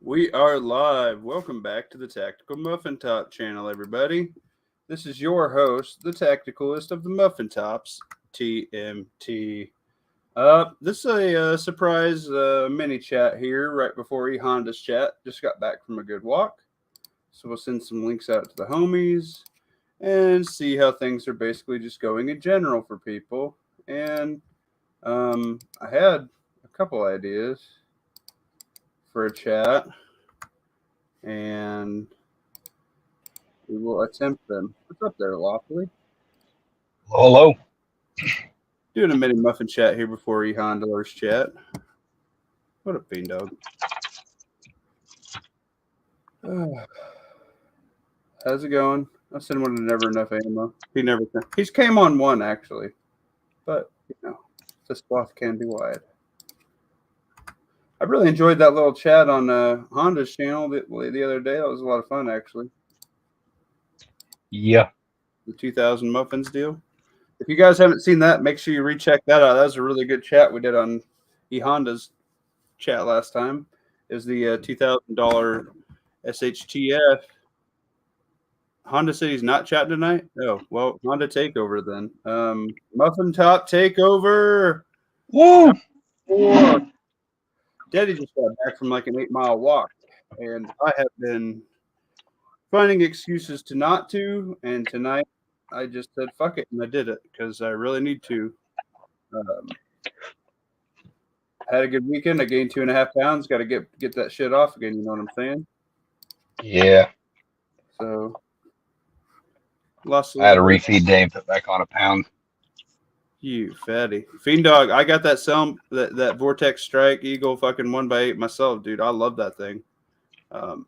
We are live. Welcome back to the Tactical Muffin Top channel, everybody. This is your host, the Tacticalist of the Muffin Tops, TMT. This is a surprise mini chat here right before Honda's chat. Just got back from a good walk. So we'll send some links out to the homies and see how things are basically just going in general for people. And I had a couple ideas for a chat, and we will attempt them. What's up there, Lawfully? Hello. Doing a mini muffin chat here before Honda's chat. What up, Fiend Dog? How's it going? I sent one to Never Enough Ammo. He never came. He's came on one, actually. But, the swath can be wide. I really enjoyed that little chat on Honda's channel the other day. That was a lot of fun, actually. Yeah. The 2000 Muffins deal. If you guys haven't seen that, make sure you recheck that out. That was a really good chat we did on Honda's chat last time. Is the $2,000 SHTF. Honda said he's not chatting tonight? Oh, well, Honda takeover then. Muffin Top takeover. Woo! Daddy just got back from like an 8-mile walk, and I have been finding excuses to not to, and tonight I just said fuck it, and I did it because I really need to. Had a good weekend. I gained 2.5 pounds. Got to get that shit off again. You know what I'm saying? Yeah. So I had a refeed day and put back on a pound. You fatty. Fiend Dog, I got that Vortex Strike Eagle fucking 1x8 myself, dude. I love that thing.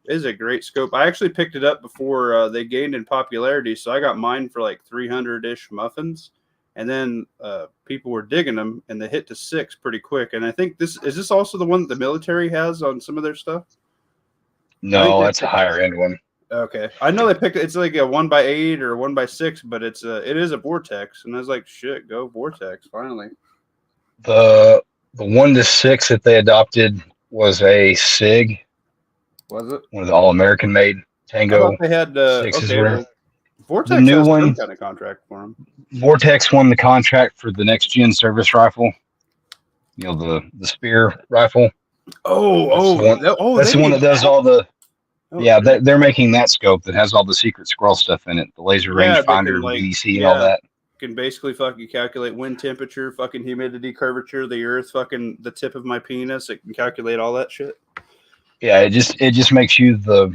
It's a great scope. I actually picked it up before they gained in popularity, so I got mine for like 300-ish muffins, and then people were digging them, and they hit to 6 pretty quick. And I think this also the one that the military has on some of their stuff? No, that's a higher end one. Okay, I know they picked it. It's like a 1x8 or 1x6, but it is a Vortex, and I was like, shit, go Vortex! Finally, the 1-6 that they adopted was a SIG. Was it one of the all-American made Tango? I thought they had sixes. Well, Vortex the new has one some kind of contract for them. Vortex won the contract for the next gen service rifle. You know, the spear rifle. That's the one that does all the. Yeah, they're making that scope that has all the secret squirrel stuff in it. The laser rangefinder, BDC, and all that. Can basically fucking calculate wind temperature, fucking humidity, curvature of the earth, fucking the tip of my penis. It can calculate all that shit. Yeah, it just makes you the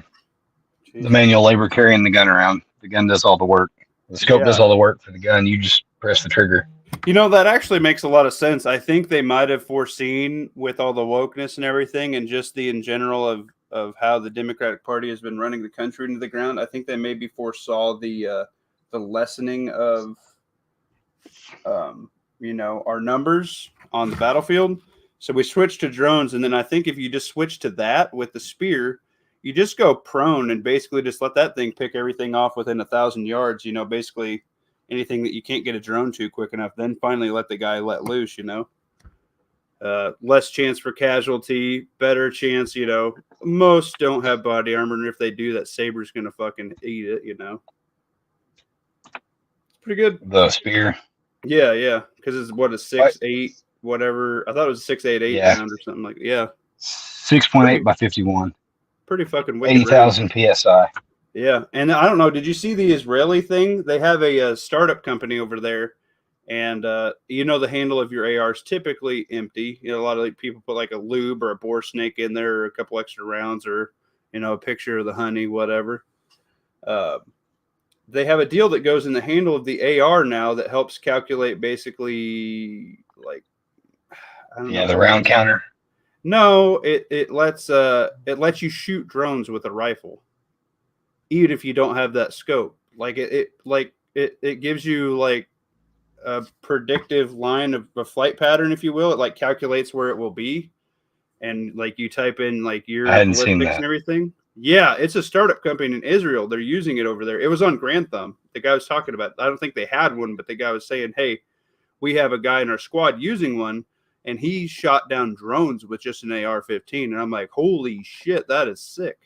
manual labor carrying the gun around. The gun does all the work. The scope does all the work for the gun. You just press the trigger. You know, that actually makes a lot of sense. I think they might have foreseen with all the wokeness and everything, and just the in general of how the Democratic Party has been running the country into the ground. I think they maybe foresaw the lessening of our numbers on the battlefield. So we switched to drones, and then I think if you just switch to that with the spear, you just go prone and basically just let that thing pick everything off within 1,000 yards. Basically anything that you can't get a drone to quick enough. Then finally let the guy let loose. Less chance for casualty, better chance. Most don't have body armor, and if they do, that saber's gonna fucking eat it. It's pretty good. The spear. Yeah, because it's what a 6.8 whatever. I thought it was 6.88 pound or something like 6.8 by 51. Pretty fucking wicked. 80,000 psi. Yeah, and I don't know. Did you see the Israeli thing? They have a startup company over there, and the handle of your AR is typically empty. A lot of people put like a lube or a bore snake in there, or a couple extra rounds, or a picture of the honey, whatever. They have a deal that goes in the handle of the AR now that helps calculate basically like the round counter. No, it lets you shoot drones with a rifle, even if you don't have that scope. Like it gives you like a predictive line of a flight pattern, if you will. It like calculates where it will be, and like you type in like your ballistics and everything. Yeah, it's a startup company in Israel. They're using it over there. It was on Grand Thumb. The guy was talking about. I don't think they had one, but the guy was saying, "Hey, we have a guy in our squad using one." and he shot down drones with just an AR-15, and I'm like, holy shit, that is sick.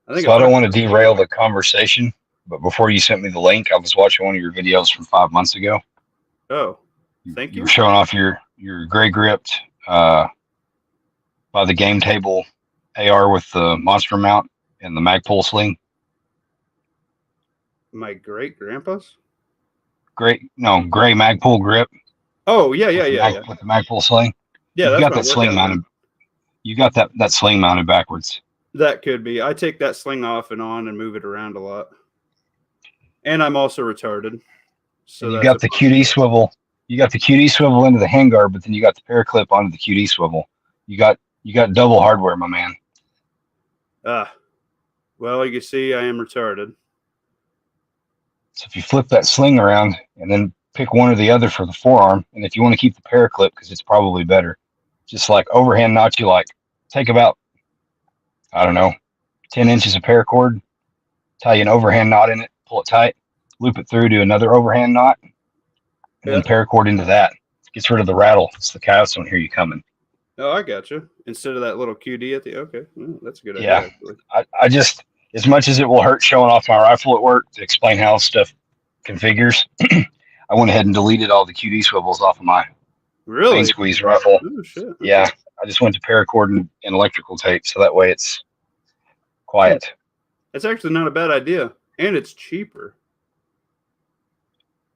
I don't want to derail the conversation, but before you sent me the link, I was watching one of your videos from 5 months ago. Oh, thank you. You were showing off your gray gripped by the game table AR with the monster mount and the Magpul sling. My great grandpa's gray Magpul grip. Oh yeah. With the Magpul sling. Yeah, you that's got that sling mounted. You got that sling mounted backwards. That could be. I take that sling off and on and move it around a lot. And I'm also retarded. So you got the QD swivel. You got the QD swivel into the handguard, but then you got the paraclip onto the QD swivel. You got double hardware, my man. Well, you can see I am retarded. So if you flip that sling around and then pick one or the other for the forearm, and if you want to keep the paraclip, because it's probably better, just like overhand knot, you like take about, I don't know, 10 inches of paracord, tie you an overhand knot in it, pull it tight, loop it through to another overhand knot, and then paracord into that. Gets rid of the rattle. So the coyotes don't hear you coming. Oh, I got you. Instead of that little QD at the okay, that's a good idea. Yeah, actually. I just, as much as it will hurt showing off my rifle at work to explain how stuff configures, I went ahead and deleted all the QD swivels off of my main squeeze rifle. Oh shit! Okay. Yeah, I just went to paracord and electrical tape, so that way it's quiet. That's actually not a bad idea, and it's cheaper.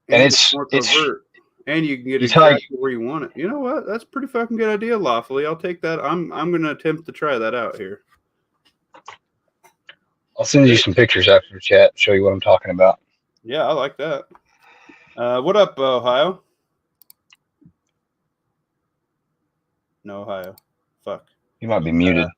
And it's more covert. And you can get exactly where you want it. You know what? That's a pretty fucking good idea, Lawfully. I'll take that. I'm going to attempt to try that out here. I'll send you some pictures after the chat, show you what I'm talking about. Yeah, I like that. What up, Ohio? No, Ohio. Fuck. He might be muted.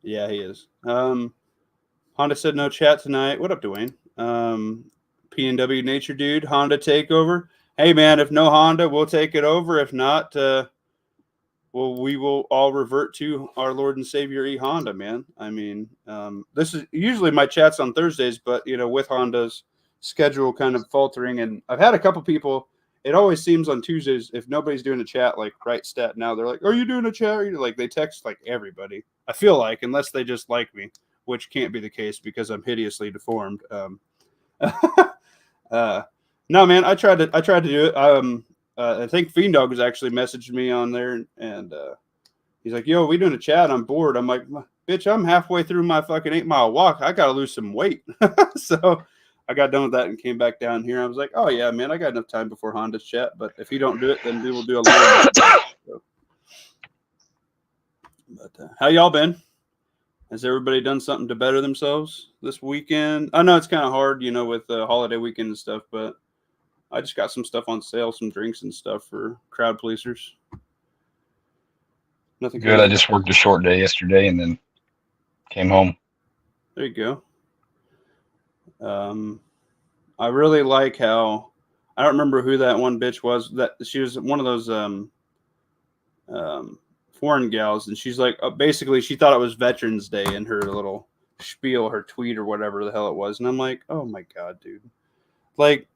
Yeah, he is. Honda said no chat tonight. What up, Dwayne? PNW Nature Dude, Honda takeover. Hey, man, if no Honda, we'll take it over. If not, we will all revert to our Lord and Savior Honda, man. I mean, this is usually my chats on Thursdays, but, with Honda's schedule kind of faltering. And I've had a couple people, it always seems on Tuesdays, if nobody's doing a chat, like right stat now, they're like, are you doing a chat? Or like they text like everybody, I feel like, unless they just like me, which can't be the case because I'm hideously deformed. No, man, I tried to do it. I think Fiend Dog has actually messaged me on there, and he's like, "Yo, we doing a chat? I'm bored." I'm like, "Bitch, I'm halfway through my fucking 8-mile walk. I gotta lose some weight." So I got done with that and came back down here. I was like, "Oh yeah, man, I got enough time before Honda's chat. But if you don't do it, then we will do a little." So. But how y'all been? Has everybody done something to better themselves this weekend? I know it's kind of hard, with the holiday weekend and stuff, but I just got some stuff on sale, some drinks and stuff for crowd policers. Nothing good. I just worked a short day yesterday and then came home. There you go. I really like how, I don't remember who that one bitch was. That she was one of those foreign gals, and she's like, basically she thought it was Veterans Day in her little spiel, her tweet or whatever the hell it was, and I'm like, oh my god, dude, like,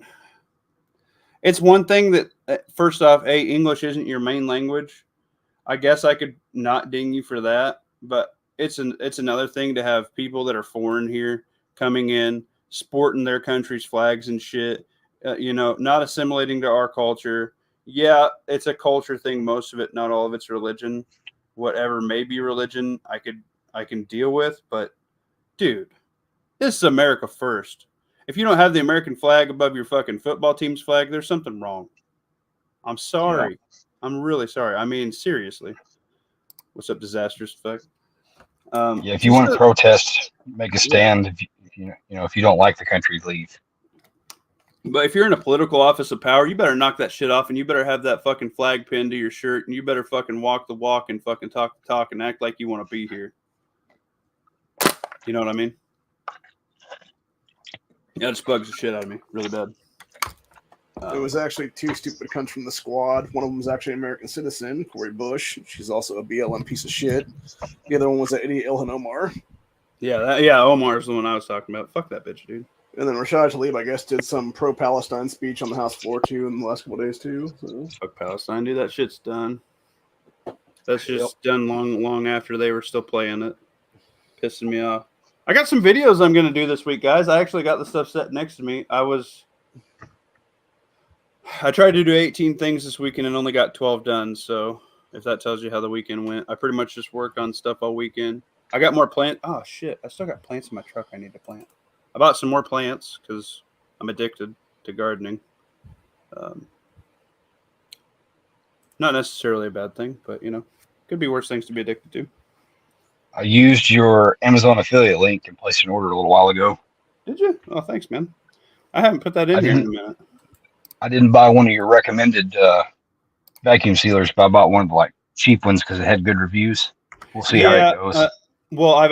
it's one thing that first off, English isn't your main language. I guess I could not ding you for that, but it's another thing to have people that are foreign here coming in, sporting their country's flags and shit, not assimilating to our culture. Yeah, it's a culture thing. Most of it, not all of it's religion. Whatever may be religion, I can deal with. But, dude, this is America first. If you don't have the American flag above your fucking football team's flag, there's something wrong. I'm sorry. Yeah. I'm really sorry. I mean, seriously. What's up, disastrous effect? If you want to protest, make a stand. Yeah. If you don't like the country, leave. But if you're in a political office of power, you better knock that shit off, and you better have that fucking flag pinned to your shirt, and you better fucking walk the walk and fucking talk the talk and act like you want to be here. You know what I mean? Yeah, it just bugs the shit out of me really bad. It was actually two stupid cunts from the squad. One of them was actually an American citizen, Corey Bush. She's also a BLM piece of shit. The other one was that idiot Ilhan Omar. Yeah, Omar is the one I was talking about. Fuck that bitch, dude. And then Rashad Tlaib, I guess, did some pro-Palestine speech on the House floor too in the last couple of days too. So. Fuck Palestine, dude. That shit's done. That's just done long after they were still playing it. Pissing me off. I got some videos I'm gonna do this week, guys. I actually got the stuff set next to me. I tried to do 18 things this weekend and only got 12 done. So if that tells you how the weekend went, I pretty much just worked on stuff all weekend. I got more plants. Oh shit! I still got plants in my truck. I need to plant. I bought some more plants because I'm addicted to gardening. Not necessarily a bad thing, but could be worse things to be addicted to. I used your Amazon affiliate link and placed an order a little while ago. Did you? Oh, thanks, man. I haven't put that in here in a minute. I didn't buy one of your recommended vacuum sealers, but I bought one of the cheap ones because it had good reviews. We'll see how it goes. Well,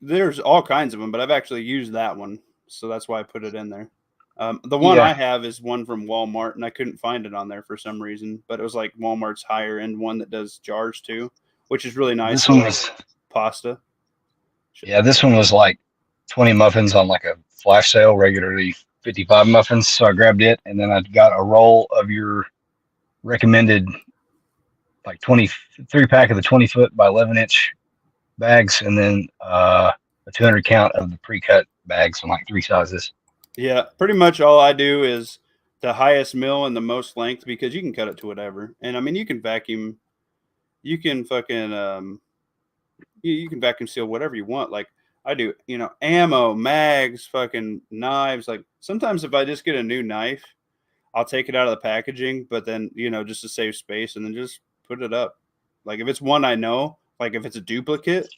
there's all kinds of them, but I've actually used that one, so that's why I put it in there. The one I have is one from Walmart, and I couldn't find it on there for some reason, but it was like Walmart's higher end one that does jars too, which is really nice. This one was pasta. Yeah, this one was like 20 muffins on like a flash sale, regularly 55 muffins. So I grabbed it, and then I got a roll of your recommended 23 pack of the 20-foot by 11-inch bags, and then a 200 count of the pre-cut bags in 3 sizes. Yeah, pretty much all I do is the highest mill and the most length, because you can cut it to whatever. And I mean, you can vacuum, you can fucking you can vacuum seal whatever you want. Like I do, ammo, mags, fucking knives. Like sometimes if I just get a new knife, I'll take it out of the packaging, but then, just to save space, and then just put it up. Like if it's one I know, like if it's a duplicate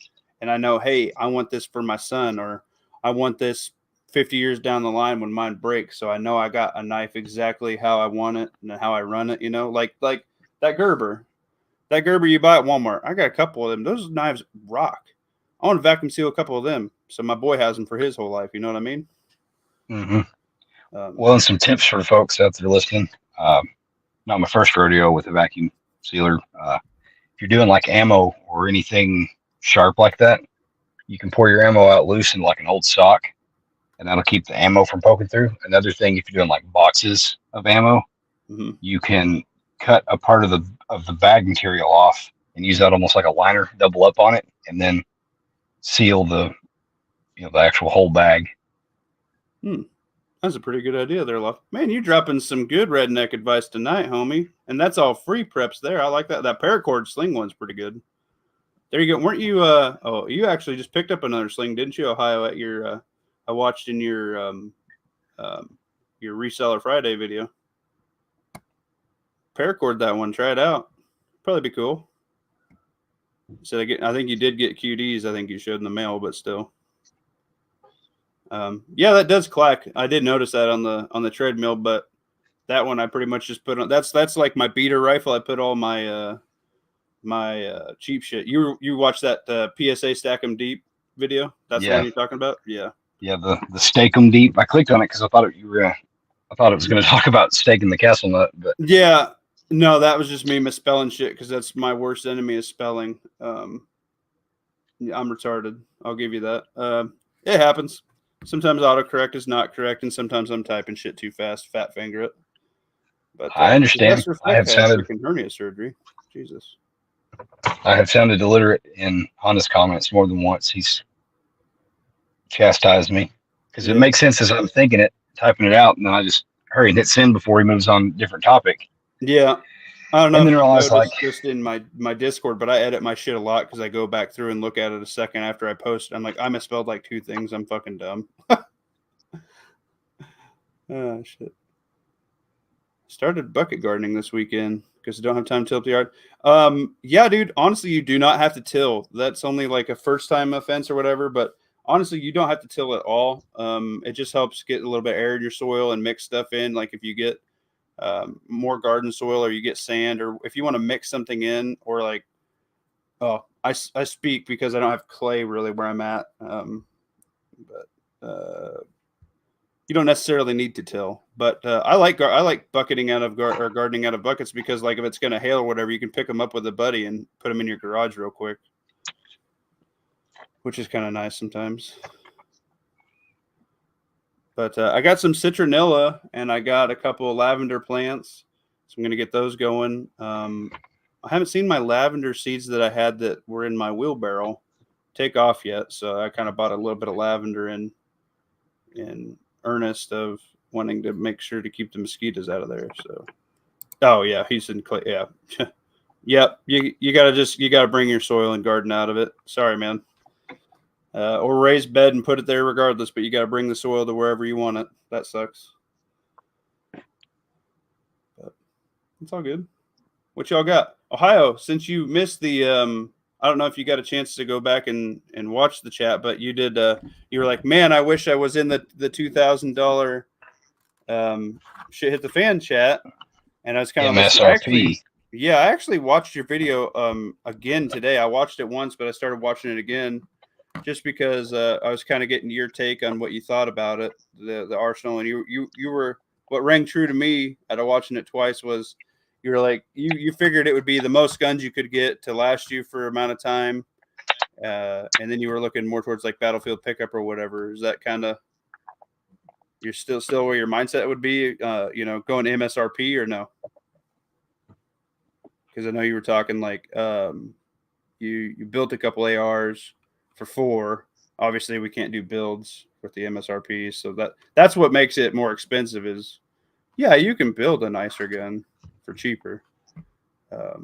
and I know, hey, I want this for my son, or I want this 50 years down the line when mine breaks. So I know I got a knife exactly how I want it and how I run it, like that Gerber. That Gerber you buy at Walmart, I got a couple of them. Those knives rock. I want to vacuum seal a couple of them, so my boy has them for his whole life. You know what I mean? Mm-hmm. Well, and some tips for folks out there listening. Not my first rodeo with a vacuum sealer. If you're doing ammo or anything sharp like that, you can pour your ammo out loose in an old sock, and that'll keep the ammo from poking through. Another thing, if you're doing boxes of ammo, you can cut a part of the bag material off and use that almost like a liner, double up on it, and then seal the actual whole bag. That's a pretty good idea there, Luff. Man, you're dropping some good redneck advice tonight, homie. And that's all free preps there. I like that. That paracord sling one's pretty good. There you go. Weren't you you actually just picked up another sling, didn't you, Ohio, at your I watched in your Reseller Friday video. Paracord that one, try it out. Probably be cool. So I think you did get QDs, I think you showed in the mail, but still. Yeah, that does clack. I did notice that on the treadmill, but that one I pretty much just put on. That's like my beater rifle. I put all my cheap shit. You watched that PSA Stack 'em Deep video? That's the one you're talking about? Yeah. Yeah, the Stake 'em Deep. I clicked on it because I thought it was going to talk about staking the castle nut, but yeah, no, that was just me misspelling shit because that's my worst enemy is spelling. I'm retarded. I'll give you that. It happens. Sometimes autocorrect is not correct, and sometimes I'm typing shit too fast, fat finger it. But I understand. I have sounded hernia surgery. Jesus. I have sounded illiterate in Honda's comments more than once. He's chastised me because it makes sense as I'm thinking it, typing it out, and then I just hurry and hit send before he moves on a different topic. Yeah. I don't know. And then realize just in my Discord, but I edit my shit a lot because I go back through and look at it a second after I post it. I'm like, I misspelled 2 things. I'm fucking dumb. Oh shit. Started bucket gardening this weekend because I don't have time to till up the yard. Yeah, dude. Honestly, you do not have to till. That's only a first time offense or whatever. But honestly, you don't have to till at all. It just helps get a little bit of air in your soil and mix stuff in. Like if you get more garden soil, or you get sand, or if you want to mix something in, or I speak because I don't have clay really where I'm at, but you don't necessarily need to till. But I like bucketing out of or gardening out of buckets because if it's gonna hail or whatever, you can pick them up with a buddy and put them in your garage real quick, which is kind of nice sometimes. But I got some citronella and I got a couple of lavender plants. So I'm going to get those going. I haven't seen my lavender seeds that I had that were in my wheelbarrow take off yet. So I kind of bought a little bit of lavender in earnest of wanting to make sure to keep the mosquitoes out of there. So, oh yeah, he's in clay. Yeah. Yep. You gotta bring your soil and garden out of it. Sorry, man. Or raise bed and put it there regardless, but you got to bring the soil to wherever you want it. That sucks. But it's all good. What y'all got? Ohio, since you missed the, I don't know if you got a chance to go back and watch the chat, but you did, you were like, man, I wish I was in the $2,000 shit hit the fan chat. And I was kind of MSRP. I actually watched your video again today. I watched it once, but I started watching it again. Just because I was kind of getting your take on what you thought about it, the Arsenal, and you were, what rang true to me out of watching it twice was you were like you figured it would be the most guns you could get to last you for amount of time, and then you were looking more towards like Battlefield pickup or whatever. Is that kind of you're still where your mindset would be? Going MSRP or no? Because I know you were talking like you built a couple ARs. For 4, obviously we can't do builds with the MSRP, so that's what makes it more expensive. Is you can build a nicer gun for cheaper. Well,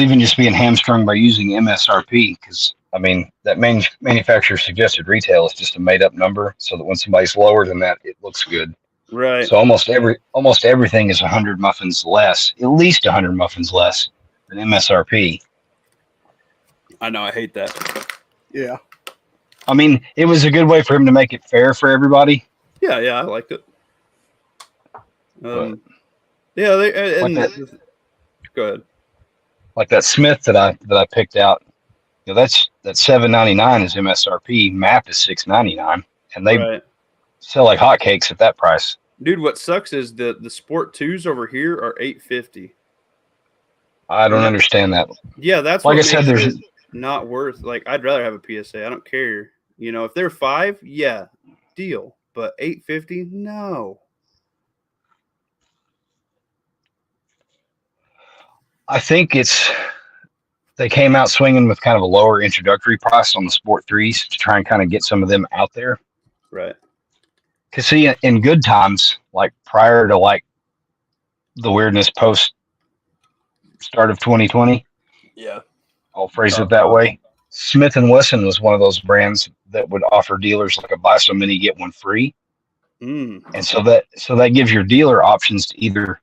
even just being hamstrung by using MSRP, because I mean that manufacturer suggested retail is just a made up number, so that when somebody's lower than that, it looks good. Right. So almost everything is 100 muffins less, at least 100 muffins less than MSRP. I know, I hate that. Yeah. I mean, it was a good way for him to make it fair for everybody. Yeah, I liked it. But, go ahead. Like that Smith that I picked out, that's $7.99 is MSRP. MAP is $6.99, and they sell like hotcakes at that price. Dude, what sucks is the Sport 2s over here are $8.50. I don't understand that. Yeah, that's like what I said. There's not worth. Like, I'd rather have a PSA. I don't care. If they're 5, yeah, deal. But $8.50, no. I think they came out swinging with kind of a lower introductory price on the Sport 3s to try and kind of get some of them out there. Right. Because see, in good times, like prior to like the weirdness post start of 2020, I'll phrase it that way. Smith & Wesson was one of those brands that would offer dealers like a buy so many get one free. And so that gives your dealer options to either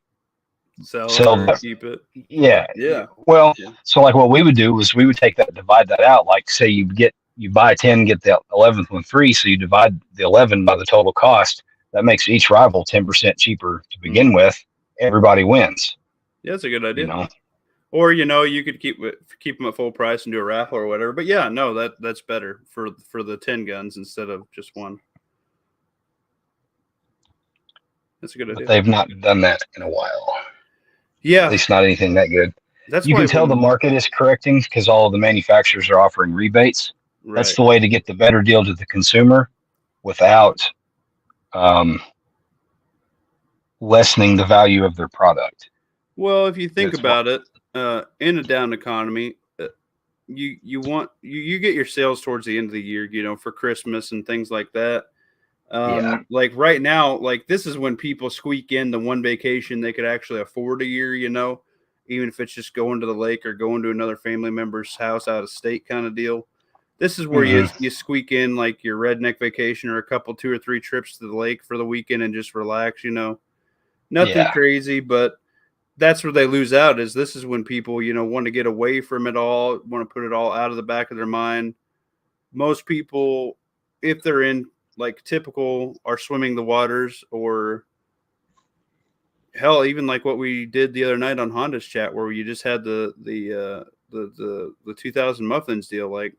sell or keep it. Yeah. Well, so like what we would do was we would take that, divide that out. Like say you buy 10, get the 11th one free. So you divide the 11 by the total cost. That makes each rival 10% cheaper to begin with. Everybody wins. Yeah, that's a good idea. Or you could keep them at full price and do a raffle or whatever. But yeah, no, that's better for the 10 guns instead of just one. That's a good idea. But they've not done that in a while. Yeah, at least not anything that good. That's you can tell the market is correcting because all of the manufacturers are offering rebates. Right. That's the way to get the better deal to the consumer without lessening the value of their product. Well, if you think about it, in a down economy, you get your sales towards the end of the year, for Christmas and things like that. Like right now, like this is when people squeak in the one vacation they could actually afford a year, even if it's just going to the lake or going to another family member's house out of state kind of deal. This is where you squeak in like your redneck vacation or a couple, 2 or 3 trips to the lake for the weekend and just relax, nothing crazy, but that's where they lose out is this is when people, want to get away from it all, want to put it all out of the back of their mind. Most people, if they're in like typical, are swimming the waters, or hell, even like what we did the other night on Honda's chat, where you just had the 2000 muffins deal. Like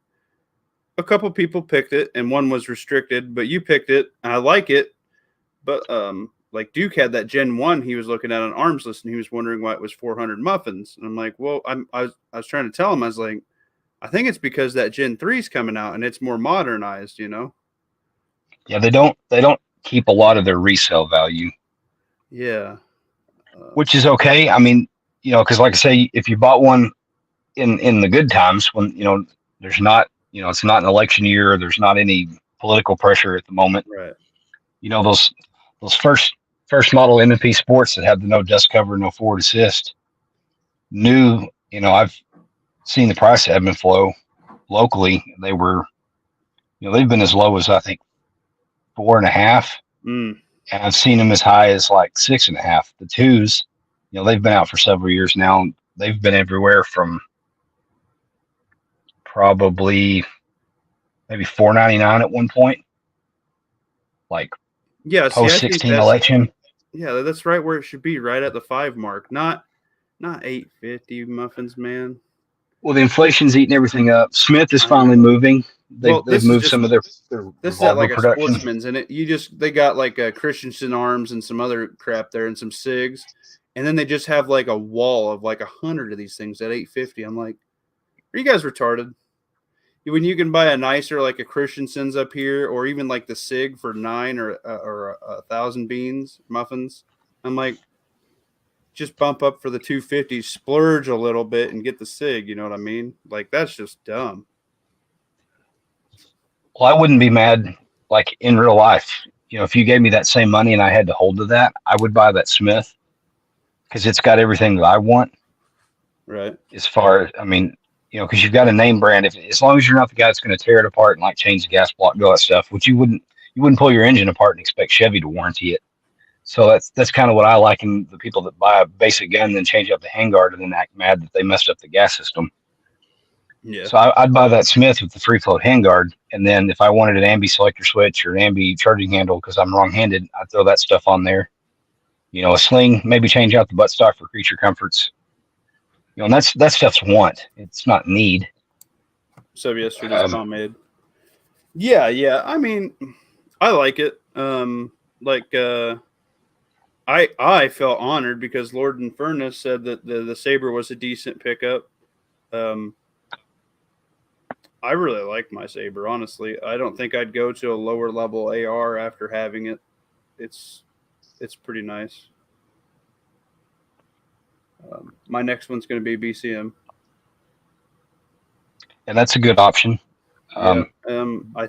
a couple people picked it and one was restricted, but you picked it. I like it, but like Duke had that Gen 1 he was looking at on Arms List and he was wondering why it was 400 muffins. And I'm like, well, I was trying to tell him, I was like, I think it's because that Gen 3 is coming out and it's more modernized, you know? Yeah, they don't keep a lot of their resale value, Yeah. which is okay. I mean, because like I say, if you bought one in the good times when there's not it's not an election year, or there's not any political pressure at the moment. Right. Those first model M&P Sports that have the no dust cover, no forward assist, new. I've seen the price ebb and flow locally. They were, they've been as low as I think 4.5, and I've seen them as high as like 6.5. The twos, they've been out for several years now. They've been everywhere from probably maybe $4.99 at one point, like post 16 election. Yeah, that's right where it should be, right at the 5 mark, not $8.50 muffins, man. Well, the inflation's eating everything up. Smith is finally moving. They've moved some of their this is at like production. A Sportsman's, and they got like a Christensen arms and some other crap there and some SIGs, and then they just have like a wall of like 100 of these things at $8.50. I'm like, are you guys retarded? When you can buy a nicer like a Christensen's up here, or even like the SIG for 9 or 1,000 beans muffins, I'm like, just bump up for the 250, splurge a little bit, and get the SIG. You know what I mean? Like, that's just dumb. Well, I wouldn't be mad, like in real life. If you gave me that same money and I had to hold to that, I would buy that Smith because it's got everything that I want. Right. As far as, I mean, because you've got a name brand. As long as you're not the guy that's going to tear it apart and like change the gas block, do all that stuff, which you wouldn't pull your engine apart and expect Chevy to warranty it. So that's kind of what I like in the people that buy a basic gun and then change up the handguard and then act mad that they messed up the gas system. Yeah. So I'd buy that Smith with the free float handguard, and then if I wanted an ambi selector switch or an ambi charging handle because I'm wrong-handed, I'd throw that stuff on there. A sling, maybe change out the buttstock for creature comforts. And that stuff's want. It's not need. So yesterday's pomade. Yeah. I mean, I like it. I felt honored because Lord and Furnace said that the Saber was a decent pickup. I really like my Saber, honestly. I don't think I'd go to a lower level AR after having it. It's pretty nice. My next one's going to be BCM. And that's a good option. I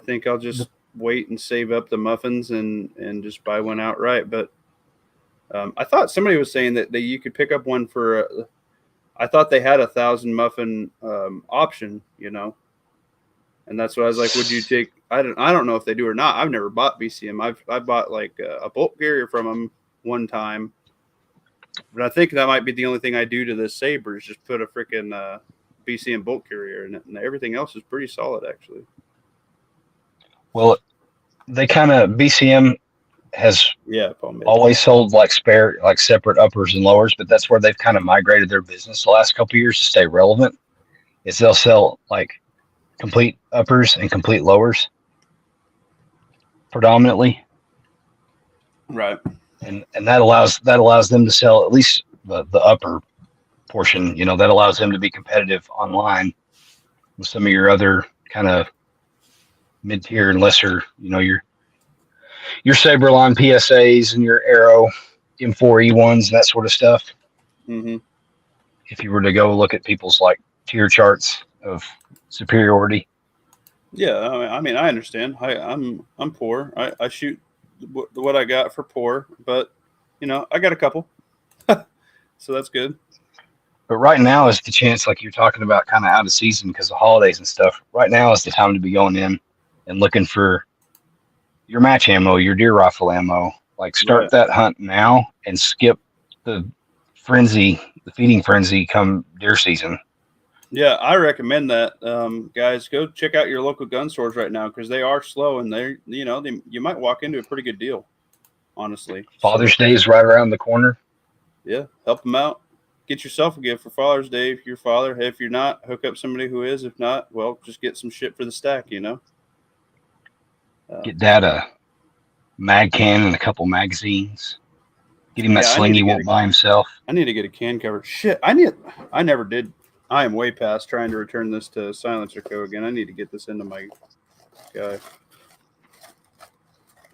think I'll just wait and save up the muffins and just buy one outright. But I thought somebody was saying that you could pick up one for I thought they had 1,000 muffin option, and that's what I was like, would you take? I don't know if they do or not. I've never bought BCM. I bought like a bolt carrier from them one time, but I think that might be the only thing I do to this Saber is just put a freaking BCM bolt carrier in it, and everything else is pretty solid actually. Well, they kind of BCM has pomade. Always sold like separate uppers and lowers, but that's where they've kind of migrated their business the last couple of years to stay relevant. Is they'll sell like complete uppers and complete lowers predominantly, right? And that allows them to sell at least the upper portion. That allows them to be competitive online with some of your other kind of mid-tier and lesser. Your Saberline PSAs and your Aero M4 E1s and that sort of stuff. Mm-hmm. If you were to go look at people's like tier charts of superiority. Yeah, I mean, I understand. I'm poor. I shoot what I got for poor, but I got a couple, so that's good. But right now is the chance, like you're talking about, kind of out of season because of holidays and stuff. Right now is the time to be going in and looking for your match ammo, your deer rifle ammo. Like start that hunt now and skip the feeding frenzy come deer season. Yeah, I recommend that. Guys, go check out your local gun stores right now because they are slow and you might walk into a pretty good deal, honestly. Father's Day is right around the corner. Yeah, help them out. Get yourself a gift for Father's Day if you're father. If you're not, hook up somebody who is. If not, well, just get some shit for the stack, Get Dad a mag can and a couple magazines. Get him that sling he won't buy himself. I need to get a can cover. Shit, I never did. I am way past trying to return this to Silencer Co. again. I need to get this into my guy.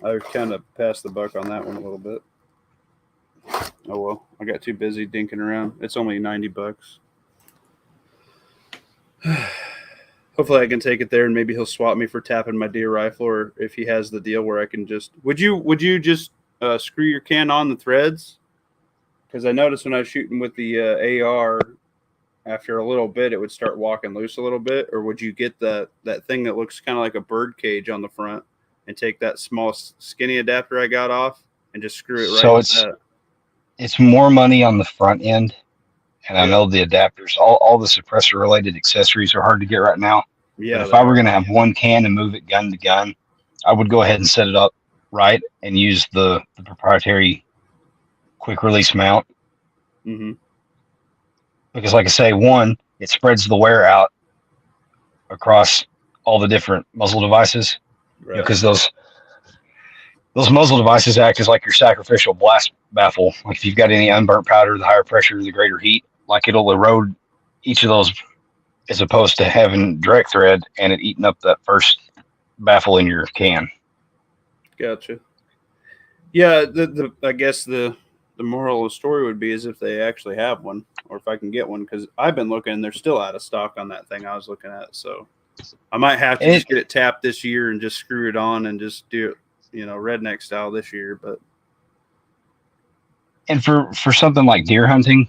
I kind of passed the buck on that one a little bit. Oh well, I got too busy dinking around. It's only $90. Hopefully, I can take it there, and maybe he'll swap me for tapping my deer rifle, or if he has the deal where I can just. Would you just screw your can on the threads? Because I noticed when I was shooting with the AR, after a little bit, it would start walking loose a little bit. Or would you get that thing that looks kind of like a bird cage on the front and take that small skinny adapter I got off and just screw it right So into that? it's more money on the front end. And I Yeah. know the adapters, all the suppressor related accessories are hard to get right now. Yeah. But if I were going to have one can and move it gun to gun, I would go ahead and set it up right and use the proprietary quick release mount. Mm-hmm. Because like I say, one, it spreads the wear out across all the different muzzle devices. Right. Because those muzzle devices act as like your sacrificial blast baffle. Like if you've got any unburnt powder, the higher pressure, the greater heat, like it'll erode each of those as opposed to having direct thread and it eating up that first baffle in your can. Gotcha. Yeah, I guess the moral of the story would be is if they actually have one, or if I can get one, because I've been looking and they're still out of stock on that thing I was looking at. So I might have to just get it tapped this year and just screw it on and just do it, redneck style this year. But and for something like deer hunting,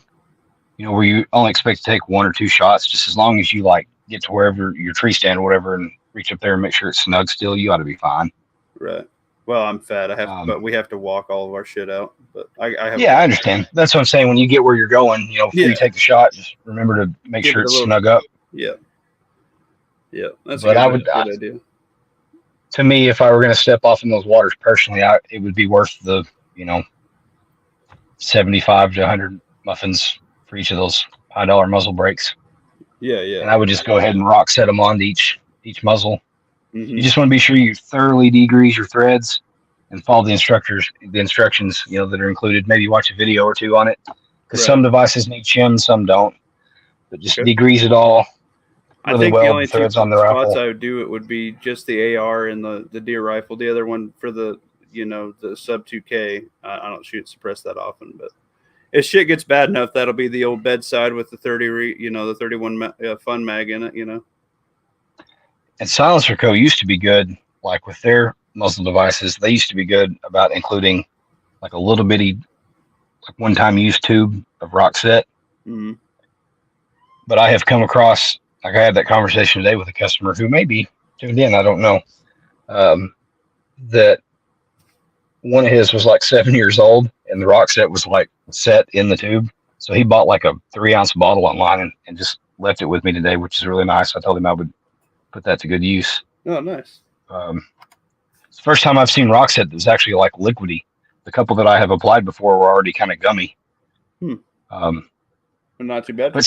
where you only expect to take one or two shots, just as long as you like get to wherever your tree stand or whatever and reach up there and make sure it's snug still, you ought to be fine. Right. Well, I'm fat. But we have to walk all of our shit out. But I have. Yeah, I understand. That's what I'm saying. When you get where you're going, before you take the shot, just remember to make sure it's snug up. Yeah. Yeah, that's but a good idea. To me, if I were going to step off in those waters personally, it would be worth the, 75 to 100 muffins for each of those $5 muzzle brakes. Yeah, yeah. And I would just go ahead and rock set them onto each muzzle. Mm-hmm. You just want to be sure you thoroughly degrease your threads and follow the instructions, that are included. Maybe watch a video or two on it, because some devices need shim, some don't. But just degrease it all. I think the only two spots I would do it would be just the AR and the deer rifle. The other one for the the sub 2K. I don't shoot suppress that often, but if shit gets bad enough, that'll be the old bedside with the the 31 fun mag in it. And Silencer Co. used to be good, like with their muzzle devices. They used to be good about including like a little bitty, like one-time use tube of rock set. Mm-hmm. But I have come across. Like I had that conversation today with a customer who may be tuned in, I don't know, that one of his was like 7 years old and the rock set was like set in the tube. So he bought like a 3-ounce bottle online and just left it with me today, which is really nice. I told him I would put that to good use. Oh, nice. It's the first time I've seen rock set that's actually like liquidy. The couple that I have applied before were already kind of gummy. Not too bad. But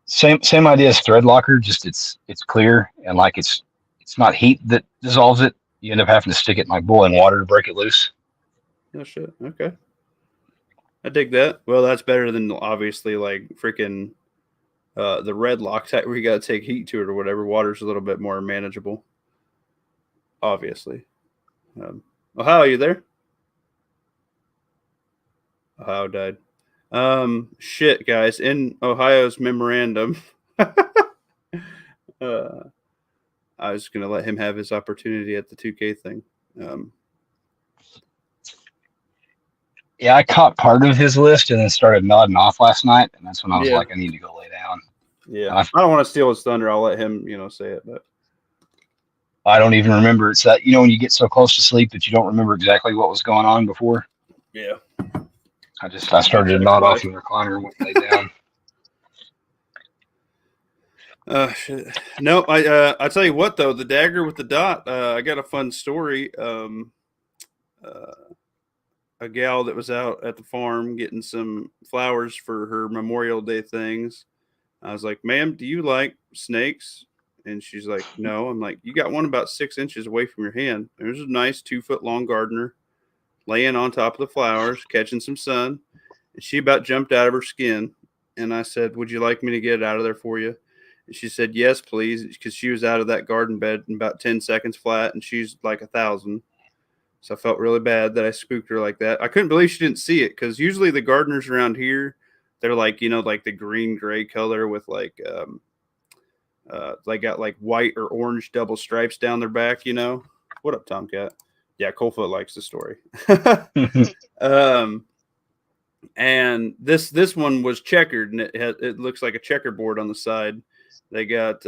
same idea as thread locker, just it's clear and like it's not heat that dissolves it. You end up having to stick it in like boiling water to break it loose. Oh shit. Okay. I dig that. Well, that's better than obviously like freaking the red Loctite where you gotta take heat to it or whatever. Water's a little bit more manageable. Obviously. Ohio, are you there? Ohio died. Shit, guys. In Ohio's memorandum, I was gonna let him have his opportunity at the 2K thing. Yeah, I caught part of his list and then started nodding off last night, and that's when I was like, I need to go lay down. Yeah, I don't want to steal his thunder. I'll let him, say it, but I don't even remember. It's that when you get so close to sleep that you don't remember exactly what was going on before. Yeah. I started to nod off in the recliner and went lay down. Shit. No, I tell you what though, the dagger with the dot. I got a fun story. A gal that was out at the farm getting some flowers for her Memorial Day things. I was like, "Ma'am, do you like snakes?" And she's like, "No." I'm like, "You got one about 6 inches away from your hand. There's a nice 2-foot long gardener laying on top of the flowers, catching some sun." And she about jumped out of her skin. And I said, would you like me to get it out of there for you? And she said, yes, please. Because she was out of that garden bed in about 10 seconds flat, and she's like 1,000. So I felt really bad that I spooked her like that. I couldn't believe she didn't see it, because usually the gardeners around here, they're like, like the green gray color with like they got like white or orange double stripes down their back. What up, Tomcat? Yeah, Coldfoot likes the story. And this one was checkered, and it looks like a checkerboard on the side. They got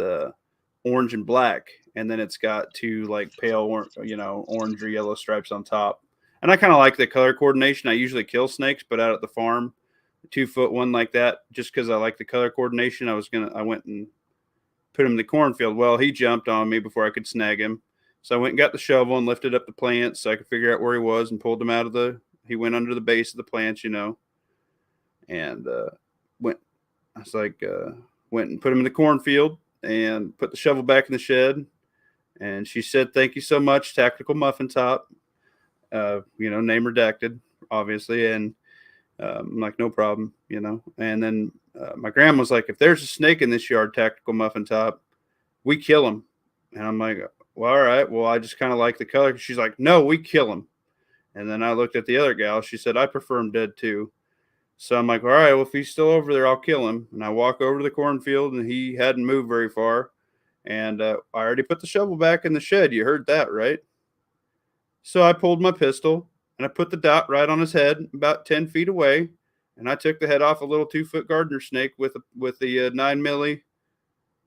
orange and black, and then it's got two like pale orange or yellow stripes on top. And I kind of like the color coordination. I usually kill snakes, but out at the farm, a 2-foot one like that, just because I like the color coordination, I went and put him in the cornfield. Well, he jumped on me before I could snag him. So I went and got the shovel and lifted up the plants so I could figure out where he was, and pulled him out of he went under the base of the plants, and went and put him in the cornfield and put the shovel back in the shed. And she said, thank you so much, Tactical Muffin Top. Name redacted, obviously. And I'm like, no problem, And then my grandma was like, if there's a snake in this yard, Tactical Muffin Top, we kill him. And I'm like, well, all right. Well, I just kind of like the color. She's like, no, we kill him. And then I looked at the other gal. She said, I prefer him dead too. So I'm like, all right, well, if he's still over there, I'll kill him. And I walk over to the cornfield, and he hadn't moved very far. And I already put the shovel back in the shed. You heard that, right? So I pulled my pistol, and I put the dot right on his head, about 10 feet away. And I took the head off a little 2-foot gardener snake with the 9mm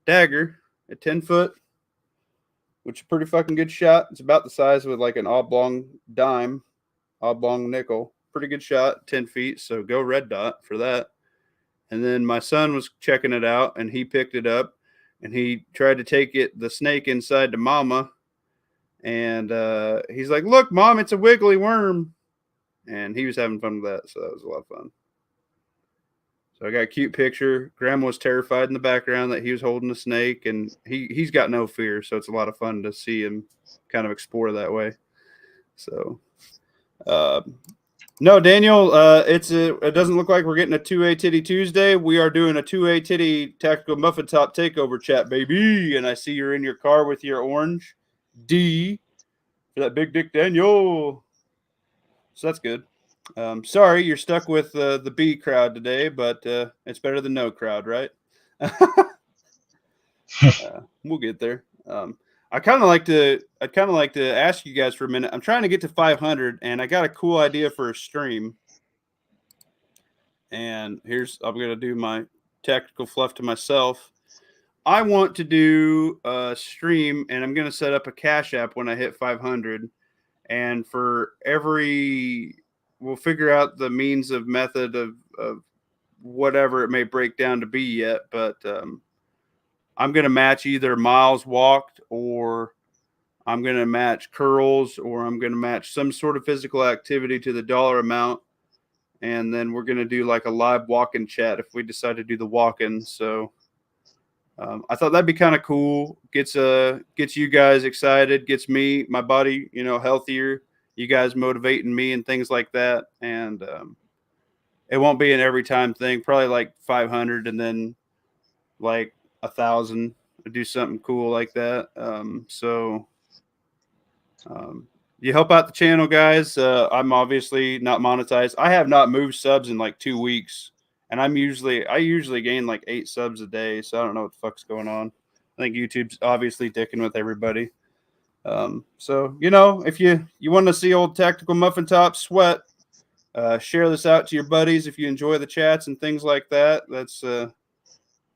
dagger at 10 foot, which is a pretty fucking good shot. It's about the size of like an oblong nickel. Pretty good shot, 10 feet. So go red dot for that. And then my son was checking it out, and he picked it up, and he tried to take the snake inside to mama. And he's like, look, Mom, it's a wiggly worm. And he was having fun with that. So that was a lot of fun. So I got a cute picture. Grandma was terrified in the background that he was holding a snake, and he's got no fear. So it's a lot of fun to see him kind of explore that way. So, no, Daniel, it doesn't look like we're getting a 2A Titty Tuesday. We are doing a 2A Titty Tactical Muffin Top Takeover chat, baby. And I see you're in your car with your orange D for that big dick Daniel. So that's good. Sorry, you're stuck with the B crowd today, but it's better than no crowd, right? We'll get there. I'd kind of like to ask you guys for a minute. I'm trying to get to 500, and I got a cool idea for a stream. And I'm going to do my tactical fluff to myself. I want to do a stream, and I'm going to set up a Cash App when I hit 500. And for we'll figure out the method of whatever it may break down to be yet. But I'm going to match either miles walked, or I'm going to match curls, or I'm going to match some sort of physical activity to the dollar amount. And then we're going to do like a live walk-in chat if we decide to do the walk-in. So I thought that'd be kind of cool. Gets you guys excited, gets me, my body, healthier. You guys motivating me and things like that. And it won't be an every time thing. Probably like 500, and then like 1,000. Do something cool like that. You help out the channel, guys. I'm obviously not monetized. I have not moved subs in like 2 weeks, and I usually gain like 8 subs a day. So I don't know what the fuck's going on. I think YouTube's obviously dicking with everybody. So if you want to see old Tactical Muffin Top sweat, share this out to your buddies if you enjoy the chats and things like that. That's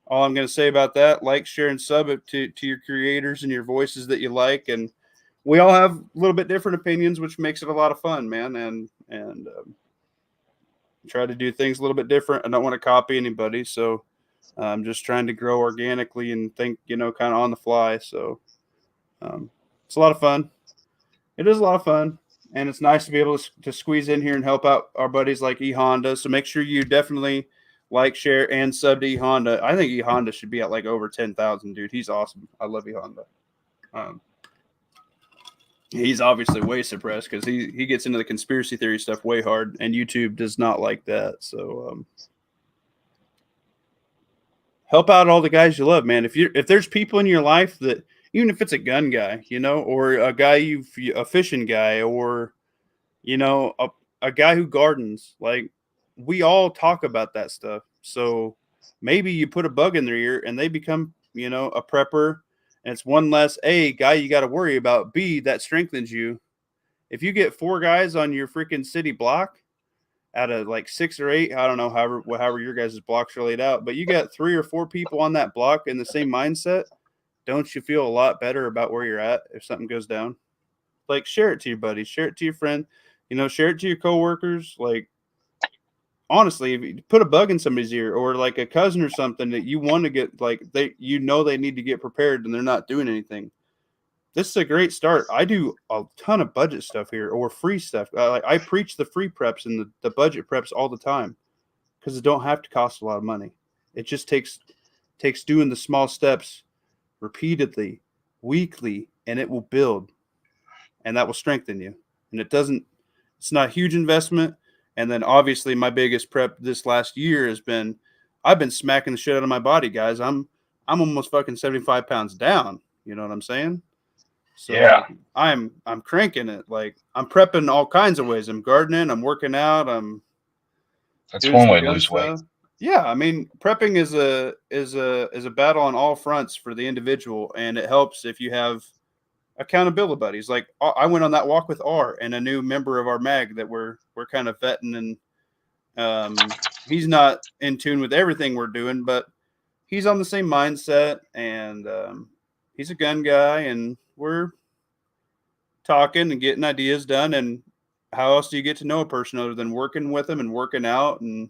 all I'm going to say about that. Like, share, and sub it to your creators and your voices that you like. And we all have a little bit different opinions, which makes it a lot of fun, man. And try to do things a little bit different. I don't want to copy anybody. So I'm just trying to grow organically and think, kind of on the fly. So it's a lot of fun. It is a lot of fun. And it's nice to be able to squeeze in here and help out our buddies like E-Honda. So make sure you definitely like, share, and sub to E-Honda. I think E-Honda should be at like over 10,000, dude. He's awesome. I love E-Honda. He's obviously way suppressed because he gets into the conspiracy theory stuff way hard, and YouTube does not like that. So help out all the guys you love, man. If there's people in your life that, even if it's a gun guy, or a guy a fishing guy, or a guy who gardens, like, we all talk about that stuff. So maybe you put a bug in their ear and they become, a prepper, and it's one less A guy you got to worry about. B, that strengthens you. If you get 4 guys on your freaking city block out of like 6 or 8, I don't know, however your guys' blocks are laid out, but you got 3 or 4 people on that block in the same mindset, don't you feel a lot better about where you're at if something goes down? Like, share it to your buddies, share it to your friend, share it to your coworkers. Like, honestly, if you put a bug in somebody's ear, or like a cousin or something that you want to get, like, they need to get prepared and they're not doing anything, this is a great start. I do a ton of budget stuff here, or free stuff. I preach the free preps and the budget preps all the time, because it don't have to cost a lot of money. It just takes doing the small steps repeatedly, weekly, and it will build, and that will strengthen you. And it's not a huge investment. And then obviously my biggest prep this last year has been, I've been smacking the shit out of my body, guys. I'm almost fucking 75 pounds down. You know what I'm saying? So yeah, I'm cranking it. Like, I'm prepping all kinds of ways. I'm gardening, I'm working out, that's one way to lose stuff. weight. Yeah, I mean, prepping is a battle on all fronts for the individual, and it helps if you have accountability buddies. Like, I went on that walk with R and a new member of our mag that we're kind of vetting, and he's not in tune with everything we're doing, but he's on the same mindset, and he's a gun guy, and we're talking and getting ideas done. And how else do you get to know a person other than working with them and working out? And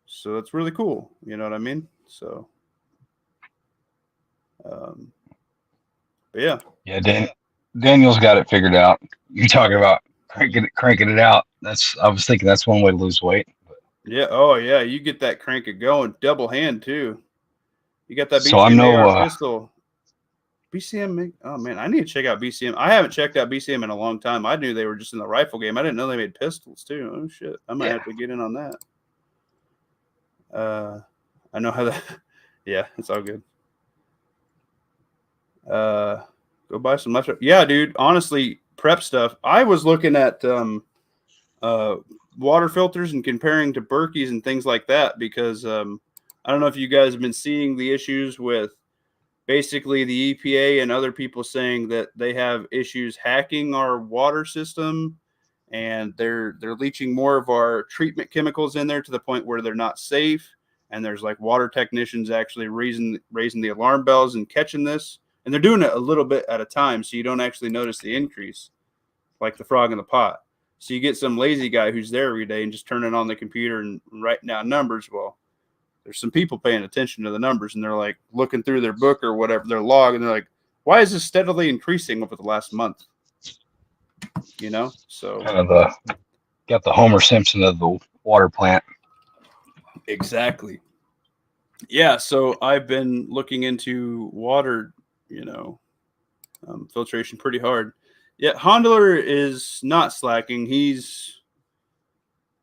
so it's really cool. You know what I mean? So, but yeah. Yeah, Daniel's got it figured out. You're talking about cranking it out. I was thinking that's one way to lose weight. Yeah. Oh, yeah. You get that crank it going. Double hand, too. You got that BCM So I know pistol. BCM. Oh, man. I need to check out BCM. I haven't checked out BCM in a long time. I knew they were just in the rifle game. I didn't know they made pistols, too. Oh, shit. I might have to get in on that. I know how that. Yeah, it's all good. Go buy some left. Yeah, dude. Honestly, prep stuff. I was looking at water filters and comparing to Berkeys and things like that, because I don't know if you guys have been seeing the issues with basically the EPA and other people saying that they have issues hacking our water system, and they're leaching more of our treatment chemicals in there to the point where they're not safe. And there's like water technicians actually raising the alarm bells and catching this. And they're doing it a little bit at a time, so you don't actually notice the increase, like the frog in the pot. So you get some lazy guy who's there every day and just turning on the computer and writing down numbers. Well, there's some people paying attention to the numbers, and they're like looking through their book or whatever, their log, and they're like, why is this steadily increasing over the last month? So kind of got the Homer Simpson of the water plant. Exactly. Yeah, so I've been looking into water, filtration pretty hard. Yeah, Hondler is not slacking. He's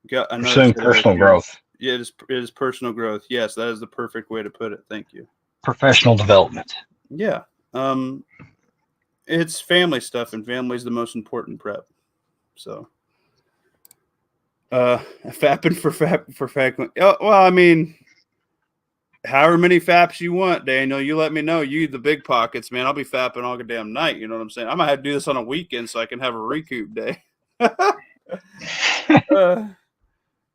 got another personal growth. Yeah, it is personal growth. Yes, that is the perfect way to put it. Thank you. Professional development. Yeah. It's family stuff, and family is the most important prep. So, fapping for fap. Oh, well, I mean, however many faps you want, Daniel, you let me know. You the big pockets, man. I'll be fapping all the damn night. You know what I'm saying? I might have to do this on a weekend so I can have a recoup day.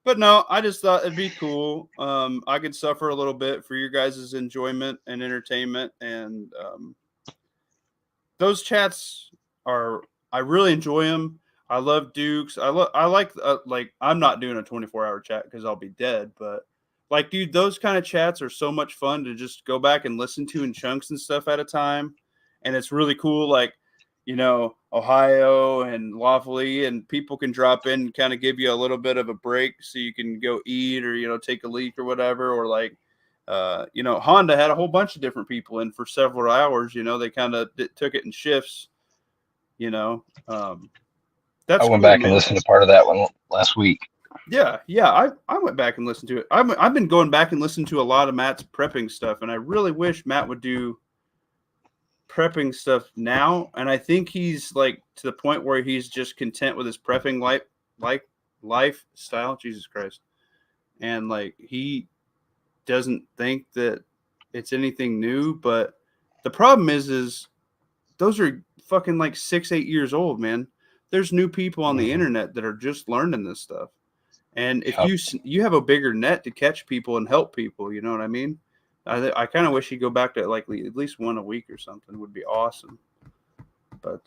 But no, I just thought it'd be cool. I could suffer a little bit for your guys' enjoyment and entertainment, and those chats I really enjoy them. I love Dukes. I like I'm not doing a 24-hour chat because I'll be dead, but like, dude, those kind of chats are so much fun to just go back and listen to in chunks and stuff at a time. And it's really cool. Like, Ohio and Lawfully, and people can drop in and kind of give you a little bit of a break so you can go eat or, take a leak or whatever. Or like, Honda had a whole bunch of different people in for several hours. They kind of took it in shifts, that's I went cool, back man. and listened to part of that one last week. Yeah. I went back and listened to it. I've been going back and listening to a lot of Matt's prepping stuff, and I really wish Matt would do prepping stuff now. And I think he's like to the point where he's just content with his prepping lifestyle. Jesus Christ. And like he doesn't think that it's anything new, but the problem is those are fucking like 6-8 years old, man. There's new people on the internet that are just learning this stuff, and if you have a bigger net to catch people and help people, you know what I mean. I kind of wish he'd go back to like at least one a week or something would be awesome, but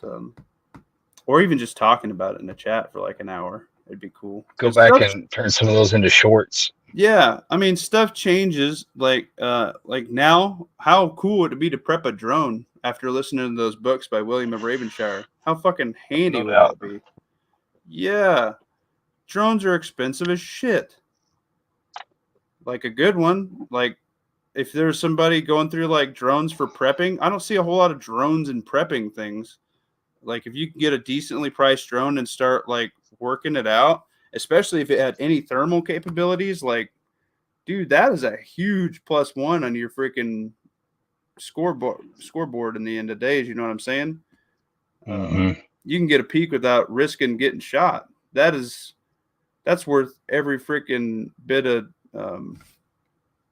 or even just talking about it in the chat for like an hour, it'd be cool. Go back and turn some of those into shorts. Yeah, I mean stuff changes. Like now, how cool would it be to prep a drone after listening to those books by William of Ravenshire? How fucking handy would that be? Yeah, drones are expensive as shit. Like a good one, like if there's somebody going through like drones for prepping, I don't see a whole lot of drones and prepping things. Like if you can get a decently priced drone and start like working it out, especially if it had any thermal capabilities, like, dude, that is a huge +1 on your freaking scoreboard in the end of days. You know what I'm saying? You can get a peak without risking getting shot. That's worth every freaking bit of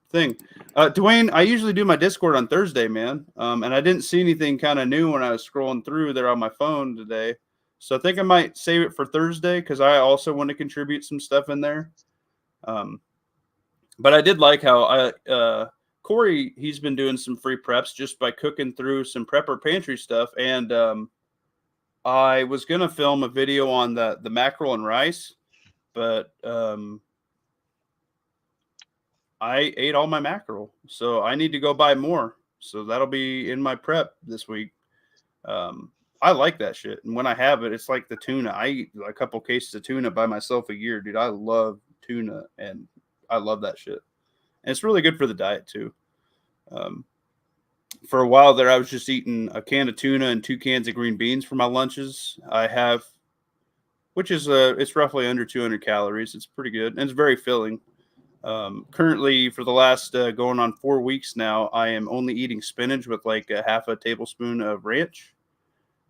thing. Dwayne, I usually do my Discord on Thursday, man. And I didn't see anything kind of new when I was scrolling through there on my phone today. So I think I might save it for Thursday because I also want to contribute some stuff in there. But I did like how Corey, he's been doing some free preps just by cooking through some prepper pantry stuff. And I was going to film a video on the mackerel and rice, but I ate all my mackerel. So I need to go buy more. So that'll be in my prep this week. I like that shit. And when I have it, it's like the tuna. I eat a couple cases of tuna by myself a year, dude. I love tuna and I love that shit. And it's really good for the diet too. For a while there, I was just eating a can of tuna and 2 cans of green beans for my lunches. Which is it's roughly under 200 calories. It's pretty good. And it's very filling. Currently for the last going on 4 weeks now, I am only eating spinach with like a half a tablespoon of ranch.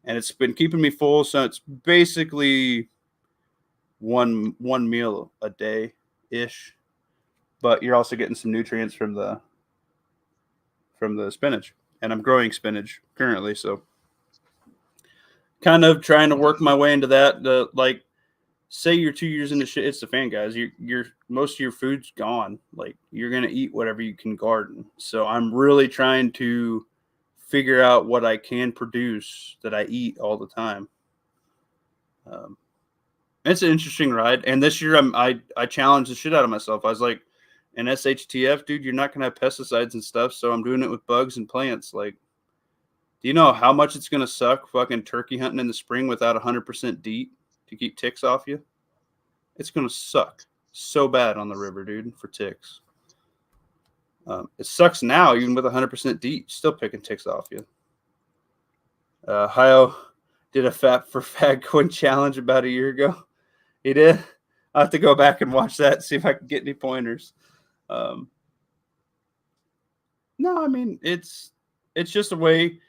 And it's been keeping me full, so it's basically one meal a day ish. But you're also getting some nutrients from the spinach. And I'm growing spinach currently, so kind of trying to work my way into that. Like, say you're 2 years into shit, it's the fan, guys. You're most of your food's gone. Like you're gonna eat whatever you can garden. So I'm really trying to figure out what I can produce that I eat all the time. It's an interesting ride. And this year I challenged the shit out of myself. I was like, an SHTF, dude, you're not gonna have pesticides and stuff. So I'm doing it with bugs and plants. Like, do you know how much it's gonna suck fucking turkey hunting in the spring without 100% DEET to keep ticks off you? It's gonna suck so bad on the river, dude, for ticks. It sucks now, even with 100% DEET, still picking ticks off you. Hio did a Fat for Fag Coin challenge about a year ago. He did. I'll have to go back and watch that and see if I can get any pointers. No, I mean, it's just a way.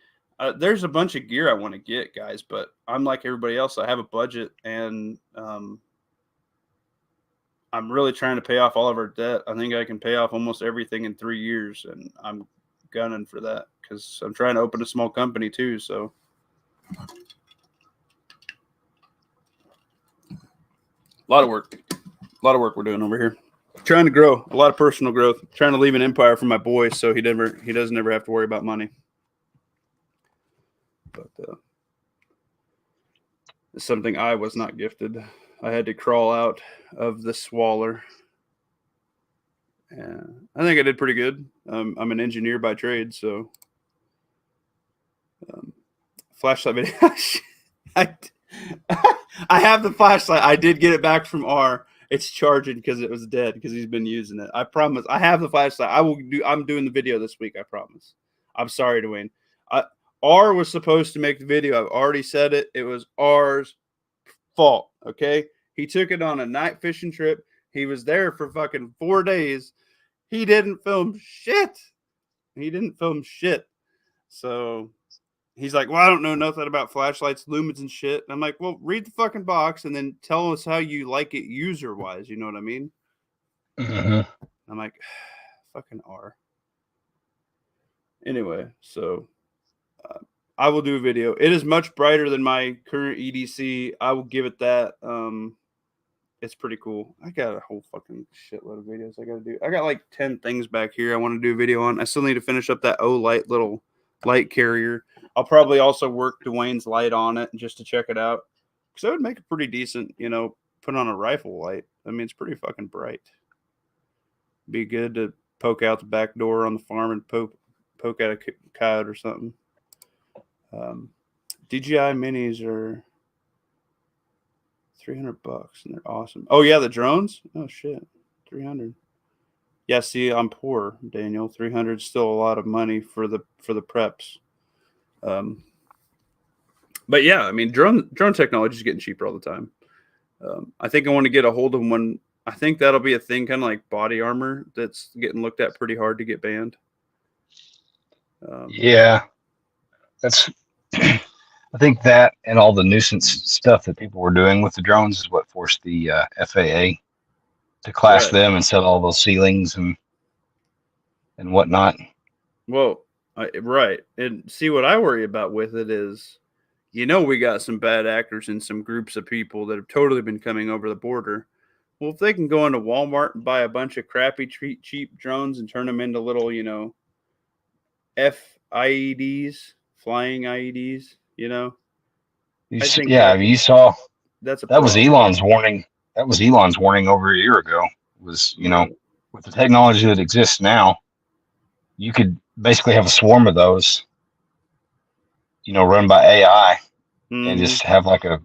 There's a bunch of gear I want to get, guys, but I'm like everybody else. I have a budget, and I'm really trying to pay off all of our debt. I think I can pay off almost everything in 3 years, and I'm gunning for that because I'm trying to open a small company too. So a lot of work we're doing over here. Trying to grow, a lot of personal growth. Trying to leave an empire for my boy, so he doesn't ever have to worry about money. But it's something I was not gifted. I had to crawl out of the swaller. And I think I did pretty good. I'm an engineer by trade, so flashlight video. I have the flashlight. I did get it back from R. It's charging because it was dead because he's been using it. I promise. I have the flashlight. I'm doing the video this week. I promise. I'm sorry, Dwayne. R was supposed to make the video. I've already said it. It was R's fault. Okay. He took it on a night fishing trip. He was there for fucking 4 days. He didn't film shit. So he's like, well, I don't know nothing about flashlights, lumens, and shit. And I'm like, well, read the fucking box and then tell us how you like it user-wise. You know what I mean? I'm like, fucking R. Anyway, so I will do a video. It is much brighter than my current EDC. I will give it that. It's pretty cool. I got a whole fucking shitload of videos I got to do. I got like 10 things back here I want to do a video on. I still need to finish up that Olight little light carrier. I'll probably also work Dwayne's light on it just to check it out. Because I would make a pretty decent, put on a rifle light. I mean, it's pretty fucking bright. Be good to poke out the back door on the farm and poke at a coyote or something. DJI minis are $300 and they're awesome. Oh yeah, the drones. Oh shit, 300. Yeah, see, I'm poor, Daniel. 300 is still a lot of money for the preps. But yeah, I mean, drone technology is getting cheaper all the time. I think I want to get a hold of one. I think that'll be a thing, kind of like body armor, that's getting looked at pretty hard to get banned. Yeah, that's. I think that and all the nuisance stuff that people were doing with the drones is what forced the FAA to class them and set all those ceilings and whatnot. Well, right. And see, what I worry about with it is, we got some bad actors and some groups of people that have totally been coming over the border. Well, if they can go into Walmart and buy a bunch of crappy, cheap drones and turn them into little, FIEDs, flying IEDs, you saw that was Elon's warning. That was Elon's warning over a year ago. Was with the technology that exists now, you could basically have a swarm of those, run by AI, and just have like a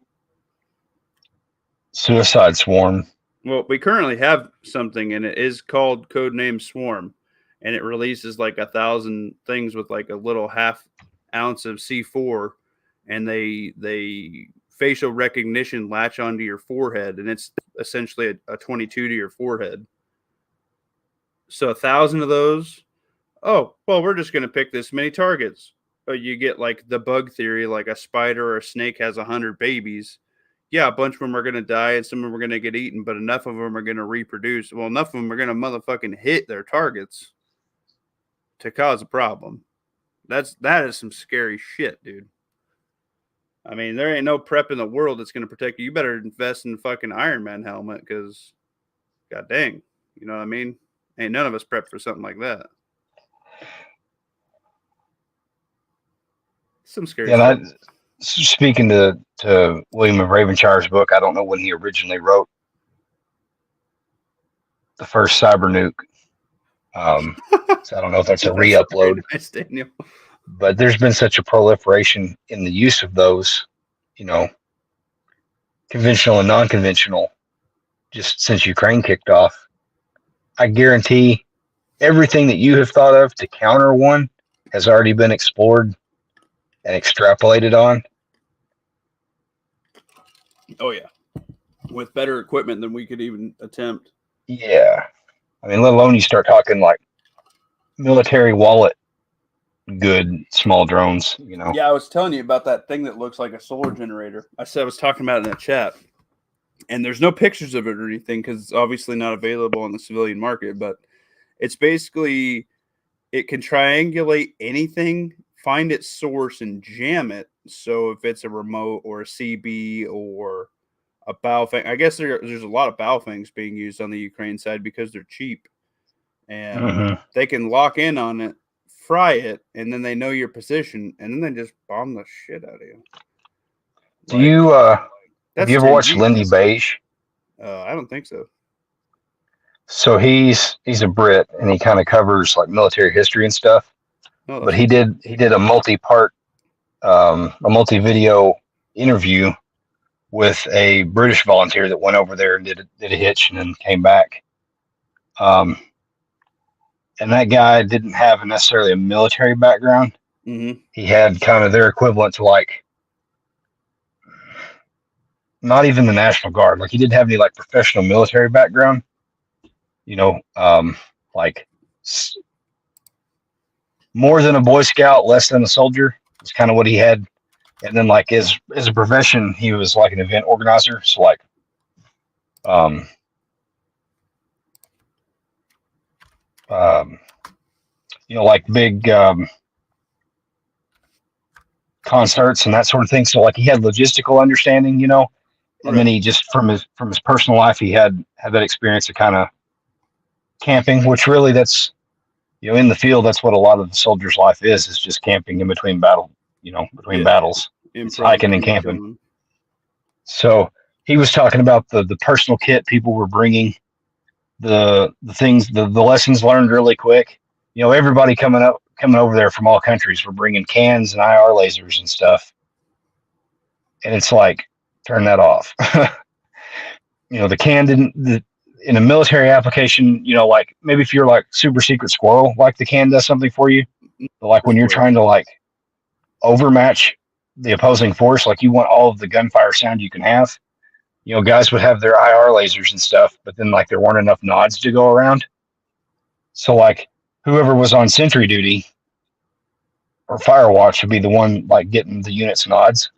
suicide swarm. Well, we currently have something, and it is called Codename Swarm, and it releases like 1,000 things with like a little half ounce of C4, and they facial recognition latch onto your forehead, and it's essentially a 22 to your forehead. So 1,000 of those. Oh, well, we're just going to pick this many targets. You get like the bug theory, like a spider or a snake has 100 babies. Yeah, a bunch of them are going to die and some of them are going to get eaten, but enough of them are going to reproduce. Well, enough of them are going to motherfucking hit their targets to cause a problem. That is some scary shit, dude. I mean, there ain't no prep in the world that's going to protect you. You better invest in the fucking Iron Man helmet because, god dang, you know what I mean? Ain't none of us prepped for something like that. Some scary stuff. Speaking to William of Ravenshire's book, I don't know when he originally wrote the first cyber nuke. So I don't know if that's a re-upload. Nice, Daniel. But there's been such a proliferation in the use of those, conventional and non-conventional, just since Ukraine kicked off. I guarantee everything that you have thought of to counter one has already been explored and extrapolated on. Oh yeah, with better equipment than we could even attempt. Yeah, I mean, let alone you start talking like military wallet good small drones. Yeah, I was telling you about that thing that looks like a solar generator. I was talking about it in the chat, and there's no pictures of it or anything because it's obviously not available on the civilian market. But it's basically, it can triangulate anything, find its source, and jam it. So if it's a remote or a CB or a Baofeng, I guess there's a lot of Baofengs being used on the Ukraine side because they're cheap, and they can lock in on it, fry it, and then they know your position, and then they just bomb the shit out of you. Do you have you ever watched Lindy Beige? I don't think so. So he's a Brit, and he kind of covers like military history and stuff. Oh, but he did a multi-video interview with a British volunteer that went over there and did a hitch and then came back. And that guy didn't have necessarily a military background. Mm-hmm. He had kind of their equivalent to like not even the National Guard. Like he didn't have any like professional military background. You know, like more than a Boy Scout, less than a soldier. Is kind of what he had. And then like as a profession, he was like an event organizer. So like, um, um, like big concerts and that sort of thing. So like he had logistical understanding, and then he just from his personal life, he had that experience of kind of camping, which really that's in the field, that's what a lot of the soldier's life is just camping in between battles. It's hiking and camping. So he was talking about the personal kit people were bringing, the things, the lessons learned really quick. Everybody coming over there from all countries were bringing cans and IR lasers and stuff. And it's like, turn that off. The can didn't, in a military application, like maybe if you're like super secret squirrel, like the can does something for you. But like when you're trying to like overmatch the opposing force, like you want all of the gunfire sound you can have, guys would have their IR lasers and stuff, but then like there weren't enough nods to go around. So like whoever was on sentry duty or fire watch would be the one like getting the unit's nods.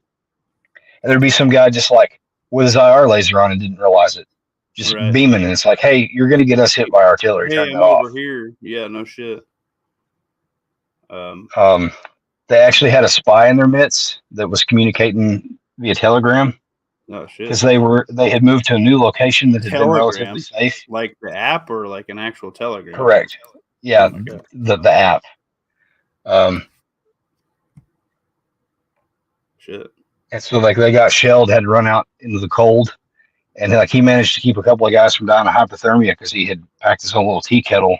And there'd be some guy just like with his IR laser on and didn't realize it. Just beaming, and it's like, hey, you're going to get us hit by artillery. Hey, turn I'm that over off. here. Yeah, no shit. They actually had a spy in their midst that was communicating via telegram. Oh shit! Because they had moved to a new location that had been relatively safe. Like the app or like an actual telegram? Correct. Yeah, the app. Shit. And so like they got shelled, had to run out into the cold. And like he managed to keep a couple of guys from dying of hypothermia because he had packed his own little tea kettle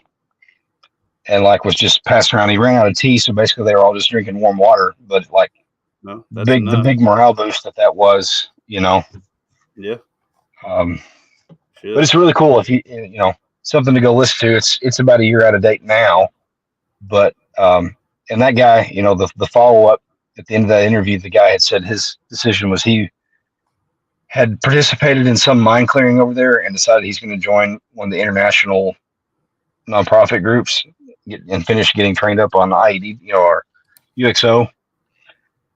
and like was just passing around. He ran out of tea, so basically they were all just drinking warm water. But like the big morale boost that was, Yeah. But it's really cool if you something to go listen to. It's about a year out of date now, but and that guy, the follow up at the end of that interview, the guy had said his decision was he had participated in some mine clearing over there and decided he's going to join one of the international nonprofit groups and finish getting trained up on IED, or UXO.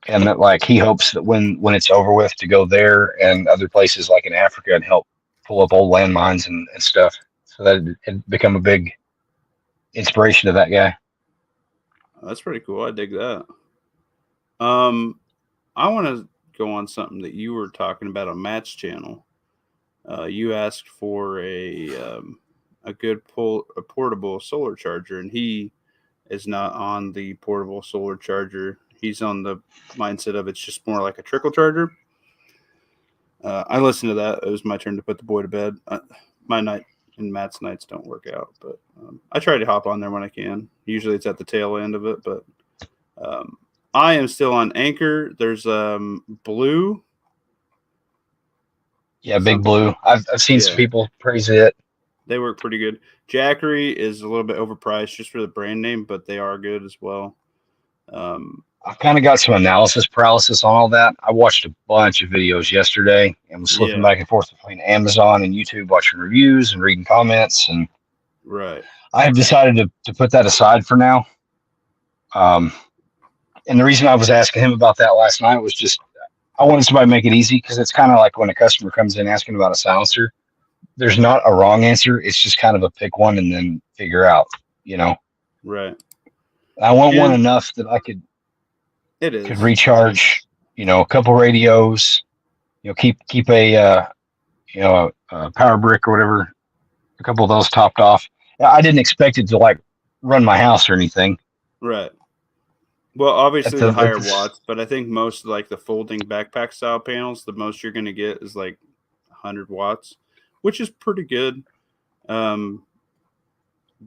And that like he hopes that when it's over with to go there and other places like in Africa and help pull up old landmines and stuff. So that it become a big inspiration to that guy. That's pretty cool. I dig that. I want to go on something that you were talking about on Matt's channel. You asked for a good portable solar charger, and he is not on the portable solar charger. He's on the mindset of it's just more like a trickle charger. I listened to that. It was my turn to put the boy to bed. My night and Matt's nights don't work out, but I try to hop on there when I can. Usually it's at the tail end of it, but I am still on Anchor. There's Blue. Yeah, Big Blue. I've seen some people praise it. They work pretty good. Jackery is a little bit overpriced just for the brand name, but they are good as well. I've kind of got some analysis paralysis on all that. I watched a bunch of videos yesterday and was slipping back and forth between Amazon and YouTube, watching reviews and reading comments. And I have decided to put that aside for now. And the reason I was asking him about that last night was just I wanted somebody to make it easy, because it's kind of like when a customer comes in asking about a silencer. There's not a wrong answer. It's just kind of a pick one and then figure out, Right. I want one enough that I could recharge, a couple radios, keep a power brick or whatever, a couple of those topped off. I didn't expect it to like run my house or anything. Right. Well, obviously the higher watts, but I think most like the folding backpack style panels, the most you're going to get is like 100 watts, which is pretty good.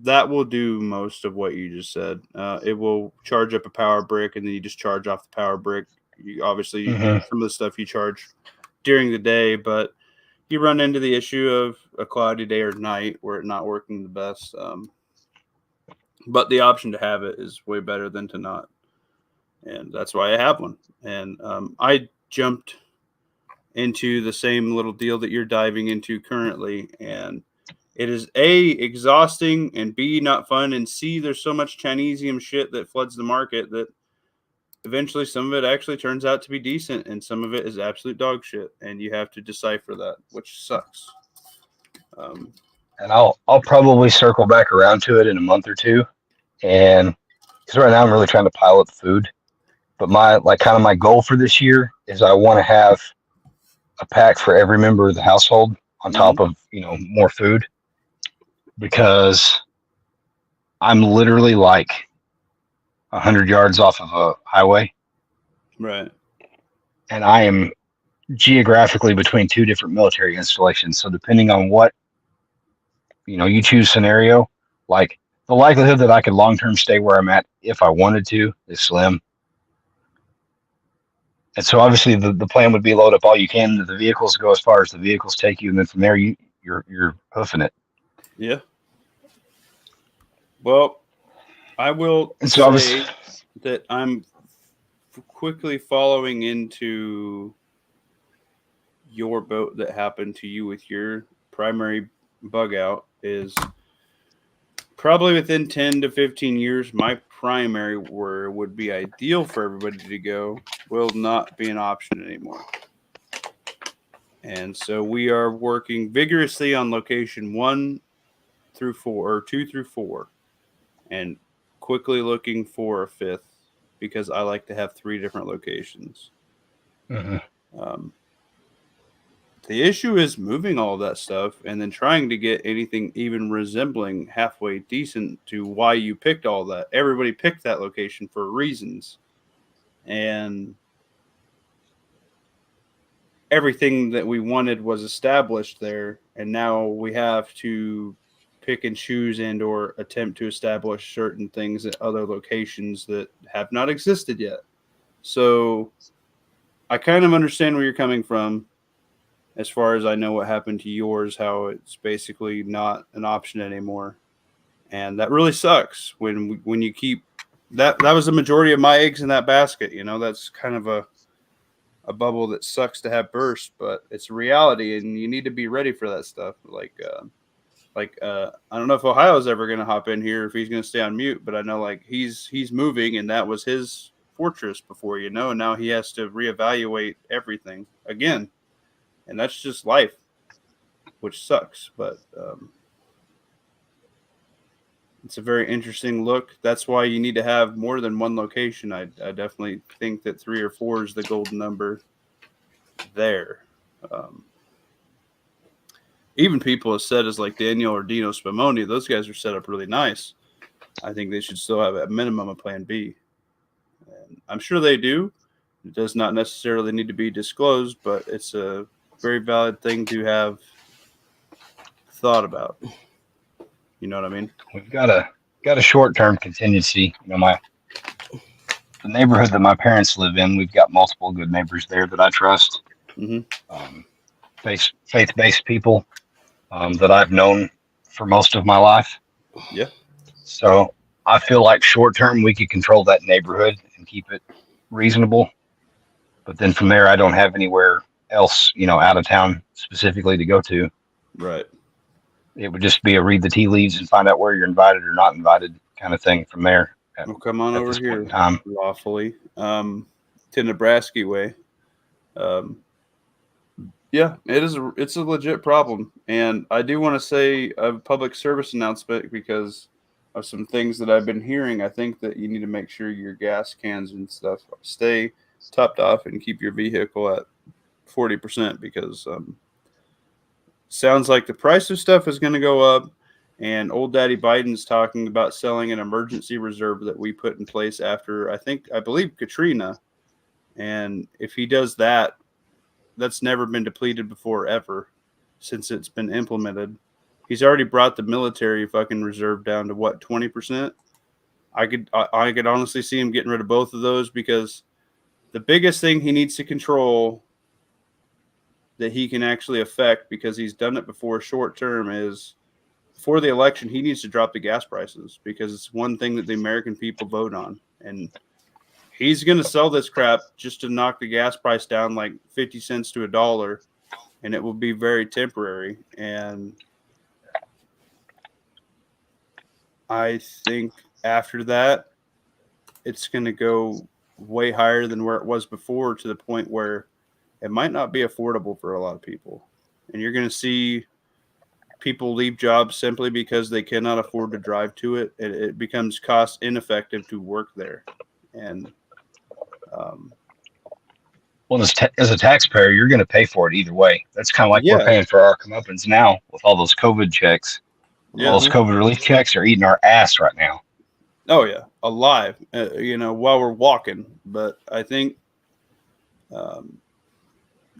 That will do most of what you just said. It will charge up a power brick, and then you just charge off the power brick. You obviously some of the stuff you charge during the day, but you run into the issue of a cloudy day or night where it's not working the best. But the option to have it is way better than to not. And that's why I have one. And I jumped into the same little deal that you're diving into currently. And it is A, exhausting, and B, not fun, and C, there's so much Chinesium shit that floods the market that eventually some of it actually turns out to be decent and some of it is absolute dog shit. And you have to decipher that, which sucks. And I'll probably circle back around to it in a month or two. And because right now I'm really trying to pile up food. But my goal for this year is I want to have a pack for every member of the household on top of, more food, because I'm literally like 100 yards off of a highway. Right. And I am geographically between two different military installations. So depending on what, you choose scenario, like the likelihood that I could long-term stay where I'm at if I wanted to is slim. And so obviously the plan would be load up all you can into the vehicles, go as far as the vehicles take you, and then from there you're hoofing it. Yeah. Well, I will So say that I'm quickly following into your boat that happened to you with your primary bug out. Is probably within 10 to 15 years, my primary where would be ideal for everybody to go will not be an option anymore. And so we are working vigorously on location 1 through 4 or 2 through 4 and quickly looking for a 5th because I like to have 3 different locations. The issue is moving all that stuff and then trying to get anything even resembling halfway decent to why you picked all that. Everybody picked that location for reasons. And everything that we wanted was established there. And now we have to pick and choose and or attempt to establish certain things at other locations that have not existed yet. So I kind of understand where you're coming from. As far as I know what happened to yours, how it's basically not an option anymore. And that really sucks when you keep that was the majority of my eggs in that basket. That's kind of a bubble that sucks to have burst, but it's a reality and you need to be ready for that stuff. I don't know if Ohio's ever going to hop in here, if he's going to stay on mute, but I know he's moving and that was his fortress before, and now he has to reevaluate everything again. And that's just life, which sucks. But it's a very interesting look. That's why you need to have more than one location. I definitely think that 3 or 4 is the golden number there. Even people have said as like Daniel or Dino Spumoni, those guys are set up really nice. I think they should still have at minimum a plan B. And I'm sure they do. It does not necessarily need to be disclosed, but it's a very valid thing to have thought about. You know what I mean? We've got a short-term contingency. The neighborhood that my parents live in, we've got multiple good neighbors there that I trust. Faith-based people that I've known for most of my life. Yeah. So I feel like short-term we could control that neighborhood and keep it reasonable. But then from there, I don't have anywhere else, out of town specifically to go to. Right. It would just be a read the tea leaves and find out where you're invited or not invited kind of thing from there. Well, come on over here lawfully, to Nebraska way. Yeah, it's a legit problem. And I do want to say a public service announcement because of some things that I've been hearing. I think that you need to make sure your gas cans and stuff stay topped off and keep your vehicle at 40% because sounds like the price of stuff is going to go up, and old daddy Biden's talking about selling an emergency reserve that we put in place after I believe Katrina. And if he does that, that's never been depleted before ever since it's been implemented. He's already brought the military fucking reserve down to what, 20%? I could honestly see him getting rid of both of those because the biggest thing he needs to control that he can actually affect, because he's done it before short term, is before the election, he needs to drop the gas prices because it's one thing that the American people vote on. And he's going to sell this crap just to knock the gas price down like 50 cents to $1, and it will be very temporary. And I think after that, it's going to go way higher than where it was before, to the point where it might not be affordable for a lot of people. And you're going to see people leave jobs simply because they cannot afford to drive to it. It becomes cost ineffective to work there. And well, as a taxpayer, you're going to pay for it either way. That's kind of like we're paying for our comeuppance now with all those COVID checks. All those COVID relief checks are eating our ass right now. Oh yeah, alive. While we're walking. But I think,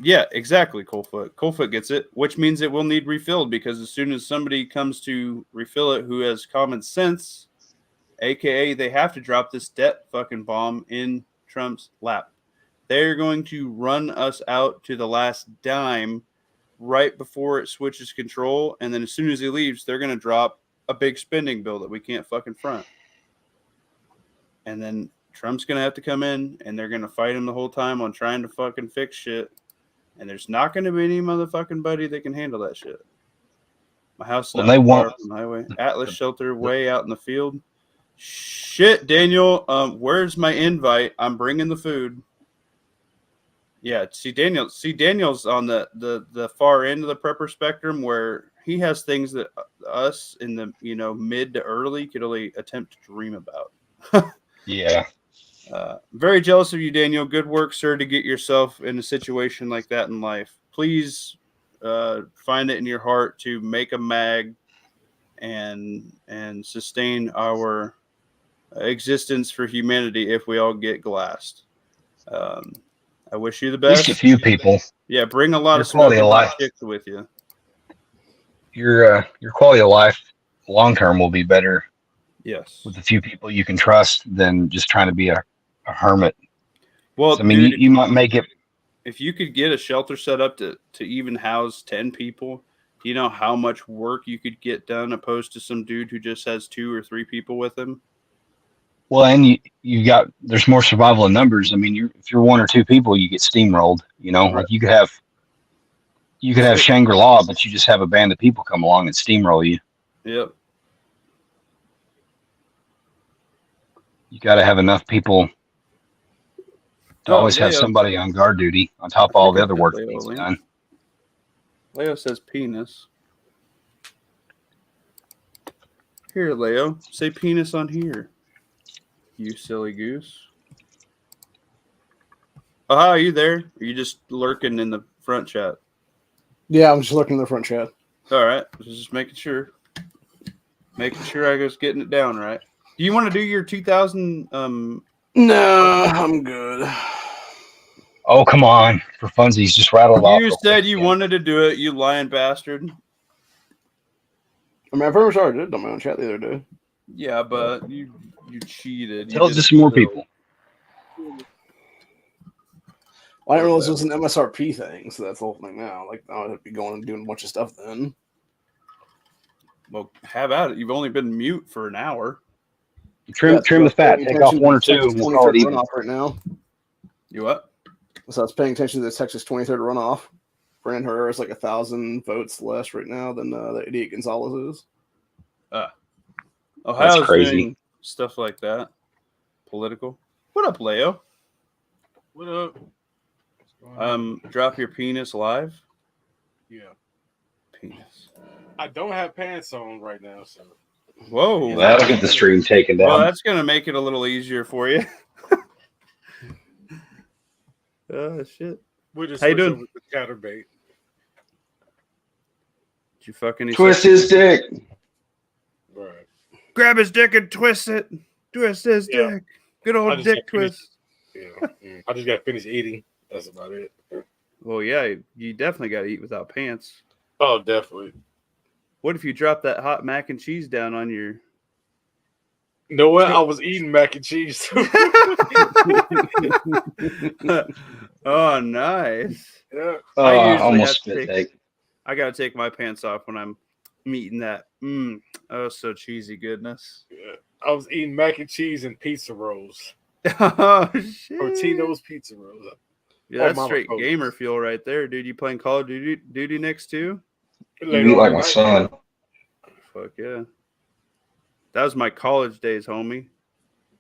yeah, exactly. Coalfoot gets it, which means it will need refilled, because as soon as somebody comes to refill it who has common sense, aka they have to drop this debt fucking bomb in Trump's lap. They're going to run us out to the last dime right before it switches control, and then as soon as he leaves, they're going to drop a big spending bill that we can't fucking front. And then Trump's going to have to come in, and they're going to fight him the whole time on trying to fucking fix shit. And there's not going to be any motherfucking buddy that can handle that shit. My house is not far from the highway. Atlas shelter way out in the field. Shit, Daniel. Where's my invite? I'm bringing the food. Yeah, see Daniel's on the far end of the prepper spectrum, where he has things that us in the mid to early could only attempt to dream about. Yeah. Very jealous of you, Daniel. Good work, sir, to get yourself in a situation like that in life. Please find it in your heart to make a mag and sustain our existence for humanity if we all get glassed. I wish you the best. At least a few people. Yeah, bring a lot your of quality of life chicks with you. Your quality of life long term will be better. Yes, with a few people you can trust than just trying to be a hermit. Well, so, I mean, dude, you might make it. If you could get a shelter set up to even house 10 people, do you know how much work you could get done opposed to some dude who just has 2 or 3 people with him? Well, and there's more survival in numbers. I mean, if you're 1 or 2 people, you get steamrolled. Right. Like you could have Shangri-La, but you just have a band of people come along and steamroll you. Yep. You got to have enough people to always have somebody on guard duty on top of all the other work that needs done. Leo says penis. Here, Leo, say penis on here. You silly goose. Oh, hi, are you there? Are you just lurking in the front chat? Yeah, I'm just lurking in the front chat. All right, just making sure. Making sure I was getting it down right. Do you want to do your 2000? No, I'm good. Oh, come on. For funsies, just rattle it off. You said you wanted to do it, you lying bastard. I mean, I pretty much already did it on my own chat the other day. Yeah, but you cheated. Tell just some more people. Well, I didn't realize it was an MSRP thing, so that's the whole thing now. Like, I would be going and doing a bunch of stuff then. Well, have at it. You've only been mute for an hour. Trim the fat. Take off 1 or 2. We'll call it even. Runoff right now. You what? So I was paying attention to the Texas 23rd runoff. Fran Herrera is like 1,000 votes less right now than the idiot Gonzalez is. Ohio's doing stuff like that. Political. What up, Leo? What up? Drop your penis live. Yeah. Penis. I don't have pants on right now, so. Whoa. That'll get the stream taken down. Well, that's gonna make it a little easier for you. Oh shit. We'll just how you doing? with the chatterbait. Did you fucking twist his dick? Right. Grab his dick and twist it. Twist his dick. Good old dick twist. I just got finished eating. That's about it. Well, yeah, you definitely got to eat without pants. Oh, definitely. What if you drop that hot mac and cheese down on your... You know what? I was eating mac and cheese. Oh, nice. Yeah. I almost spit I got to take my pants off when I'm eating that. Oh, so cheesy goodness. Yeah. I was eating mac and cheese and pizza rolls. Oh shit! Totino's Pizza Rolls. Yeah, Oh, that's Mama straight Co's. gamer fuel right there, dude. You playing Call of Duty next too? You Later eat on like my tonight, son. Fuck yeah. That was my college days, homie.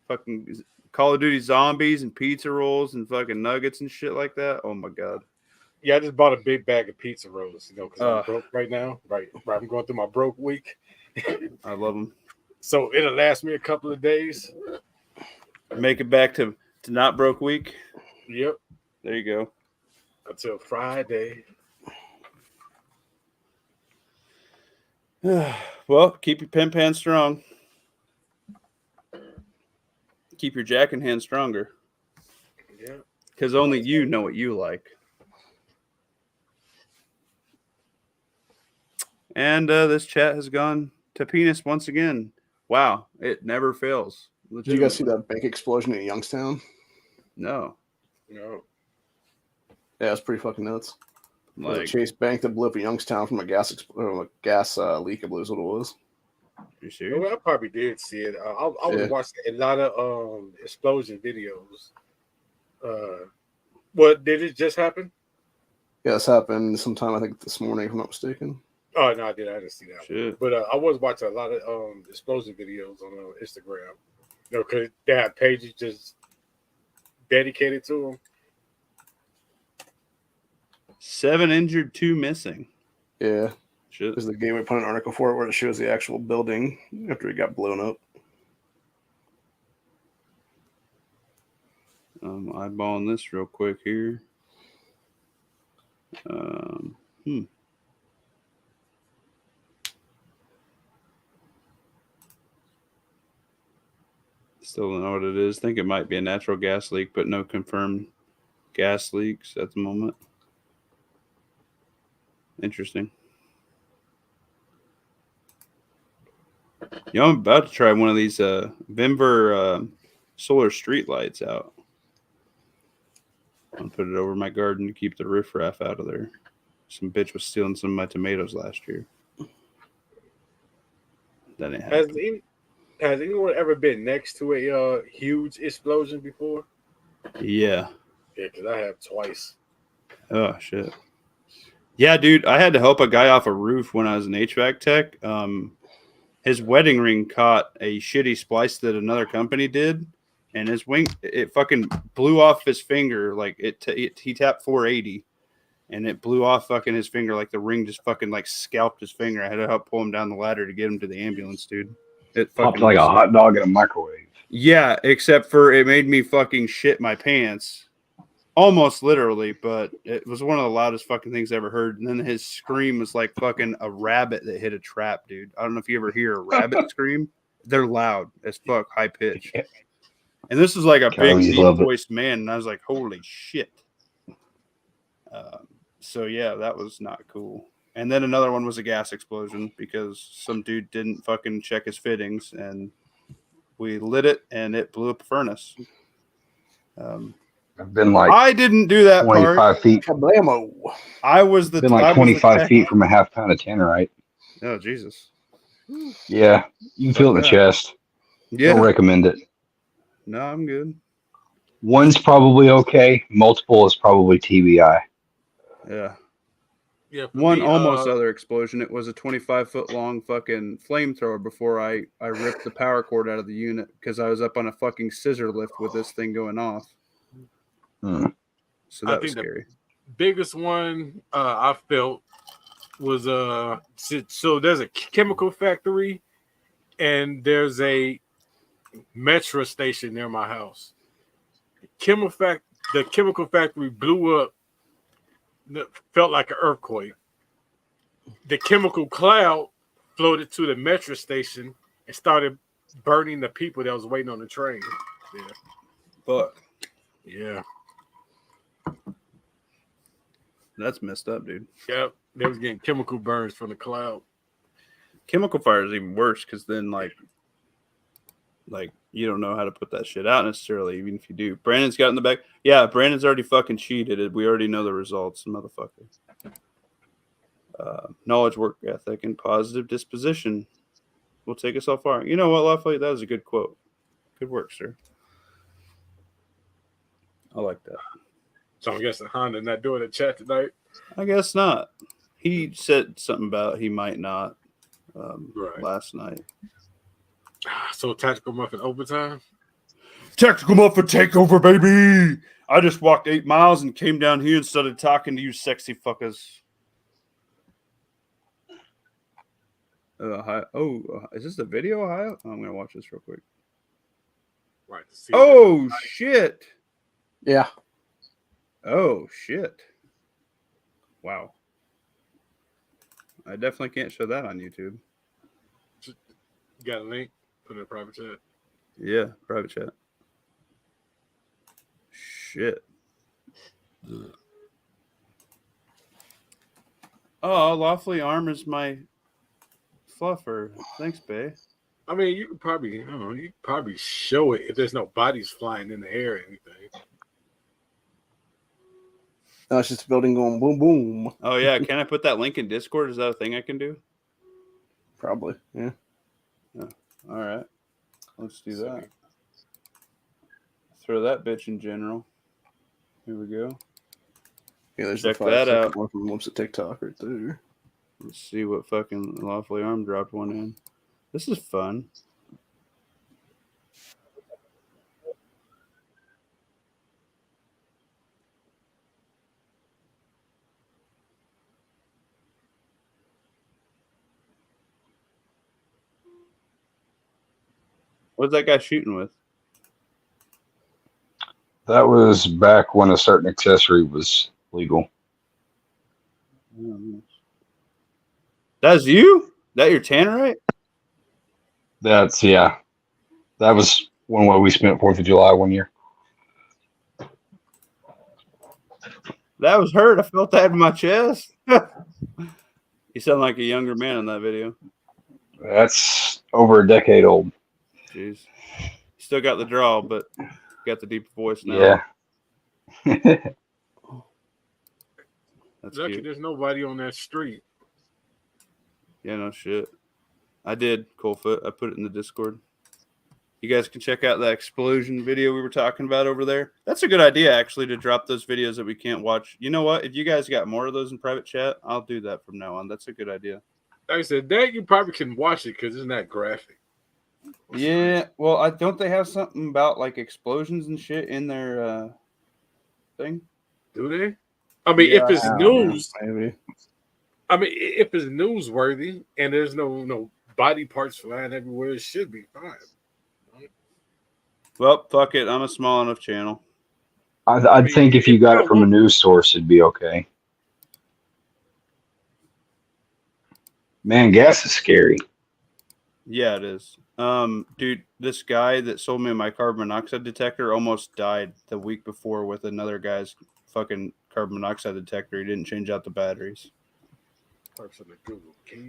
Fucking Call of Duty zombies and pizza rolls and fucking nuggets and shit like that. Oh my god. yeah, I just bought a big bag of pizza rolls, because I'm Uh, broke right now. Right, I'm going through my broke week. I love them. So it'll last me a couple of days. Make it back to not broke week. Yep, There you go. until Friday. Well, keep your pen pan strong. Keep your jack in hand stronger. Yeah. Because only you know what you like. And this chat has gone to penis once again. Wow, it never fails. Did you guys see Legitimately. that bank explosion in Youngstown? No. No. Yeah, it's pretty fucking nuts. There's a Like, Chase Bank that blew up in Youngstown from a gas leak, I believe is what it was. you serious? I probably did see it. I was Yeah. watching a lot of explosion videos. What did it just happen? Yeah, this happened sometime, I think, this morning, if I'm not mistaken. Oh no, I didn't see that one. Shit. But I was watching a lot of explosion videos on Instagram. Because they have pages just dedicated to them. 7 injured, 2 missing. Yeah. Shit. There's the Gateway put an article for it where it shows the actual building after it got blown up. Eyeballing this real quick here. Still don't know what it is. Think it might be a natural gas leak, but no confirmed gas leaks at the moment. Interesting. I'm about to try one of these Vimver solar street lights out. I'll put it over my garden to keep the riffraff out of there. Some bitch was stealing some of my tomatoes last year. That ain't happening. Has anyone ever been next to a huge explosion before? Yeah. Yeah, because I have twice. Oh shit. Yeah, dude. I had to help a guy off a roof when I was an HVAC tech. His wedding ring caught a shitty splice that another company did, and his wing it fucking blew off his finger. Like he tapped 480, and it blew off fucking his finger. Like the ring just fucking like scalped his finger. I had to help pull him down the ladder to get him to the ambulance, dude. It Popped fucking like a hot dog in a microwave. Yeah, except for it made me fucking shit my pants. Almost literally, but it was one of the loudest fucking things I ever heard. And then his scream was like fucking a rabbit that hit a trap, dude. I don't know if you ever hear a rabbit scream. They're loud as fuck, high pitched. And this is like a big, Coyotes deep love it. voiced man. And I was like, holy shit. So yeah, that was not cool. And then another one was a gas explosion because some dude didn't fucking check his fittings, and we lit it and it blew up a furnace. I've been like I didn't do that 25 part. feet. Kablamo. I was the Been like I was the 25 tech. feet from a half pound of tannerite. Oh Jesus. Yeah, you can feel it in the that. chest. Yeah. Don't recommend it. No, I'm good. One's probably okay. Multiple is probably TBI. Yeah. Yeah, for One me, almost other explosion. It was a 25-foot long fucking flamethrower before I ripped the power cord out of the unit because I was up on a fucking scissor lift with this thing going off. So I that was think scary. biggest one I felt was so there's a chemical factory and there's a metro station near my house. The chemical factory blew up. Felt like an earthquake. The chemical cloud floated to the metro station and started burning the people that was waiting on the train. Yeah. Fuck. Yeah. That's messed up, dude. Yep. They was getting chemical burns from the cloud. Chemical fire is even worse because then like you don't know how to put that shit out necessarily, even if you do. Brandon's got in the back. Yeah, Brandon's already fucking cheated. We already know the results, motherfucker. Knowledge, work ethic, and positive disposition will take us all far. You know what, Lafayette? That was a good quote. Good work, sir. I like that. So I'm guessing Honda not doing a chat tonight. I guess not. He said something about he might not Right. last night. So Tactical Muffin overtime. Tactical Muffin takeover, baby! I just walked 8 miles and came down here and started talking to you sexy fuckers. Is this the video, Ohio? I'm going to watch this real quick. Right. Oh, shit. Yeah. Oh, shit. Wow. I definitely can't show that on YouTube. You got a link? Put it in a private chat. Yeah, private chat. Shit. Oh, Lawfully Arm is my fluffer. Thanks, bae. I mean, you could probably, I don't know, you could probably show it if there's no bodies flying in the air or anything. No, it's just a building going boom, boom. Oh, yeah. Can I put that link in Discord? Is that a thing I can do? Probably. Yeah. All right. Let's do that. Throw that bitch in general. Here we go. Yeah, there's Check the that 5 second out. one from Whoops at TikTok right there. Let's see what fucking Lawfully Arm dropped one in. This is fun. What's that guy shooting with? That was back when a certain accessory was legal. That's you? That your Tannerite? That's yeah. That was one way we spent 4th of July one year. That was hurt. I felt that in my chest. You sound like a younger man in that video. That's over a decade old. Jeez. Still got the draw, but got the deep voice now. Yeah. That's Lucky cute. there's nobody on that street. Yeah, no shit. I did, Coldfoot. I put it in the Discord. You guys can check out that explosion video we were talking about over there. That's a good idea, actually, to drop those videos that we can't watch. You know what? If you guys got more of those in private chat, I'll do that from now on. That's a good idea. Like I said, that you probably can watch it because it's not graphic. Yeah, well, don't they have something about like explosions and shit in their thing? Do they? I mean, Yeah, if it's I don't know, news, maybe. I mean, if it's newsworthy and there's no body parts flying everywhere, it should be fine. Well, fuck it. I'm a small enough channel. I'd think if you got it from a news source, it'd be okay. Man, gas is scary. Yeah, it is. Dude, this guy that sold me my carbon monoxide detector almost died the week before with another guy's fucking carbon monoxide detector. He didn't change out the batteries.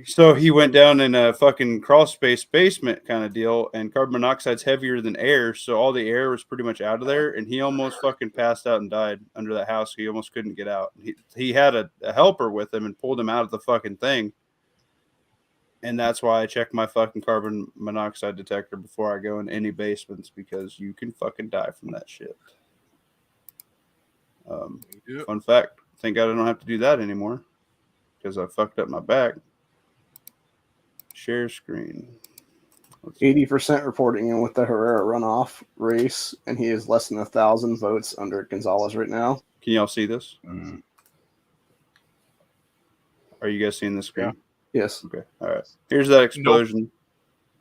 So he went down in a fucking crawl space basement kind of deal, and carbon monoxide's heavier than air, so all the air was pretty much out of there, and he almost fucking passed out and died under that house. He almost couldn't get out. He had a helper with him and pulled him out of the fucking thing. And that's why I check my fucking carbon monoxide detector before I go in any basements, because you can fucking die from that shit. Fun fact. Thank God I don't have to do that anymore because I fucked up my back. Share screen. 80% reporting in with the Herrera runoff race, and he is less than 1,000 votes under Gonzalez right now. Can y'all see this? Mm. Are you guys seeing the screen? Yeah. Yes. Okay. All right. Here's that explosion.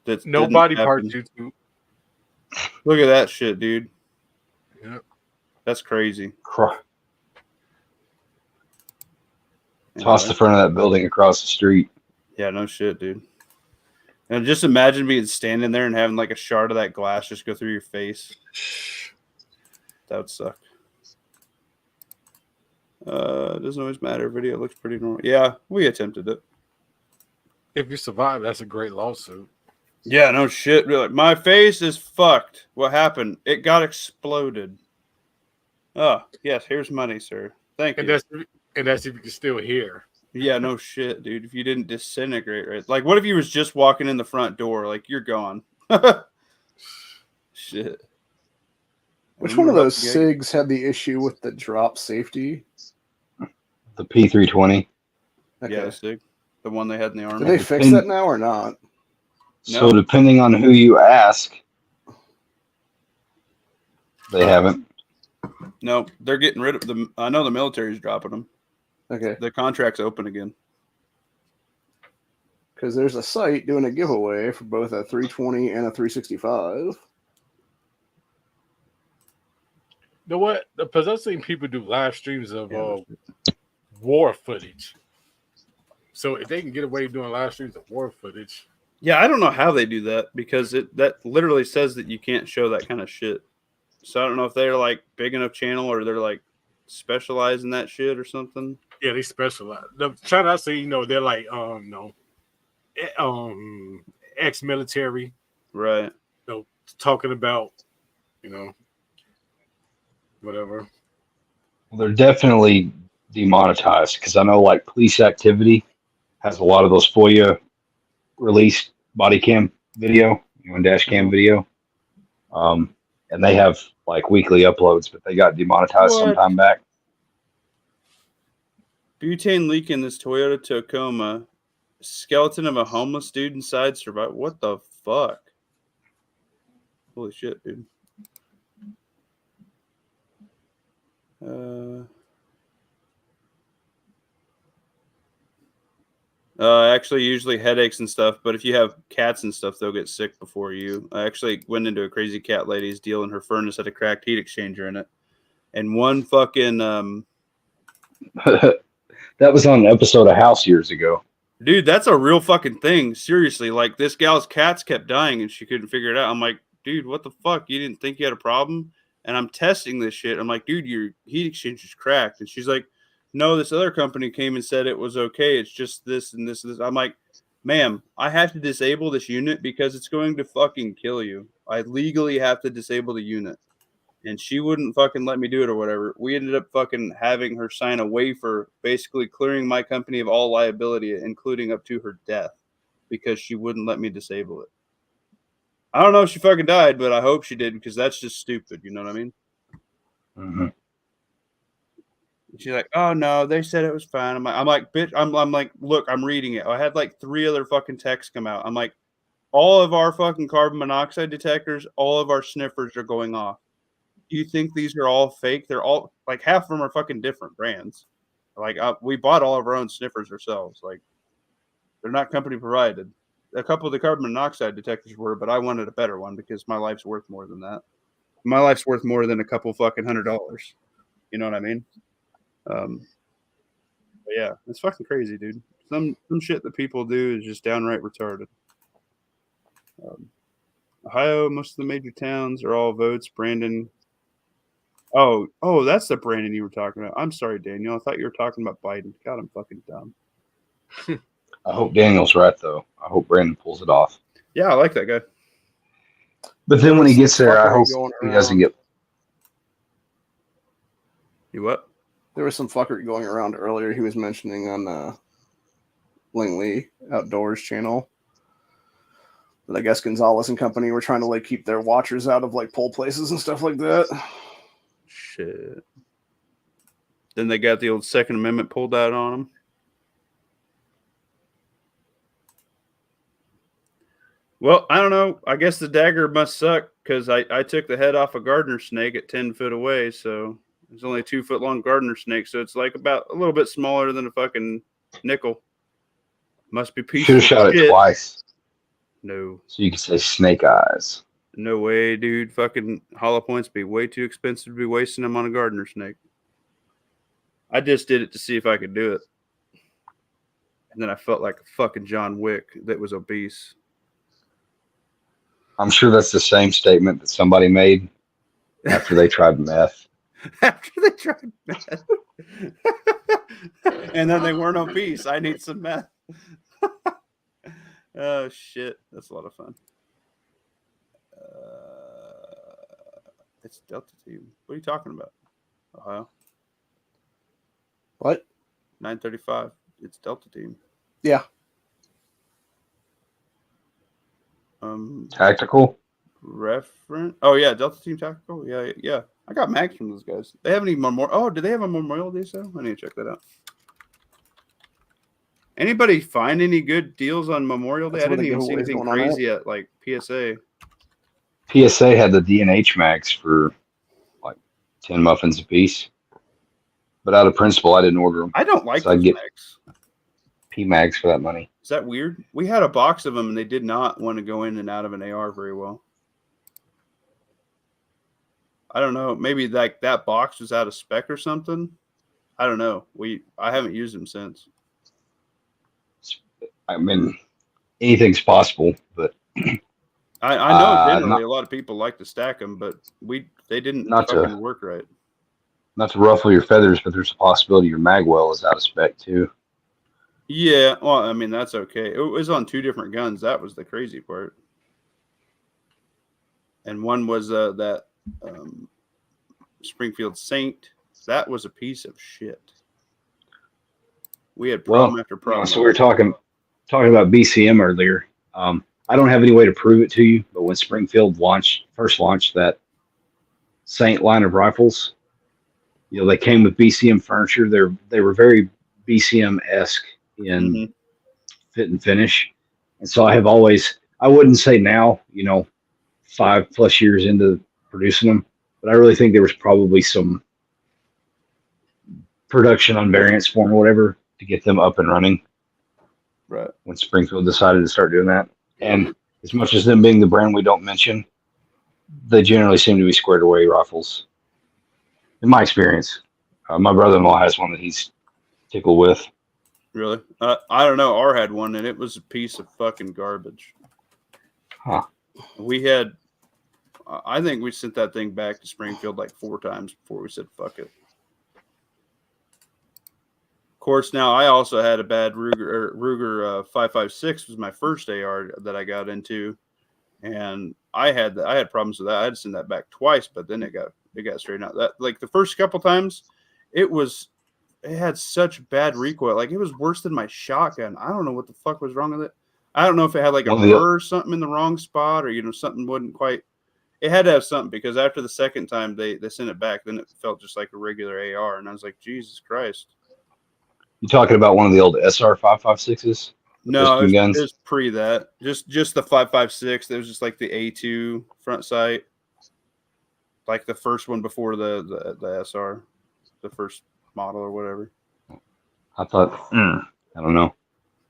That's No body parts, YouTube. Look at that shit, dude. Yep. That's crazy. Toss the front of that building across the street. Yeah, no shit, dude. And just imagine being standing there and having like a shard of that glass just go through your face. That would suck. It doesn't always matter. Video looks pretty normal. Yeah, we attempted it. If you survive, that's a great lawsuit. Yeah, no shit. Really. My face is fucked. What happened? It got exploded. Oh, yes. Here's money, sir. Thank you. And that's if you can still hear. Yeah, no shit, dude. If you didn't disintegrate, right? Like, what if you was just walking in the front door? Like, you're gone. Shit. Which one of those Gate. SIGs had the issue with the drop safety? The P320. Okay. Yeah, the SIG. The one they had in the Army. Did they fix that now or not? So No. depending on who you ask, they haven't. No, they're getting rid of them. I know the military's dropping them. Okay. The contract's open again. Because there's a site doing a giveaway for both a 320 and a 365. You know what? Because I've seen people do live streams of war footage. So if they can get away doing live streams of war footage. Yeah, I don't know how they do that because that literally says that you can't show that kind of shit. So I don't know if they're like big enough channel or they're like specialized in that shit or something. Yeah, they specialize. The channel I see, they're like ex-military, Right. talking about, whatever. Well, they're definitely demonetized because I know like police activity has a lot of those FOIA released body cam video, and dash cam video. And they have like weekly uploads, but they got demonetized some time back. Butane leak in this Toyota Tacoma. Skeleton of a homeless dude inside survived. What the fuck? Holy shit, dude. Actually, usually headaches and stuff, but if you have cats and stuff, they'll get sick before you. I actually went into a crazy cat lady's deal, and her furnace had a cracked heat exchanger in it. And one fucking that was on an episode of House years ago. dude, that's a real fucking thing. Seriously, like this gal's cats kept dying, and she couldn't figure it out. I'm like, dude, what the fuck? You didn't think you had a problem? And I'm testing this shit. I'm like, dude, your heat exchanger's cracked. And she's like, no, this other company came and said it was okay. It's just this and this and this. I'm like, ma'am, I have to disable this unit because it's going to fucking kill you. I legally have to disable the unit. And she wouldn't fucking let me do it or whatever. We ended up fucking having her sign a waiver, basically clearing my company of all liability, including up to her death, because she wouldn't let me disable it. I don't know if she fucking died, but I hope she did because that's just stupid. You know what I mean? Mm-hmm. She's like, oh no, they said it was fine. I'm like, bitch, I'm like, look, I'm reading it. I had like 3 other fucking texts come out. I'm like, all of our fucking carbon monoxide detectors, all of our sniffers are going off. Do you think these are all fake? They're all like half of them are fucking different brands. Like we bought all of our own sniffers ourselves. Like they're not company provided. A couple of the carbon monoxide detectors were, but I wanted a better one because my life's worth more than that. My life's worth more than a couple fucking $100. You know what I mean? But yeah, it's fucking crazy, dude. Some shit that people do is just downright retarded. Ohio, most of the major towns are all votes. Brandon. Oh, that's the Brandon you were talking about. I'm sorry, Daniel. I thought you were talking about Biden. God, I'm fucking dumb. I hope Daniel's right, though. I hope Brandon pulls it off. Yeah, I like that guy. But then when he gets there, I hope he doesn't get. You what? There was some fuckery going around earlier. He was mentioning on Langley Outdoors channel that I guess Gonzalez and company were trying to like keep their watchers out of like pole places and stuff like that. Shit. Then they got the old Second Amendment pulled out on them. Well, I don't know. I guess the dagger must suck because I took the head off a gardener snake at 10 foot away. So it's only a 2 foot long gardener snake. So it's like about a little bit smaller than a fucking nickel. Must be peaceful. Should have shot it twice. No. So you could say snake eyes. No way, dude. Fucking hollow points be way too expensive to be wasting them on a gardener snake. I just did it to see if I could do it. And then I felt like a fucking John Wick that was obese. I'm sure that's the same statement that somebody made after they tried meth. After they tried meth. And then they weren't obese. I need some meth. Oh, shit. That's a lot of fun. It's Delta Team. What are you talking about? Ohio? What? 935. It's Delta Team. Yeah. Tactical? reference. Oh yeah, Delta Team Tactical. Yeah. I got mags from those guys. They haven't even Memorial. Oh, do they have a Memorial Day sale? I need to check that out. Anybody find any good deals on Memorial Day? That's I where the didn't even see giveaway's anything going on crazy at like PSA. PSA had the D&H mags for like 10 muffins a piece. But out of principle, I didn't order them. I don't like So I'd those get mags. P mags for that money. Is that weird? We had a box of them, and they did not want to go in and out of an AR very well. I don't know. Maybe like that box was out of spec or something. I don't know. I haven't used them since. I mean, anything's possible, but I know generally not a lot of people like to stack them, but they didn't not fucking to work right. not to ruffle your feathers, but there's a possibility your mag well is out of spec too. Yeah, well, I mean that's okay. It was on 2 different guns. That was the crazy part. And one was that Springfield Saint. That was a piece of shit. We had problem after problem. So we were talking about BCM earlier. I don't have any way to prove it to you, but when Springfield first launched that Saint line of rifles, they came with BCM furniture. They were very BCM-esque in fit and finish. And so I wouldn't say now, 5+ years into producing them, but I really think there was probably some production on variants for them or whatever to get them up and running. Right. When Springfield decided to start doing that. And as much as them being the brand we don't mention, they generally seem to be squared away rifles. In my experience, my brother-in-law has one that he's tickled with. Really? I don't know. R had one, and it was a piece of fucking garbage. Huh. I think we sent that thing back to Springfield like 4 times before we said fuck it. Of course, now I also had a bad Ruger 5.56 was my first AR that I got into, and I had problems with that. I had to send that back twice, but then it got straightened out. That like the first couple times, it had such bad recoil. Like it was worse than my shotgun. I don't know what the fuck was wrong with it. I don't know if it had like a burr or something in the wrong spot, or something wouldn't quite. It had to have something, because after the second time they sent it back, then it felt just like a regular AR, and I was like, Jesus Christ. You talking about one of the old SR 5.56s? No, it was pre that. Just the 5.56. It was just like the A2 front sight, like the first one before the SR, the first model or whatever. I thought, I don't know.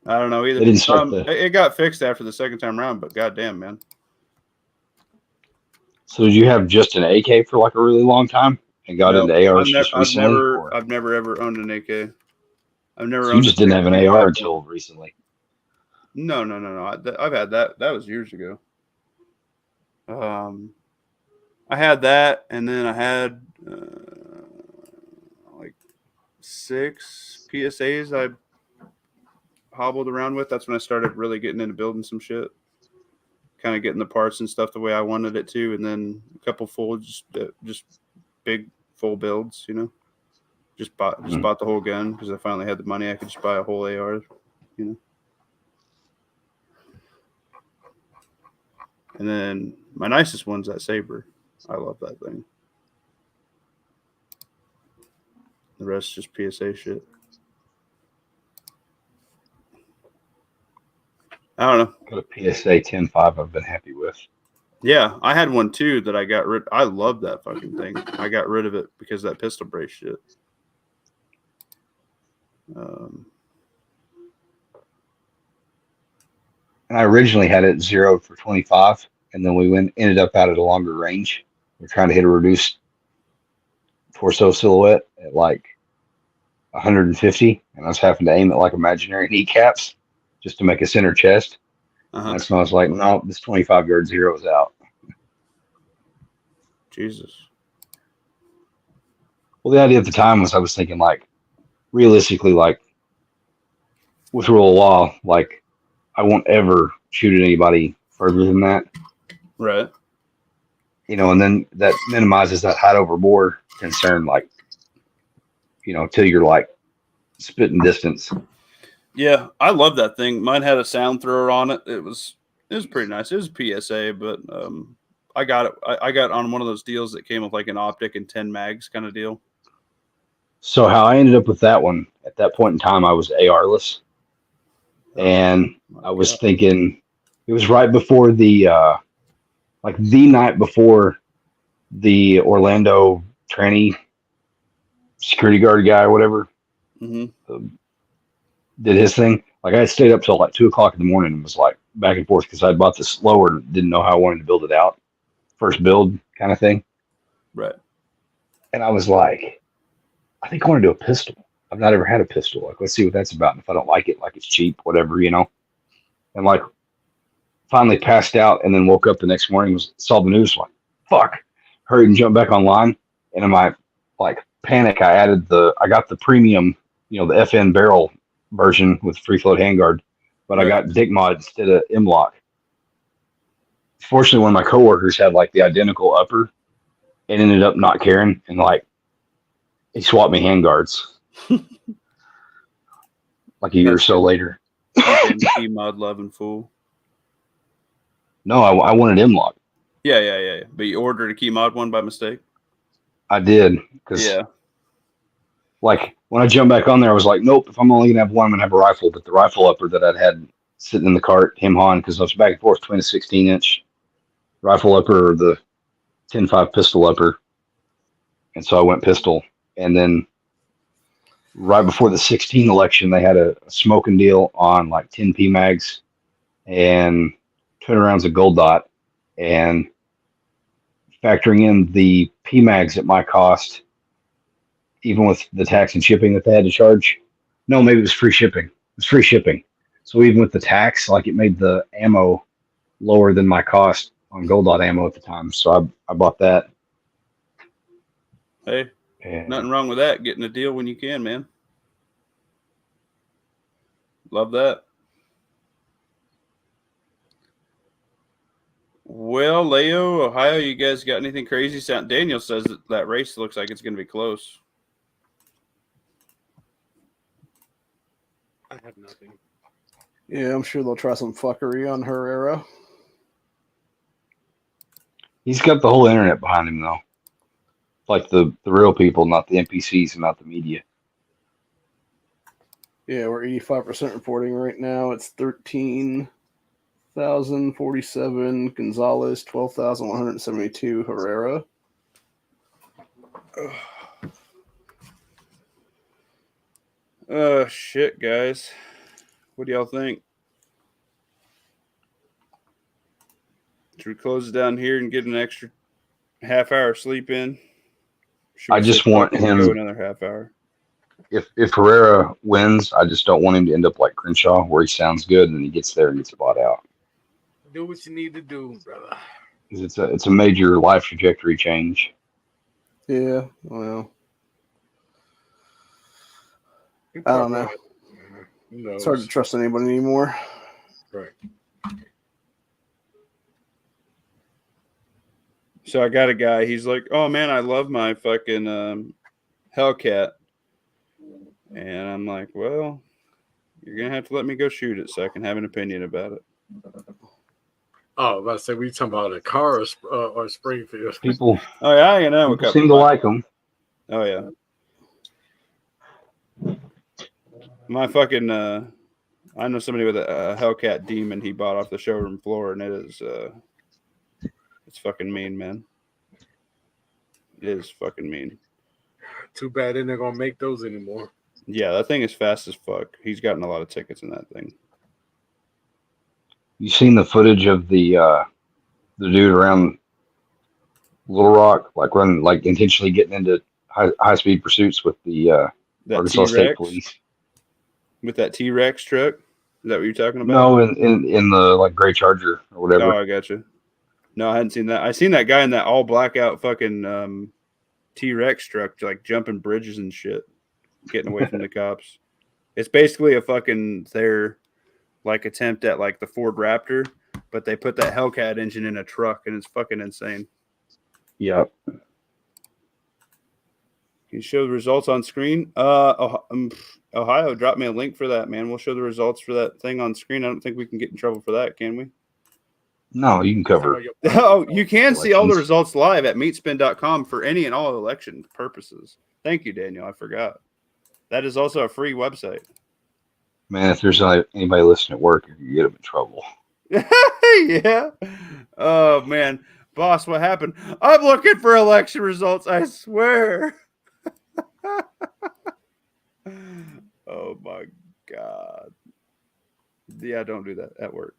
I don't know either. They didn't start it got fixed after the second time around, but goddamn, man. So did you have just an AK for like a really long time and got into ARs just recently? I've never ever owned an AK. I've never. So you just didn't have an AR until recently. No. I've had that. That was years ago. I had that, and then I had like 6 PSAs I hobbled around with. That's when I started really getting into building some shit, kind of getting the parts and stuff the way I wanted it to, and then a couple full, just big full builds, Just bought the whole gun because I finally had the money. I could just buy a whole AR, And then my nicest one's that Saber. I love that thing. The rest just PSA shit. I don't know. Got a PSA 10.5 I've been happy with. Yeah, I had one too that I got rid. I love that fucking thing. I got rid of it because of that pistol brace shit. And I originally had it zeroed for 25, and then we ended up out at a longer range. We're trying to hit a reduced torso silhouette at like 150, and I was having to aim at like imaginary kneecaps just to make a center chest. And that's when I was like, no, this 25 yard zero is out. Jesus. Well, the idea at the time was I was thinking, like, realistically, like, with rule of law, like, I won't ever shoot at anybody further than that. Right. And then that minimizes that height over bore concern, like, till you're like spitting distance. Yeah, I love that thing. Mine had a sound thrower on it. It was pretty nice. It was a PSA, but I got it. I got on one of those deals that came with like an optic and 10 mags kind of deal. So how I ended up with that one, at that point in time, I was AR-less. And I was thinking, it was right before like the night before the Orlando tranny security guard guy or whatever did his thing. Like I had stayed up till like 2 o'clock in the morning and was like back and forth because I bought this lower and didn't know how I wanted to build it out. First build kind of thing. Right. And I was like, I think I want to do a pistol. I've not ever had a pistol. Like, let's see what that's about. And if I don't like it, like it's cheap, whatever, you know. And like finally passed out and then woke up the next morning, saw the news, like, fuck. Hurried and jumped back online. And in my like panic, I got the premium, you know, the FN barrel version with free float handguard, but I got Dick Mod instead of M-Lock. Fortunately, one of my coworkers had like the identical upper and ended up not caring, and like he swapped me handguards like a year or so later. Mod loving fool. No, I wanted M-Lock. Yeah. But you ordered a key mod one by mistake? I did, because like when I jumped back on there, I was like, nope, if I'm only gonna have one, I'm gonna have a rifle. But the rifle upper that I'd had sitting in the cart, him on, because I was back and forth between a 16-inch rifle upper or the 10.5 pistol upper, and so I went pistol. And then right before the 16 election, they had a smoking deal on like 10 P mags and 20 rounds of gold dot, and factoring in the P mags at my cost, even with the tax and shipping that they had to charge. No, maybe it was free shipping. It was free shipping. So even with the tax, like it made the ammo lower than my cost on gold dot ammo at the time. So I bought that. Hey, nothing wrong with that. Getting a deal when you can, man. Love that. Well, Leo, Ohio, you guys got anything crazy? Daniel says that race looks like it's going to be close. I have nothing. Yeah, I'm sure they'll try some fuckery on her era. He's got the whole internet behind him, though. Like the real people, not the NPCs and not the media. Yeah, we're 85% reporting right now. It's 13,047. Gonzalez, 12,172. Herrera. Shit, guys. What do y'all think? Should we close it down here and get an extra half-hour sleep in? I just want him to go another half hour. If Herrera wins, I just don't want him to end up like Crenshaw, where he sounds good and then he gets there and gets bought out. Do what you need to do, brother. Because it's a major life trajectory change. Yeah, well, I don't know. It's hard to trust anybody anymore. Right. So I got a guy. He's like, "Oh man, I love my fucking Hellcat," and I'm like, "Well, you're gonna have to let me go shoot it so I can have an opinion about it." Oh, I was about to say, we talking about a car or Springfield? People, oh yeah, you know, people seem to like them. Oh yeah, my fucking I know somebody with a Hellcat Demon he bought off the showroom floor, and it is it's fucking mean, man. It is fucking mean. Too bad they're not gonna make those anymore. Yeah, that thing is fast as fuck. He's gotten a lot of tickets in that thing. You seen the footage of the dude around Little Rock, like running, like intentionally getting into high speed pursuits with the Arkansas State Police with that T-Rex truck? Is that what you're talking about? No, in the like gray Charger or whatever. Oh, I got you. No, I hadn't seen that. I seen that guy in that all blackout fucking T-Rex truck, like jumping bridges and shit, getting away from the cops. It's basically a fucking their like attempt at like the Ford Raptor, but they put that Hellcat engine in a truck, and it's fucking insane. Yep. Can you show the results on screen? Ohio, drop me a link for that, man. We'll show the results for that thing on screen. I don't think we can get in trouble for that, can we? No, you can cover. Oh, you can see all the Elections. results live at meatspin.com for any and all election purposes. Thank you, Daniel. I forgot. That is also a free website. Man, if there's anybody listening at work, you can get them in trouble. Yeah. Oh, man. Boss, what happened? I'm looking for election results, I swear. Oh, my God. Yeah, don't do that at work.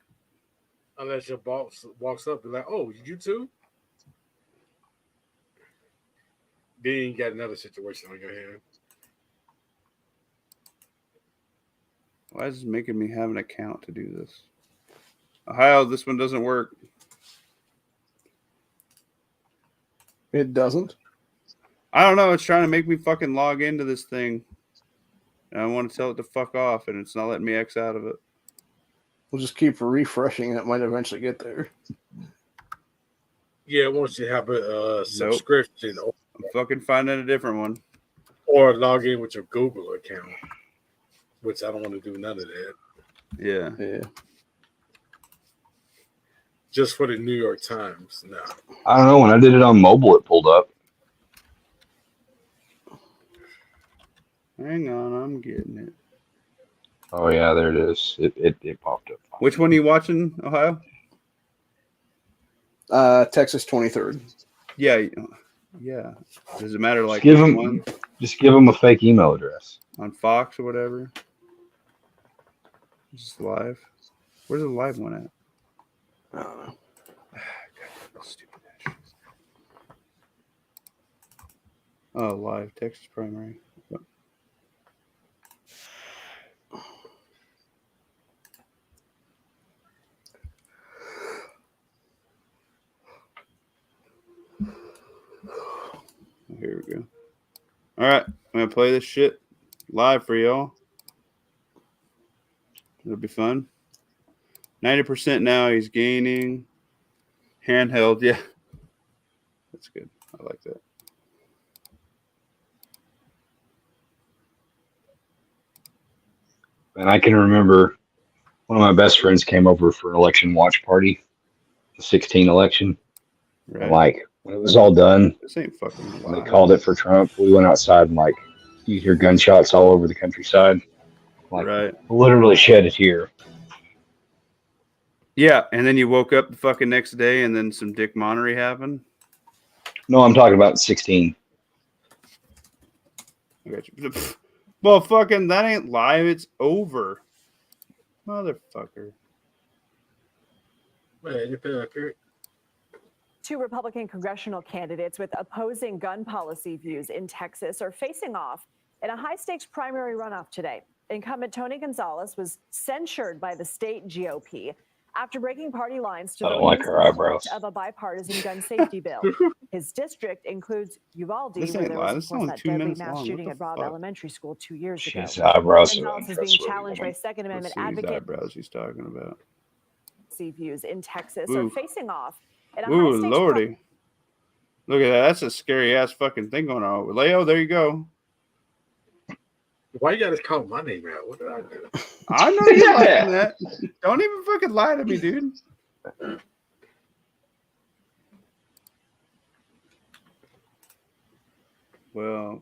Unless your boss walks up and like, oh, you too? Then you got another situation on your hand. Why is this making me have an account to do this? Ohio, this one doesn't work. It doesn't. I don't know. It's trying to make me fucking log into this thing. And I want to tell it to fuck off, and it's not letting me X out of it. We'll just keep refreshing. It might eventually get there. Yeah, once you have a subscription I'm fucking finding a different one. or log in with your Google account, which I don't want to do none of that. Yeah. Yeah. Just for the New York Times. No. I don't know. When I did it on mobile, it pulled up. Hang on, I'm getting it. Oh yeah, there it is. It popped up. Which one are you watching, Ohio? Texas 23rd. Yeah. Yeah. Does it matter like Give which them- one? Just give them a fake email address. On Fox or whatever? Just live. Where's the live one at? I don't know. God, stupid ass shit. Oh, live. Texas primary. Yep. Here we go. All right. I'm going to play this shit live for y'all. It'll be fun. 90% now. He's gaining. Handheld. Yeah. That's good. I like that. And I can remember one of my best friends came over for an election watch party, the 16 election. Right. And like when it was all done, This ain't fucking when they live. called it for Trump, we went outside and like you hear gunshots all over the countryside. Like Right. literally shed a tear. Yeah, and then you woke up the fucking next day and then some Dick Monnery happened. No, I'm talking about 16. I got you. Well, fucking, that ain't live. It's over. Motherfucker. Two Republican congressional candidates with opposing gun policy views in Texas are facing off in a high-stakes primary runoff today. Incumbent Tony Gonzalez was censured by the state GOP after breaking party lines to I don't vote like in her support eyebrows. of a bipartisan gun safety bill. His district includes Uvalde, This where ain't there live. was, This of course, is only that 2 deadly minutes mass long. What shooting the at Robb fuck? Elementary School 2 years She ago. has eyebrows. Gonzalez is being Untrustworthy challenged by woman. Second Let's Amendment see these advocate eyebrows he's talking about. views in Texas Ooh. are facing off in a Ooh, high-stakes lordy. Look at that. That's a scary ass fucking thing going on. Leo, there you go. Why you gotta call my name out? What did I do? I know you're liking that. Don't even fucking lie to me, dude. Well,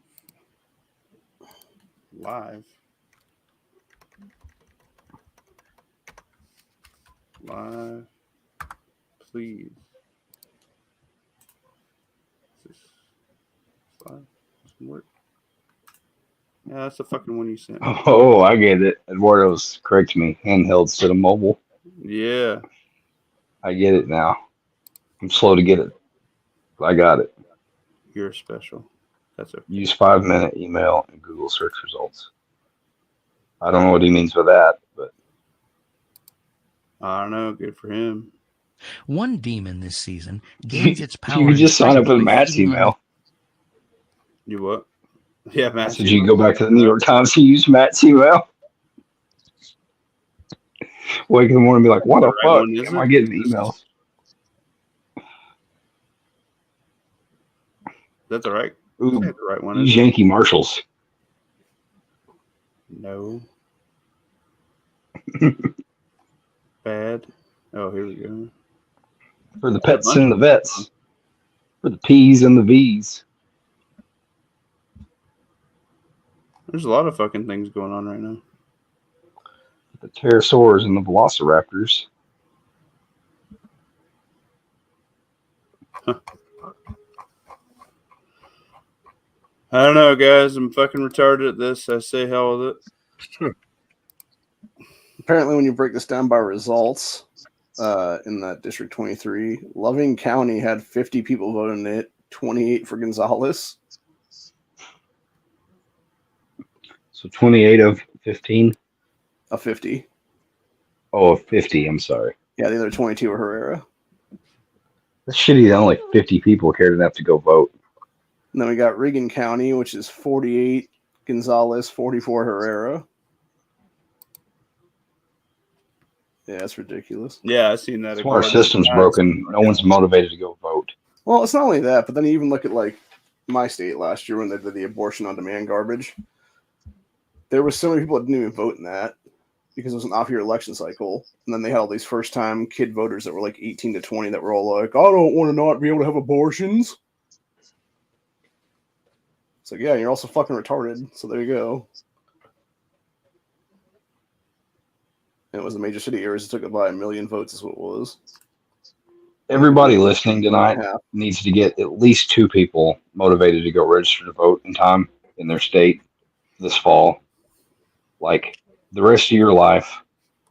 live. Live. Please. Is this live? This can work. Yeah, that's the fucking one you sent. Oh, I get it. Eduardo's correct me. Handheld instead of mobile. Yeah. I get it now. I'm slow to get it. But I got it. You're special. That's okay. Use 5-minute email and Google search results. I don't know what he means by that, but I don't know. Good for him. One demon this season gains its power. you could just sign up with by Matt's feeding on email. You what? Yeah, I man. said you can go back to the New York Times and use Matt's email. Wake in the morning and be like, what the Right fuck one, is am I it? getting emails? That's all right. Ooh, That's the right one. use Isn't it? Yankee Marshals. No. Bad. Oh, here we go. For the pets and the vets. For the P's and the V's. There's a lot of fucking things going on right now. The pterosaurs and the velociraptors. I don't know, guys. I'm fucking retarded at this. I say hell with it. Apparently, when you break this down by results, in that District 23, Loving County had 50 people voting it, 28 for Gonzales. So 28 of 15? Of 50. Oh, of 50, I'm sorry. Yeah, the other 22 were Herrera. That's shitty that only 50 people cared enough to go vote. And then we got Reagan County, which is 48 Gonzales, 44 Herrera. Yeah, that's ridiculous. Yeah, I've seen that. That's why our system's broken. No one's motivated to go vote. Well, it's not only that, but then you even look at like my state last year when they did the abortion on demand garbage. There was so many people that didn't even vote in that because it was an off-year election cycle. And then they had all these first-time kid voters that were like 18 to 20 that were all like, I don't want to not be able to have abortions. It's like, yeah, you're also fucking retarded. So there you go. And it was a major city areas that took it by 1 million votes is what it was. Everybody listening tonight needs to get at least 2 people motivated to go register to vote in time in their state this fall. Like, the rest of your life,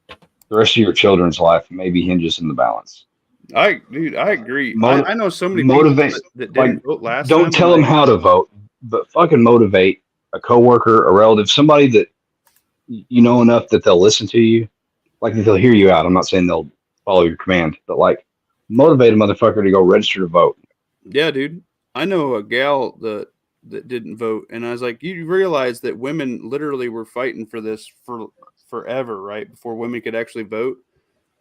the rest of your children's life maybe hinges in the balance. I agree. I know so many people that didn't vote last time. Don't tell them how to vote, but fucking motivate a coworker, a relative, somebody that you know enough that they'll listen to you. Like, they'll hear you out. I'm not saying they'll follow your command, but like, motivate a motherfucker to go register to vote. Yeah, dude. I know a gal that didn't vote, and I was like, you realize that women literally were fighting for this for forever, right? Before women could actually vote.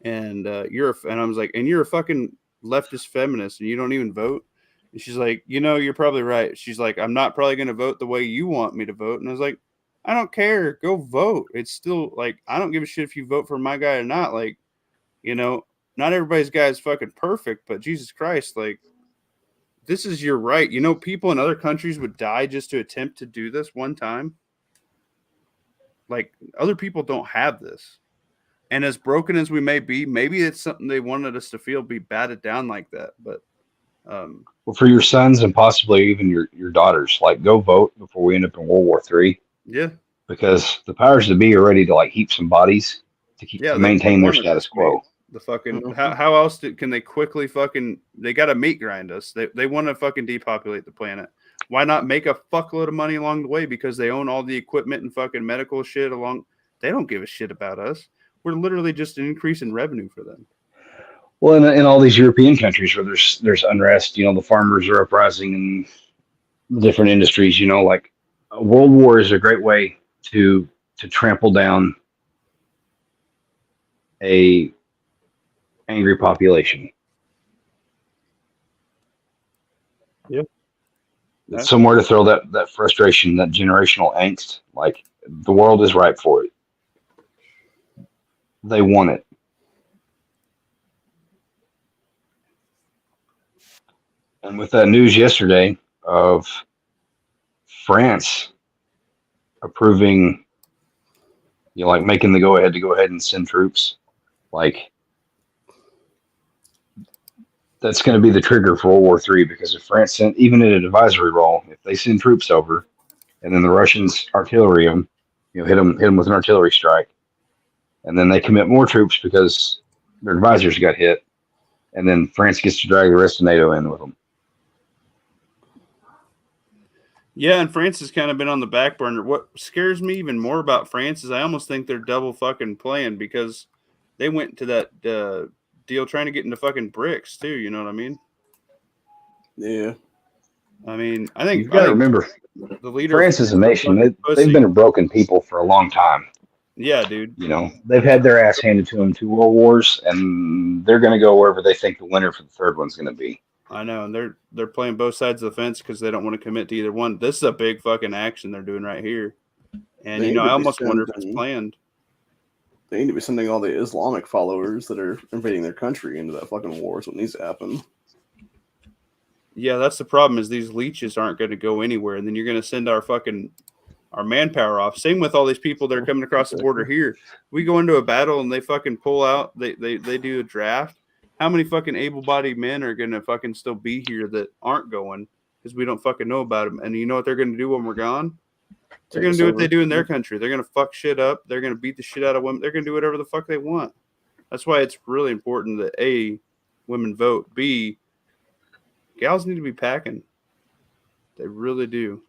And and I was like, and you're a fucking leftist feminist, and you don't even vote. And she's like, you're probably right. She's like, I'm not probably going to vote the way you want me to vote. And I was like, I don't care. Go vote. It's still like, I don't give a shit if you vote for my guy or not. Like, not everybody's guy is fucking perfect, but Jesus Christ, like, this is your right. People in other countries would die just to attempt to do this one time. Like, other people don't have this. And as broken as we may be, maybe it's something they wanted us to feel be batted down like that. But well, for your sons and possibly even your daughters, like, go vote before we end up in World War III. Yeah. Because the powers that be are ready to like heap some bodies to maintain their status quo. The fucking how else can they quickly they got to meat grind us? They want to fucking depopulate the planet. Why not make a fuckload of money along the way because they own all the equipment and fucking medical shit along? They don't give a shit about us. We're literally just an increase in revenue for them. Well, in all these European countries where there's unrest, the farmers are uprising in the different industries. Like, a world war is a great way to trample down a angry population. Yeah. It's somewhere to throw that frustration, that generational angst. Like, the world is ripe for it. They want it. And with that news yesterday of France approving, like, making the go ahead to go ahead and send troops, like, that's going to be the trigger for World War III, because if France sent, even in an advisory role, if they send troops over and then the Russians artillery them, hit them with an artillery strike, and then they commit more troops because their advisors got hit, and then France gets to drag the rest of NATO in with them. Yeah, and France has kind of been on the back burner. What scares me even more about France is I almost think they're double fucking playing, because they went to that deal trying to get into fucking BRICS too. You know what I mean? Yeah. I mean, I think you've got to remember, the leader France is a nation. They've been a broken people for a long time. Yeah, dude. They've had their ass handed to them 2 world wars, and they're going to go wherever they think the winner for the third one's going to be. I know, and they're playing both sides of the fence because they don't want to commit to either one. This is a big fucking action they're doing right here, and I almost wonder if it's planned. They need to be sending all the Islamic followers that are invading their country into that fucking war. Is what needs to happen. Yeah, that's the problem. Is these leeches aren't going to go anywhere, and then you're going to send our manpower off. Same with all these people that are coming across the border here. We go into a battle and they fucking pull out. They do a draft. How many fucking able-bodied men are going to fucking still be here that aren't going because we don't fucking know about them? And you know what they're going to do when we're gone? They're going to do what they do in their country. They're going to fuck shit up. They're going to beat the shit out of women. They're going to do whatever the fuck they want. That's why it's really important that A, women vote. B, gals need to be packing. They really do.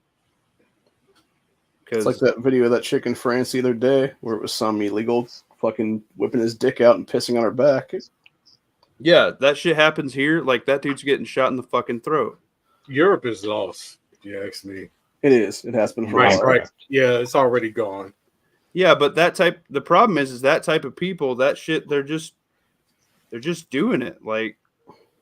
It's like that video of that chick in France the other day where it was some illegal fucking whipping his dick out and pissing on her back. Yeah, that shit happens here. Like, that dude's getting shot in the fucking throat. Europe is lost, if you ask me. It is. It has been for a while. Right. Yeah, it's already gone. Yeah, but the problem is that type of people, that shit, they're just doing it. Like,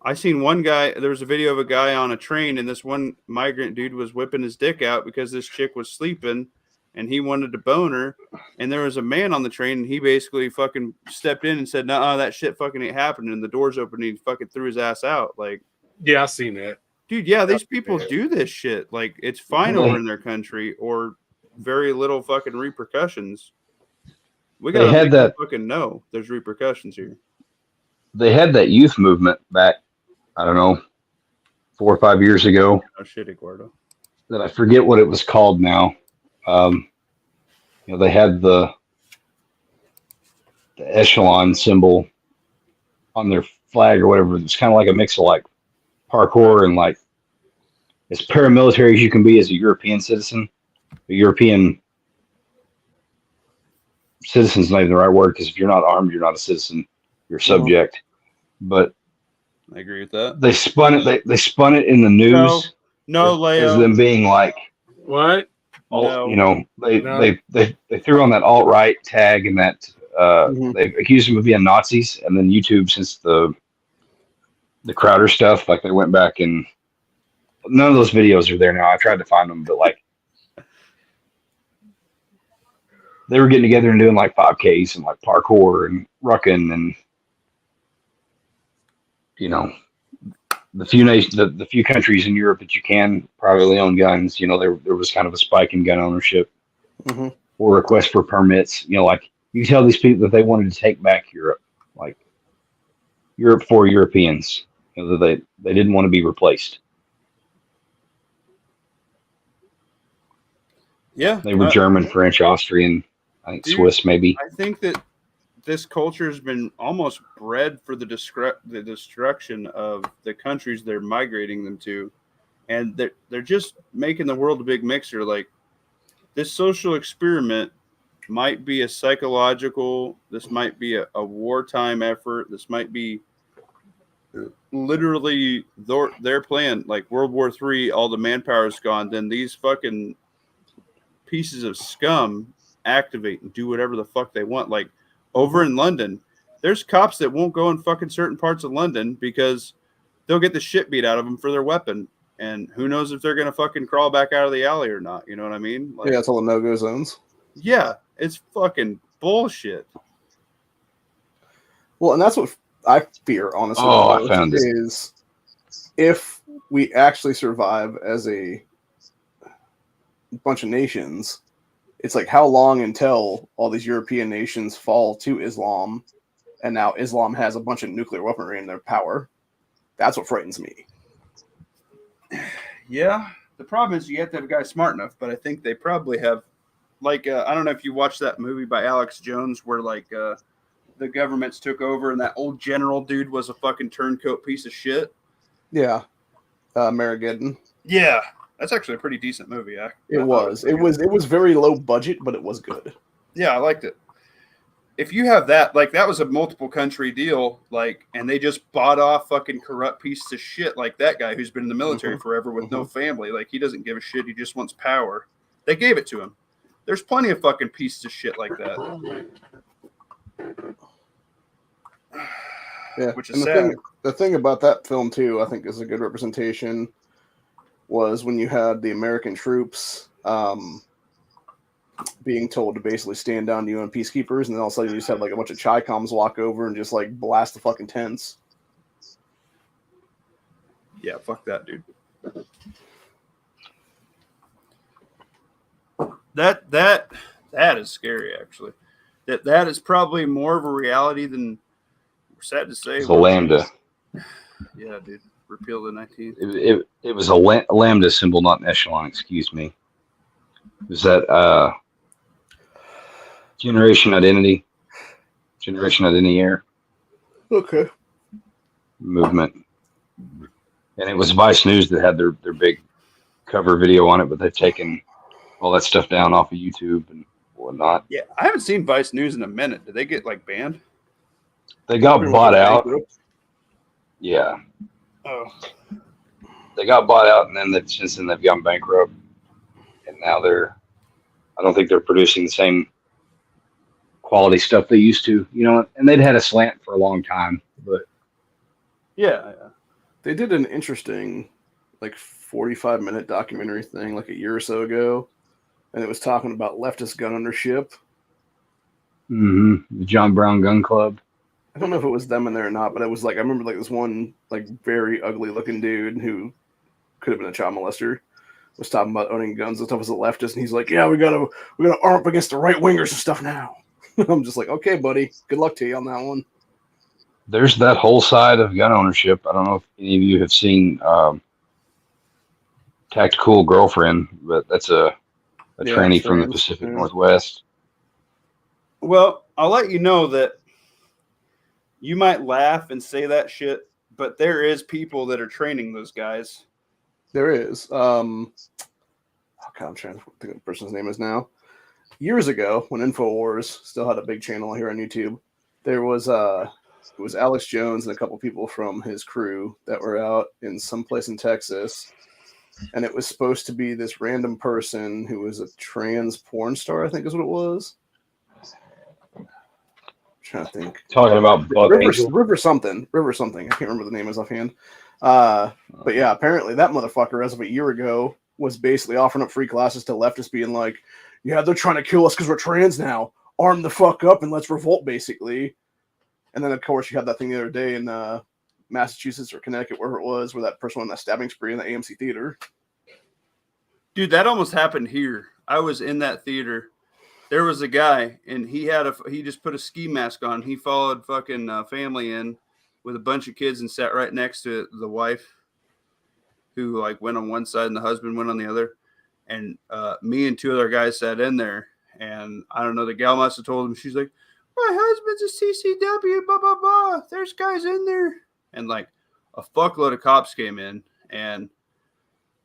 I seen one guy, there was a video of a guy on a train, and this one migrant dude was whipping his dick out because this chick was sleeping, and he wanted to bone her, and there was a man on the train, and he basically fucking stepped in and said, "Nah, that shit fucking ain't happening," and the doors opened, and he fucking threw his ass out. Like, yeah, I seen that. Dude, yeah, these people do this shit. Like, it's fine over in their country, or very little fucking repercussions. We gotta make them fucking know there's repercussions here. They had that youth movement back, I don't know, 4 or 5 years ago. Oh shit, Eduardo. That I forget what it was called now. They had the echelon symbol on their flag or whatever. It's kind of like a mix of like parkour and like as paramilitary as you can be as a European citizen. A European citizen is not even the right word, because if you're not armed, you're not a citizen. You're a subject. But I agree with that. They spun it. They spun it in the news. No, Leo. As them being like what? They threw on that alt-right tag and that they accused them of being Nazis, and then YouTube, since the Crowder stuff, like they went back and none of those videos are there now. I tried to find them, but like they were getting together and doing like 5Ks and like parkour and rucking and the few countries in Europe that you can privately own guns, there was kind of a spike in gun ownership or requests for permits. Like you tell these people that they wanted to take back Europe, like Europe for Europeans, that they didn't want to be replaced. Yeah, they were German, French, Austrian, I think Swiss maybe. I think that this culture has been almost bred for the destruction of the countries they're migrating them to, and they're just making the world a big mixer. Like, this social experiment might be a psychological, this might be a wartime effort, this might be literally their plan, like World War III, all the manpower is gone, then these fucking pieces of scum activate and do whatever the fuck they want. Like, over in London, there's cops that won't go in fucking certain parts of London because they'll get the shit beat out of them for their weapon. And who knows if they're going to fucking crawl back out of the alley or not. You know what I mean? Like, yeah, it's all the no-go zones. Yeah, it's fucking bullshit. Well, and that's what I fear, honestly. I found it. Is if we actually survive as a bunch of nations, it's like how long until all these European nations fall to Islam, and now Islam has a bunch of nuclear weaponry in their power. That's what frightens me. Yeah, the problem is you have to have a guy smart enough, but I think they probably have, like, I don't know if you watched that movie by Alex Jones where, like, the governments took over and that old general dude was a fucking turncoat piece of shit. Yeah. Marigeddon. Yeah. That's actually a pretty decent movie. It was very low budget, but it was good. Yeah, I liked it. If you have that, like, that was a multiple country deal, like, and they just bought off fucking corrupt pieces of shit like that guy who's been in the military forever with no family. Like, he doesn't give a shit. He just wants power. They gave it to him. There's plenty of fucking pieces of shit like that. Yeah, which is sad. The thing about that film too, I think, is a good representation, was when you had the American troops being told to basically stand down to UN peacekeepers, and then all of a sudden you just have like a bunch of Chi coms walk over and just like blast the fucking tents. Yeah, fuck that, dude. That is scary, actually. That is probably more of a reality than we're sad to say. It's a lambda. Yeah, dude. Repeal the 19th. It was a lambda symbol, not an echelon. Excuse me. Was that generation identity error Okay. movement? And it was Vice News that had their big cover video on it, but they've taken all that stuff down off of YouTube and whatnot. Yeah, I haven't seen Vice News in a minute. Did they get like banned? They got bought out. Bankrupt. Yeah, Oh, they got bought out, and then since then they've gone bankrupt, and now I don't think they're producing the same quality stuff they used to, and they'd had a slant for a long time, but yeah. They did an interesting, like 45-minute documentary thing like a year or so ago, and it was talking about leftist gun ownership. the John Brown Gun Club. I don't know if it was them in there or not, but it was like I remember like this one like very ugly looking dude who could have been a child molester was talking about owning guns and stuff as a leftist, and he's like, "Yeah, we gotta arm up against the right wingers and stuff now." I'm just like, "Okay, buddy, good luck to you on that one." There's that whole side of gun ownership. I don't know if any of you have seen Tactical Girlfriend, but that's a tranny from the Pacific Northwest. Well, I'll let you know that you might laugh and say that shit, but there is people that are training those guys. There is. Oh God, I'm trying to think what the person's name is now. Years ago, when InfoWars still had a big channel here on YouTube, there was it was Alex Jones and a couple people from his crew that were out in some place in Texas, and it was supposed to be this random person who was a trans porn star, I think is what it was. I'm trying to think. Talking about River something. I can't remember the name is offhand. But yeah, apparently that motherfucker, as of a year ago, was basically offering up free classes to leftists, being like, "Yeah, they're trying to kill us because we're trans now. Arm the fuck up and let's revolt," basically. And then, of course, you had that thing the other day in Massachusetts or Connecticut, wherever it was, where that person went on that stabbing spree in the AMC theater. Dude, that almost happened here. I was in that theater. There was a guy, and he just put a ski mask on. He followed fucking family in with a bunch of kids and sat right next to the wife, who like went on one side and the husband went on the other. And me and two other guys sat in there, and I don't know, the gal must have told him, she's like, "My husband's a CCW, blah, blah, blah. There's guys in there." And like a fuckload of cops came in, and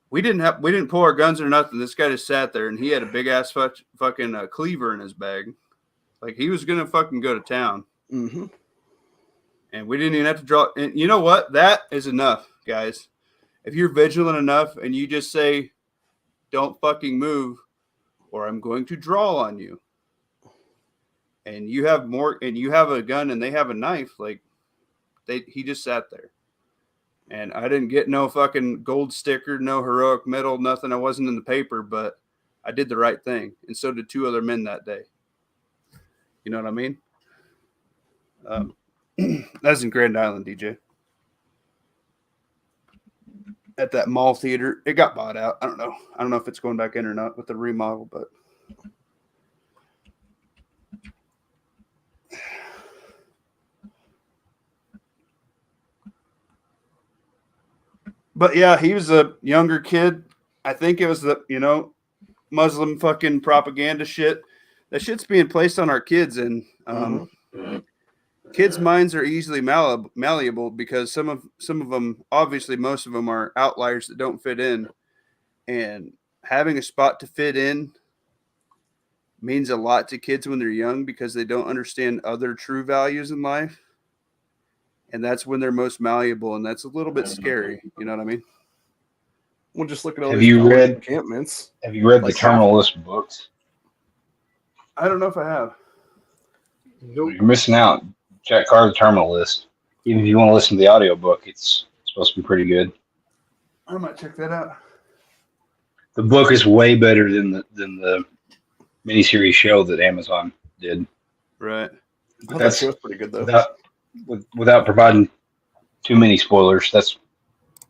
we didn't pull our guns or nothing. This guy just sat there, and he had a big ass fucking cleaver in his bag. Like he was going to fucking go to town. Mm-hmm. And we didn't even have to draw. And you know what? That is enough, guys. If you're vigilant enough and you just say, "Don't fucking move, or I'm going to draw on you," and you have a gun and they have a knife, like he just sat there. And I didn't get no fucking gold sticker, no heroic medal, nothing. I wasn't in the paper, but I did the right thing. And so did two other men that day. You know what I mean? That's in Grand Island, DJ. At that mall theater. It got bought out. I don't know if it's going back in or not with the remodel, But yeah, he was a younger kid. I think it was the, Muslim fucking propaganda shit. That shit's being placed on our kids, and kids' minds are easily malleable because some of them, obviously most of them, are outliers that don't fit in. And having a spot to fit in means a lot to kids when they're young because they don't understand other true values in life. And that's when they're most malleable, and that's a little bit scary. You know what I mean? Well, just look at all Have these you read encampments. Have you read Like the Terminalist books? I don't know if I have. Nope. You're missing out. Jack Carr, The Terminalist. Even if you want to listen to the audiobook, it's supposed to be pretty good. I might check that out. The book is way better than the miniseries show that Amazon did. Right. I But thought that that's show was pretty good though. without providing too many spoilers. That's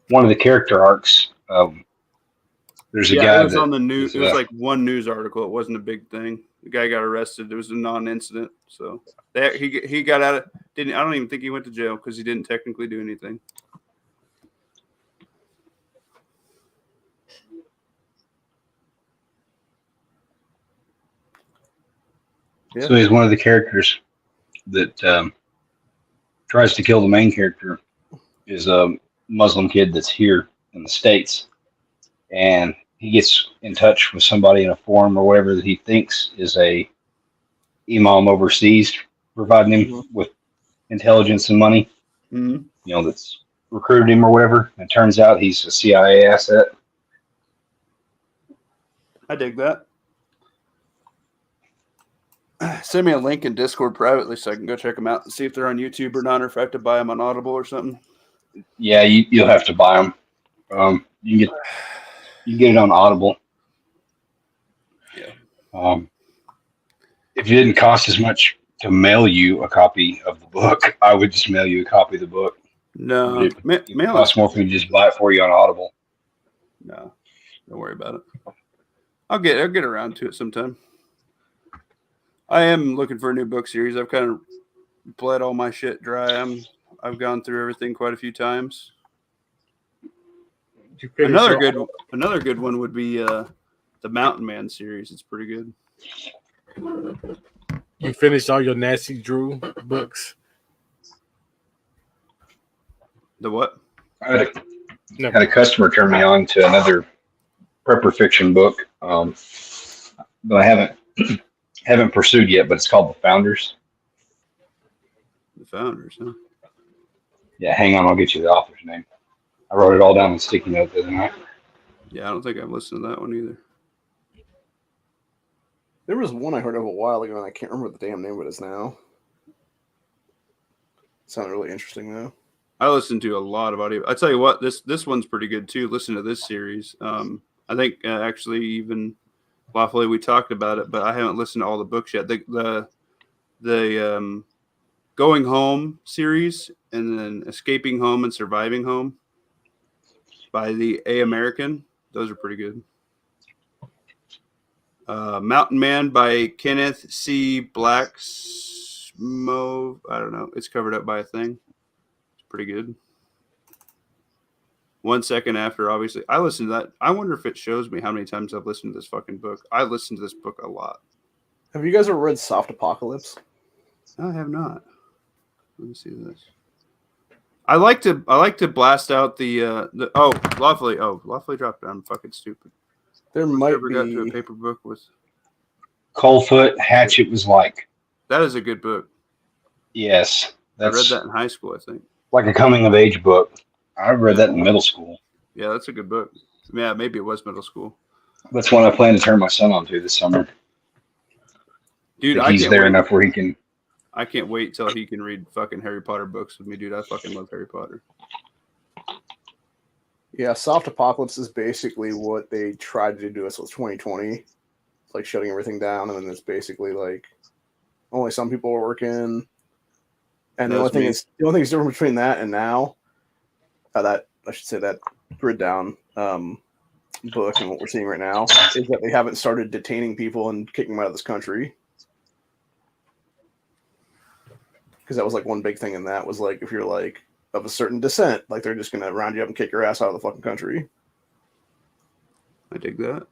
one of the character arcs. There's a Yeah, guy it was that on the news. is, It was like one news article. It wasn't a big thing. The guy got arrested. It was a non-incident. So he got out of. Didn't I don't even think he went to jail because he didn't technically do anything. Yeah. so he's one of the characters that tries to kill the main character. Is a Muslim kid that's here in the States, and he gets in touch with somebody in a forum or whatever that he thinks is a imam overseas, providing him with intelligence and money. Mm-hmm. You know, that's recruited him or whatever. And it turns out he's a CIA asset. I dig that. Send me a link in Discord privately so I can go check them out and see if they're on YouTube or not, or if I have to buy them on Audible or something. Yeah, you'll have to buy them. You can get it on Audible. Yeah. If it didn't cost as much to mail you a copy of the book, I would just mail you a copy of the book. No, It mail costs more for you to just buy it for you on Audible. No, don't worry about it. I'll get around to it sometime. I am looking for a new book series. I've kind of bled all my shit dry. I've gone through everything quite a few times. Another good one would be the Mountain Man series. It's pretty good. You finished all your Nancy Drew books? The what? I had a customer turn me on to another prepper fiction book, but I haven't pursued yet. But it's called The Founders. The Founders, huh? Yeah, hang on, I'll get you the author's name. I wrote it all down in sticky note the other night. Yeah, I don't think I've listened to that one either. There was one I heard of a while ago, and I can't remember what the damn name of it is now. Sounded really interesting though. I listened to a lot of audio. I tell you what, this one's pretty good too. Listen to this series. I think actually even lawfully we talked about it, but I haven't listened to all the books yet. The Going Home series, and then Escaping Home and Surviving Home by the American. Those are pretty good. Mountain Man by Kenneth C. Blacksmo. I don't know. It's covered up by a thing. It's pretty good. 1 second after, obviously. I listened to that. I wonder if it shows me how many times I've listened to this fucking book. I listened to this book a lot. Have you guys ever read Soft Apocalypse? I have not. Let me see this. I like to blast out the Lawfully dropped it. I'm fucking stupid. There might Ever got to a be. paper book with Coldfoot Hatchet was like, that is a good book. yes, I read that's that in high school, I think. like a coming of age book. I read that in middle school. Yeah, that's a good book. Yeah, maybe it was middle school. That's one I plan to turn my son on to this summer. Dude, If I he's can't there wait. enough where he can. I can't wait till he can read fucking Harry Potter books with me, dude. I fucking love Harry Potter. Yeah, Soft Apocalypse is basically what they tried to do with 2020. It's like shutting everything down, and then it's basically like only some people are working. And the only thing is different between that and now, that Grid Down book and what we're seeing right now is that they haven't started detaining people and kicking them out of this country. Because that was like one big thing in that was like if you're like of a certain descent, like they're just gonna round you up and kick your ass out of the fucking country. I dig that.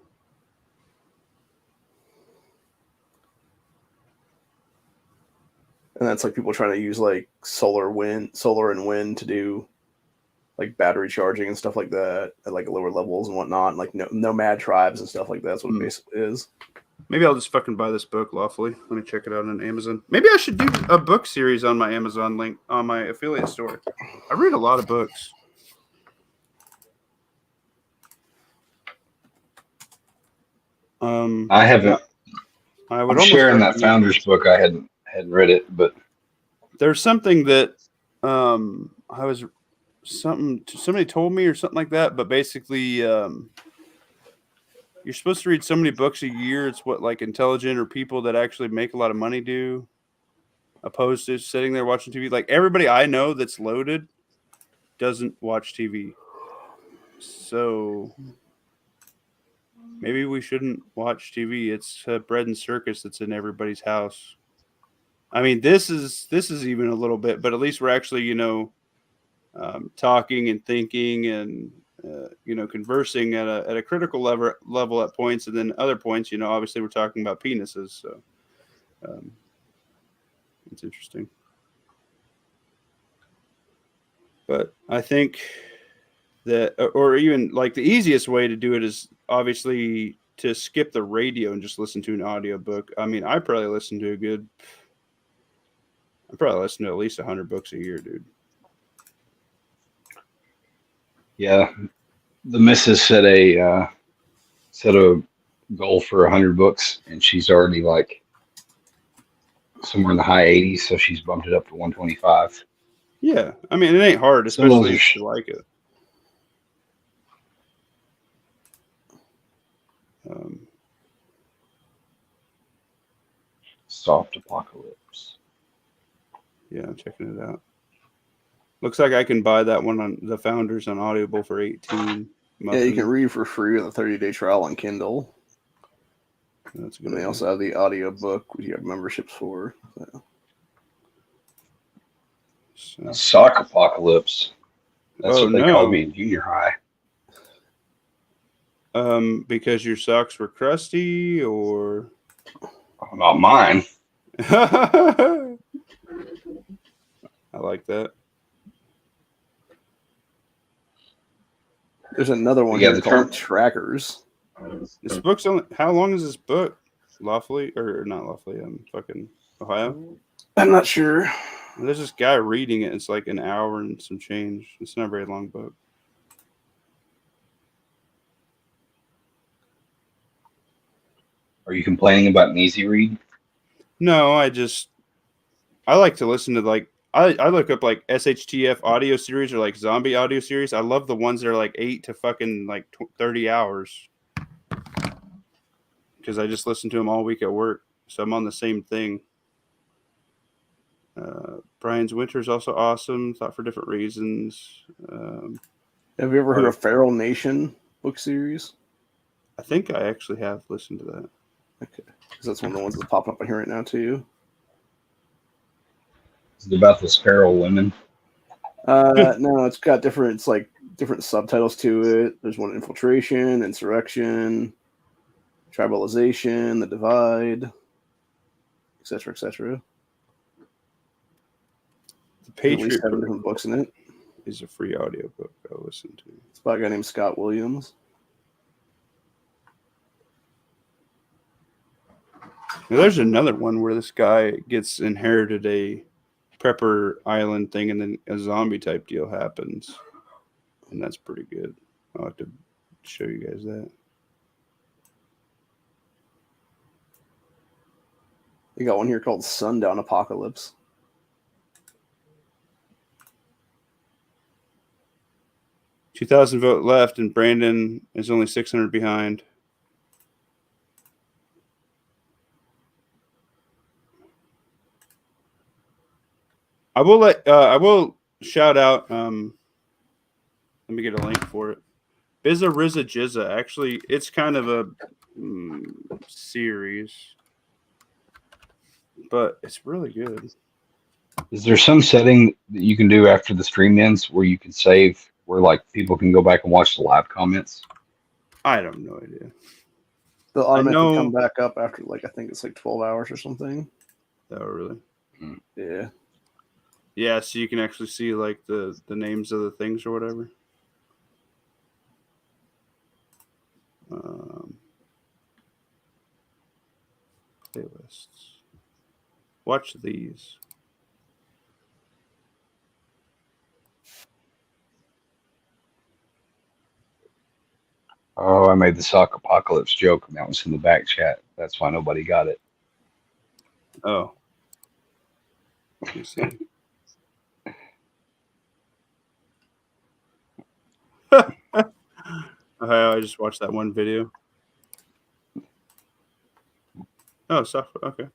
And that's like people trying to use like solar and wind to do like battery charging and stuff like that at like lower levels and whatnot, and like nomad tribes and stuff like that. That's what it basically is. Maybe I'll just fucking buy this book lawfully. Let me check it out on Amazon. Maybe I should do a book series on my Amazon link on my affiliate store. I read a lot of books. I haven't. I'm sharing that Founders book. I hadn't read it, but there's something that somebody told me or something like that. But basically, you're supposed to read so many books a year. It's what like intelligent or people that actually make a lot of money do, opposed to sitting there watching TV. Like everybody I know that's loaded doesn't watch TV. So maybe we shouldn't watch TV. It's bread and circus that's in everybody's house. I mean, this is even a little bit, but at least we're actually, talking and thinking and conversing at a critical level at points, and then other points, obviously we're talking about penises. So it's interesting, but I think that, or even like the easiest way to do it is obviously to skip the radio and just listen to an audiobook. I mean, I probably listen to at least 100 books a year, dude. Yeah, the missus set a goal for 100 books, and she's already like somewhere in the high 80s, so she's bumped it up to 125. Yeah, I mean, it ain't hard, Some of those especially are if you like it. Soft apocalypse. Yeah, I'm checking it out. Looks like I can buy that one on the Founders on Audible for 18. Yeah, you can read for free with a 30-day trial on Kindle. That's a good. And they also have the audiobook which you have memberships for. So. Sock apocalypse. That's what they called me in junior high. Because your socks were crusty, or not mine. I like that. There's another one here called Trackers. This book's only. How long is this book? Lawfully or not lawfully? Fucking Ohio. I'm not sure. There's this guy reading it. It's like an hour and some change. It's not a very long book. Are you complaining about an easy read? No, I like to listen to like I look up like SHTF audio series or like zombie audio series. I love the ones that are like 8 to fucking like 30 hours because I just listen to them all week at work. So I'm on the same thing. Brian's Winter is also awesome. Thought for different reasons. Have you ever heard of Feral Nation book series? I think I actually have listened to that. Okay, because that's one of the ones that's popping up in here right now too. Is it about the feral women? No, it's got different subtitles to it. There's one: infiltration, insurrection, tribalization, the divide, etc., etc. The Patriot, at least 7 different books in it. Is a free audiobook I'll listen to. It's by a guy named Scott Williams. Now, there's another one where this guy gets inherited a prepper island thing, and then a zombie type deal happens, and that's pretty good. I'll have to show you guys that. You got one here called Sundown Apocalypse. $2,000 vote left, and Brandon is only 600 behind. I will shout out. Let me get a link for it. Bizza Rizza Jizza. Actually, it's kind of a series, but it's really good. Is there some setting that you can do after the stream ends where you can save, where like people can go back and watch the live comments? I have no idea. They'll automatically come back up after I think it's 12 hours or something. Oh, really? Yeah. Yeah, so you can actually see like the names of the things or whatever. Playlists. Watch these. Oh, I made the sock apocalypse joke, and that was in the back chat. That's why nobody got it. Oh. Let me see. I just watched that one video. Oh, software. Okay.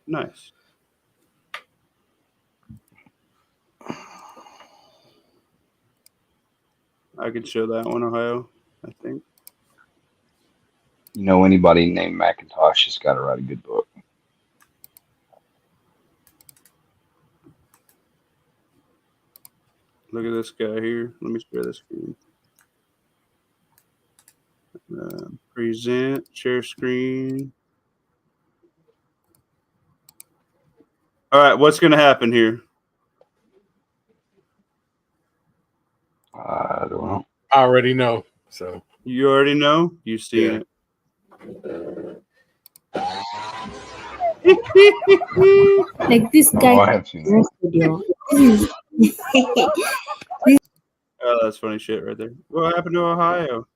Nice. I could show that one, Ohio, I think. You know, anybody named Macintosh has got to write a good book. Look at this guy here. Let me share this screen. Present, share screen. All right, what's going to happen here? I don't know. I already know. So You already know? You've seen Yeah. it. Like this guy Oh, I have seen that. video. This is Oh, that's funny shit right there. What happened to Ohio?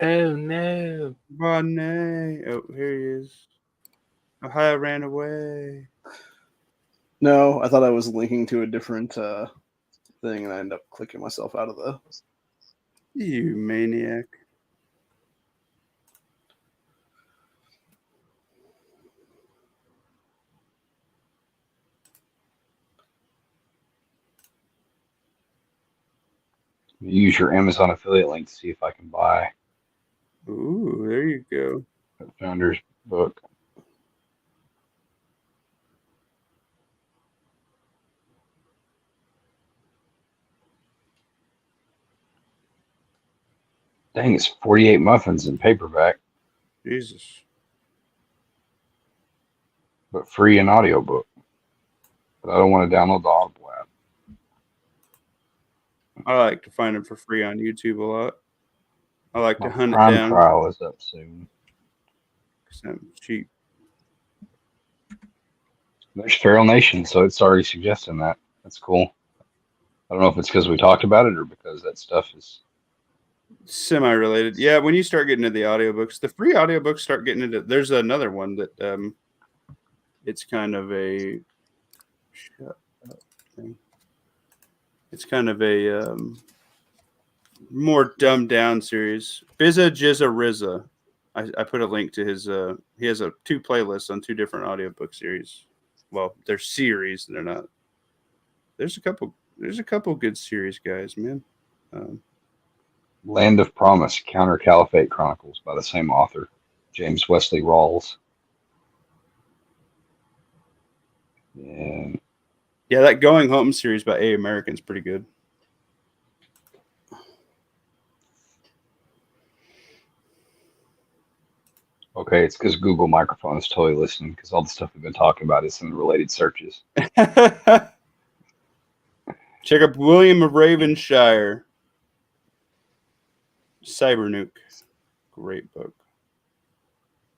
oh no. Bonnet. Oh, here he is. Ohio ran away. No, I thought I was linking to a different thing, and I ended up clicking myself out of the. You maniac. Use your Amazon affiliate link to see if I can buy Ooh, there you go. the Founder's book. Dang, it's 48 muffins in paperback, Jesus. but free in audiobook. But I don't want to download the Audible app. I like to find them for free on YouTube a lot. I like to My hunt it Prime down. trial is up soon. 'Cause I'm cheap. There's Feral Nation, so it's already suggesting that. That's cool. I don't know if it's because we talked about it or because that stuff is. Semi-related. Yeah, when you start getting into the audiobooks, the free audiobooks start getting into. There's another one that it's kind of a. Shut up thing. It's kind of a more dumbed down series. Bizza Jizza Rizza. I put a link to his. He has two playlists on two different audiobook series. Well, they're series. They're not. There's a couple. There's a couple good series, guys. Man. Land of Promise, Counter Caliphate Chronicles by the same author, James Wesley Rawls. And Yeah, that Going Home series by A American's pretty good. okay, it's because Google microphone is totally listening because all the stuff we've been talking about is in the related searches. Check up William of Ravenshire. Cybernuke. Great book.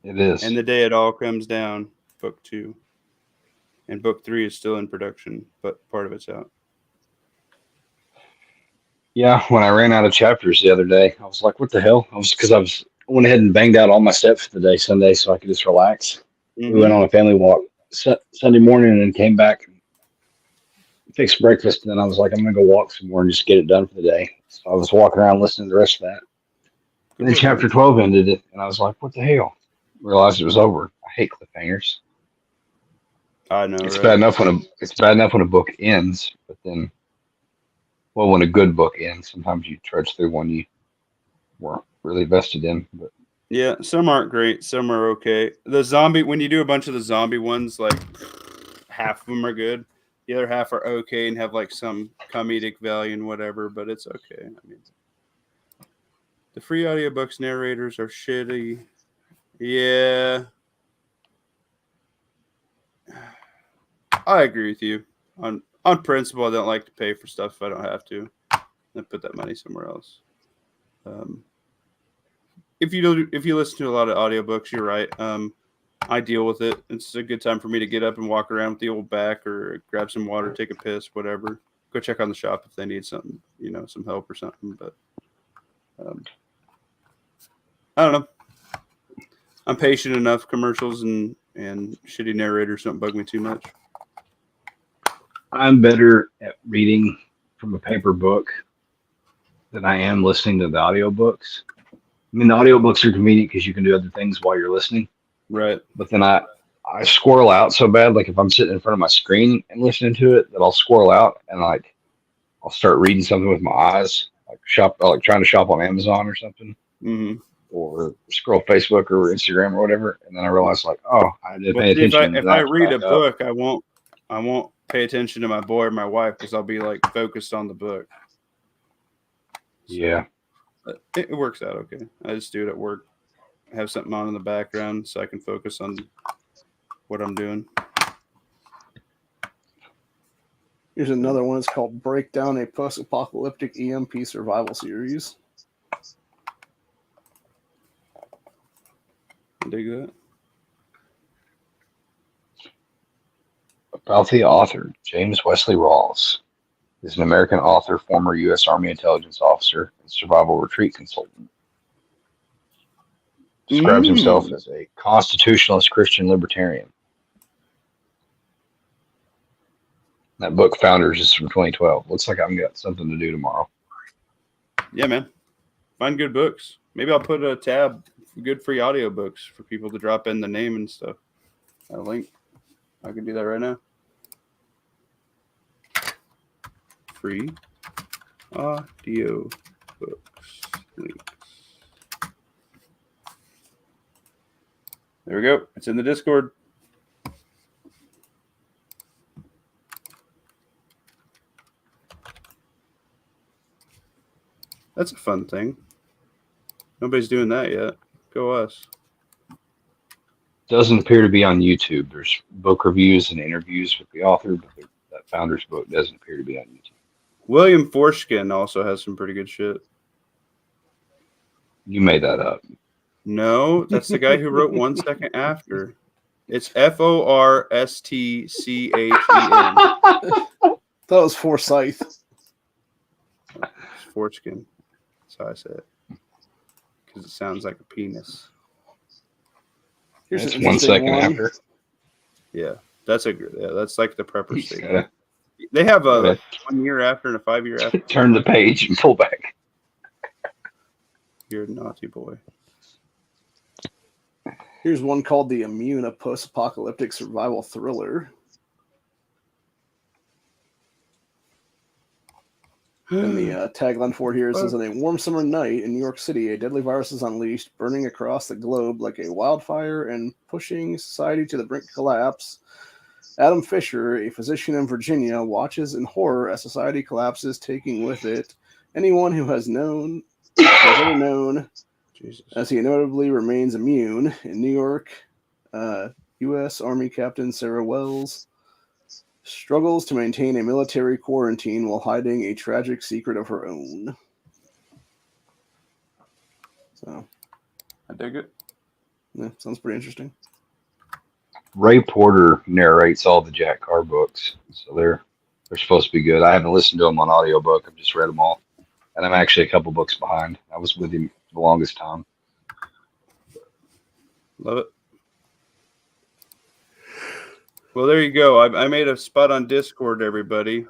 It is. And The Day It All Comes Down, book 2. And book 3 is still in production, but part of it's out. Yeah, when I ran out of chapters the other day, I was like, what the hell? I went ahead and banged out all my steps for the day Sunday so I could just relax. We went on a family walk Sunday morning and then came back and fixed breakfast. And then I was like, I'm going to go walk some more and just get it done for the day. So I was walking around listening to the rest of that. And then chapter 12 ended it. And I was like, what the hell? Realized it was over. I hate cliffhangers. I know, It's right? bad enough when a book ends, but then, well, when a good book ends, sometimes you trudge through one you weren't really vested in. But Yeah, some aren't great, some are okay. The zombie, when you do a bunch of the zombie ones, like half of them are good. The other half are okay and have like some comedic value and whatever, but it's okay. I mean, the free audiobooks narrators are shitty. Yeah. I agree with you. On principle, I don't like to pay for stuff if I don't have to. I put that money somewhere else. If you listen to a lot of audiobooks, you're right. I deal with it. It's a good time for me to get up and walk around with the old back or grab some water, take a piss, whatever. Go check on the shop if they need something, some help or something. But I don't know. I'm patient enough. Commercials and shitty narrators don't bug me too much. I'm better at reading from a paper book than I am listening to the audiobooks. mean, the audiobooks are convenient because you can do other things while you're listening. Right. But then I squirrel out so bad. Like if I'm sitting in front of my screen and listening to it, that I'll squirrel out and like I'll start reading something with my eyes, like trying to shop on Amazon or something, Mm-hmm. or scroll Facebook or Instagram or whatever. And then I realize like, oh, I didn't Well, pay see, attention. if I read a book, I won't pay attention to my boy or my wife because I'll be like focused on the book. So, Yeah. It works out okay. I just do it at work. Have something on in the background so I can focus on what I'm doing. Here's another one. It's called Breakdown, a Post-Apocalyptic EMP Survival Series. Dig that. About the author, James Wesley Rawls is an American author, former U.S. Army intelligence officer, and survival retreat consultant. Describes himself as a constitutionalist Christian libertarian. That book, Founders, is from 2012. Looks like I've got something to do tomorrow. Yeah, man. Find good books. Maybe I'll put a tab for good free audiobooks for people to drop in the name and stuff. A link. I can do that right now. Free audio books links. There we go. It's in the Discord. That's a fun thing. Nobody's doing that yet. Go us. Doesn't appear to be on YouTube. There's book reviews and interviews with the author, but that Founders book doesn't appear to be on YouTube. William Forskin also has some pretty good shit. You made that up. No, that's the guy who wrote 1 Second After. It's Forstchen. That was Forsyth. It's Forskin. That's how I say it. Because it sounds like a penis. Here's That's an 1 interesting second one. after. Yeah, that's like the prepper He's state. gotta They have a Okay. 1 year after and a 5 year after. turn the page and pull back. You're a naughty boy. Here's one called The Immune, a post-apocalyptic survival thriller. And the tagline for here says, on a warm summer night in New York City, a deadly virus is unleashed, burning across the globe like a wildfire and pushing society to the brink of collapse. Adam Fisher, a physician in Virginia, watches in horror as society collapses, taking with it anyone who has ever known, Jesus. as he inevitably remains immune. In New York, U.S. Army Captain Sarah Wells struggles to maintain a military quarantine while hiding a tragic secret of her own. So, I dig it. yeah, sounds pretty interesting. Ray Porter narrates all the Jack Carr books, so they're supposed to be good. I haven't listened to them on audiobook. I've just read them all, and I'm actually a couple books behind. I was with him the longest time. Love it. Well, there you go. I made a spot on Discord, everybody.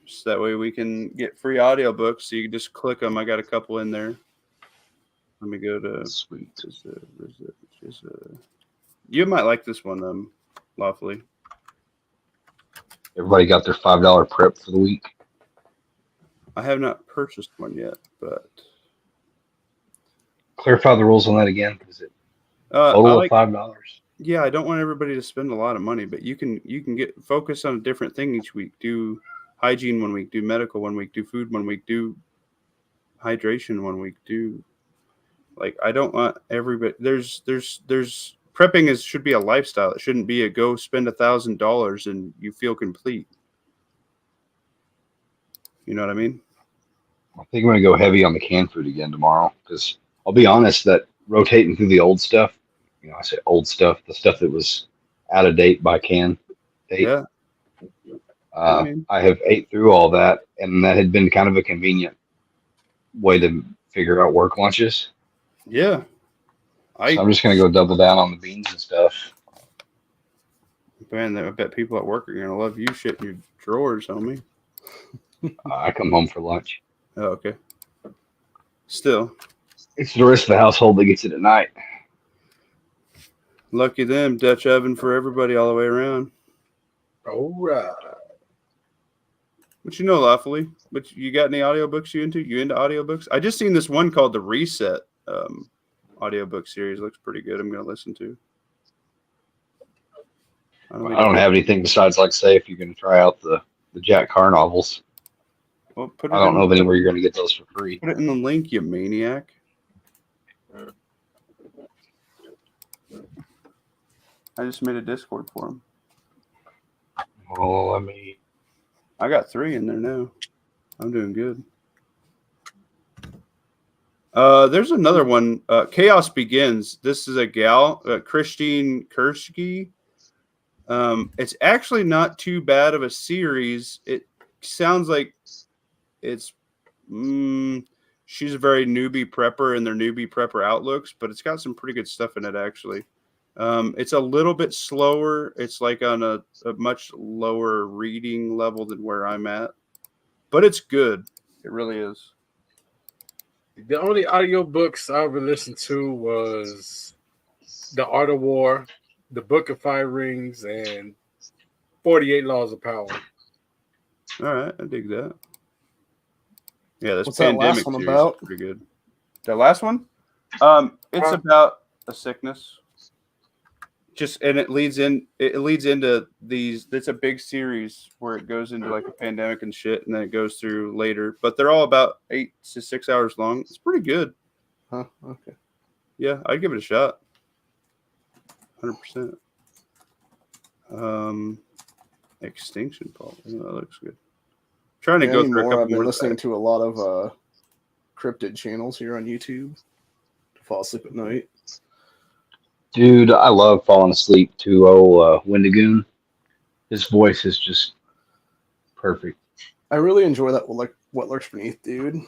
So that way we can get free audiobooks. So you can just click them. I got a couple in there. Let me go to. Sweet. You might like this one, Lawfully. Everybody got their $5 prep for the week. I have not purchased one yet, but Clarify the rules on that again. Is it total of $5? Yeah, I don't want everybody to spend a lot of money, but you can get focus on a different thing each week. Do hygiene 1 week, do medical 1 week, do food 1 week, do hydration 1 week, do like I don't want everybody. There's prepping should be a lifestyle. It shouldn't be a go spend $1,000 and you feel complete. You know what I mean? I think I'm going to go heavy on the canned food again tomorrow because I'll be honest that rotating through the old stuff, I say old stuff, the stuff that was out of date by can date. Yeah. I have ate through all that, and that had been kind of a convenient way to figure out work lunches. Yeah. So I'm just going to go double down on the beans and stuff. Man, I bet people at work are going to love you shit in your drawers, homie. I come home for lunch. Oh, okay. Still, It's the rest of the household that gets it at night. Lucky them, Dutch oven for everybody all the way around. All right. But you know, lawfully. But you got any audiobooks you into? You into audiobooks? I just seen this one called The Reset audiobook series. Looks pretty good. I'm going to listen to. I don't have anything besides, like, say, if you're going to try out the Jack Carr novels. Well, put it I don't in, know of anywhere you're going to get those for free. Put it in the link, you maniac. I just made a Discord for him. Oh, let me. I got 3 in there now. I'm doing good. There's another one. Chaos Begins. This is a gal, Christine Kursky. It's actually not too bad of a series. It sounds like it's she's a very newbie prepper in their newbie prepper outlooks, but it's got some pretty good stuff in it actually. It's a little bit slower. It's like on a much lower reading level than where I'm at, but it's good. It really is. The only audiobooks I ever listened to was The Art of War, The Book of Fire Rings, and 48 Laws of Power. All right, I dig that. Yeah, this What's that pandemic last one series about? is pretty good. The last one? It's about a sickness. And it leads into these. It's a big series where it goes into like a pandemic and shit, and then it goes through later. But they're all about 8 to 6 hours long. It's pretty good. Huh? Okay. Yeah, I'd give it a shot. 100%. Extinction Paul. Yeah, that looks good. Trying to go through a couple I've been more. listening to a lot of cryptid channels here on YouTube to fall asleep at night. Dude, I love falling asleep to Wendigoon. His voice is just perfect. I really enjoy that, like What Lurks Beneath, dude.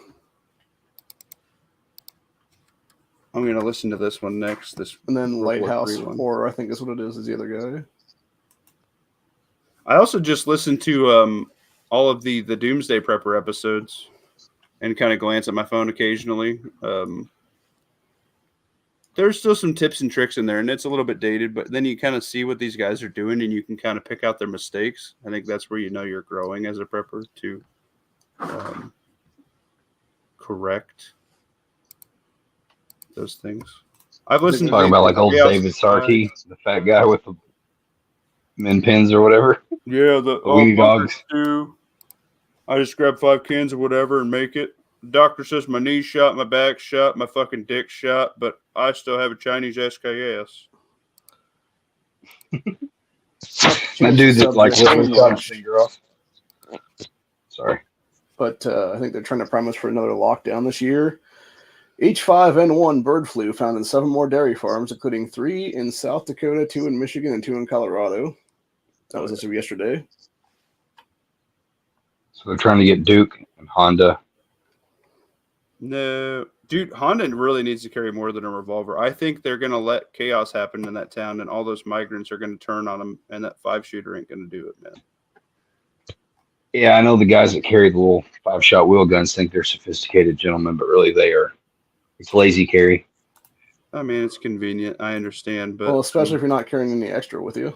I'm gonna listen to this one next. And then World War Lighthouse III one. Horror, I think is what it is the other guy. I also just listened to all of the Doomsday Prepper episodes and kind of glance at my phone occasionally. There's still some tips and tricks in there, and it's a little bit dated, but then you kind of see what these guys are doing, and you can kind of pick out their mistakes. I think that's where you know you're growing as a prepper to correct those things. I've listened to Talking about like old David Sarkey, the fat guy with the min pins or whatever. Yeah, the weenie dogs. Stew. I just grab 5 cans of whatever and make it. The doctor says my knee's shot, my back's shot, my fucking dick's shot, but I still have a Chinese SKS. That dude that like literally got his finger off. Sorry. But I think they're trying to prime us for another lockdown this year. H5N1 bird flu found in 7 more dairy farms, including 3 in South Dakota, 2 in Michigan, and 2 in Colorado. That was as of yesterday. So they're trying to get Duke and Honda. No, dude, Honda really needs to carry more than a revolver. I think they're going to let chaos happen in that town, and all those migrants are going to turn on them, and that 5-shooter ain't going to do it, man. Yeah, I know the guys that carry the little 5-shot wheel guns think they're sophisticated gentlemen, but really they are. It's lazy carry. I mean, it's convenient. I understand, but Well, especially if you're not carrying any extra with you.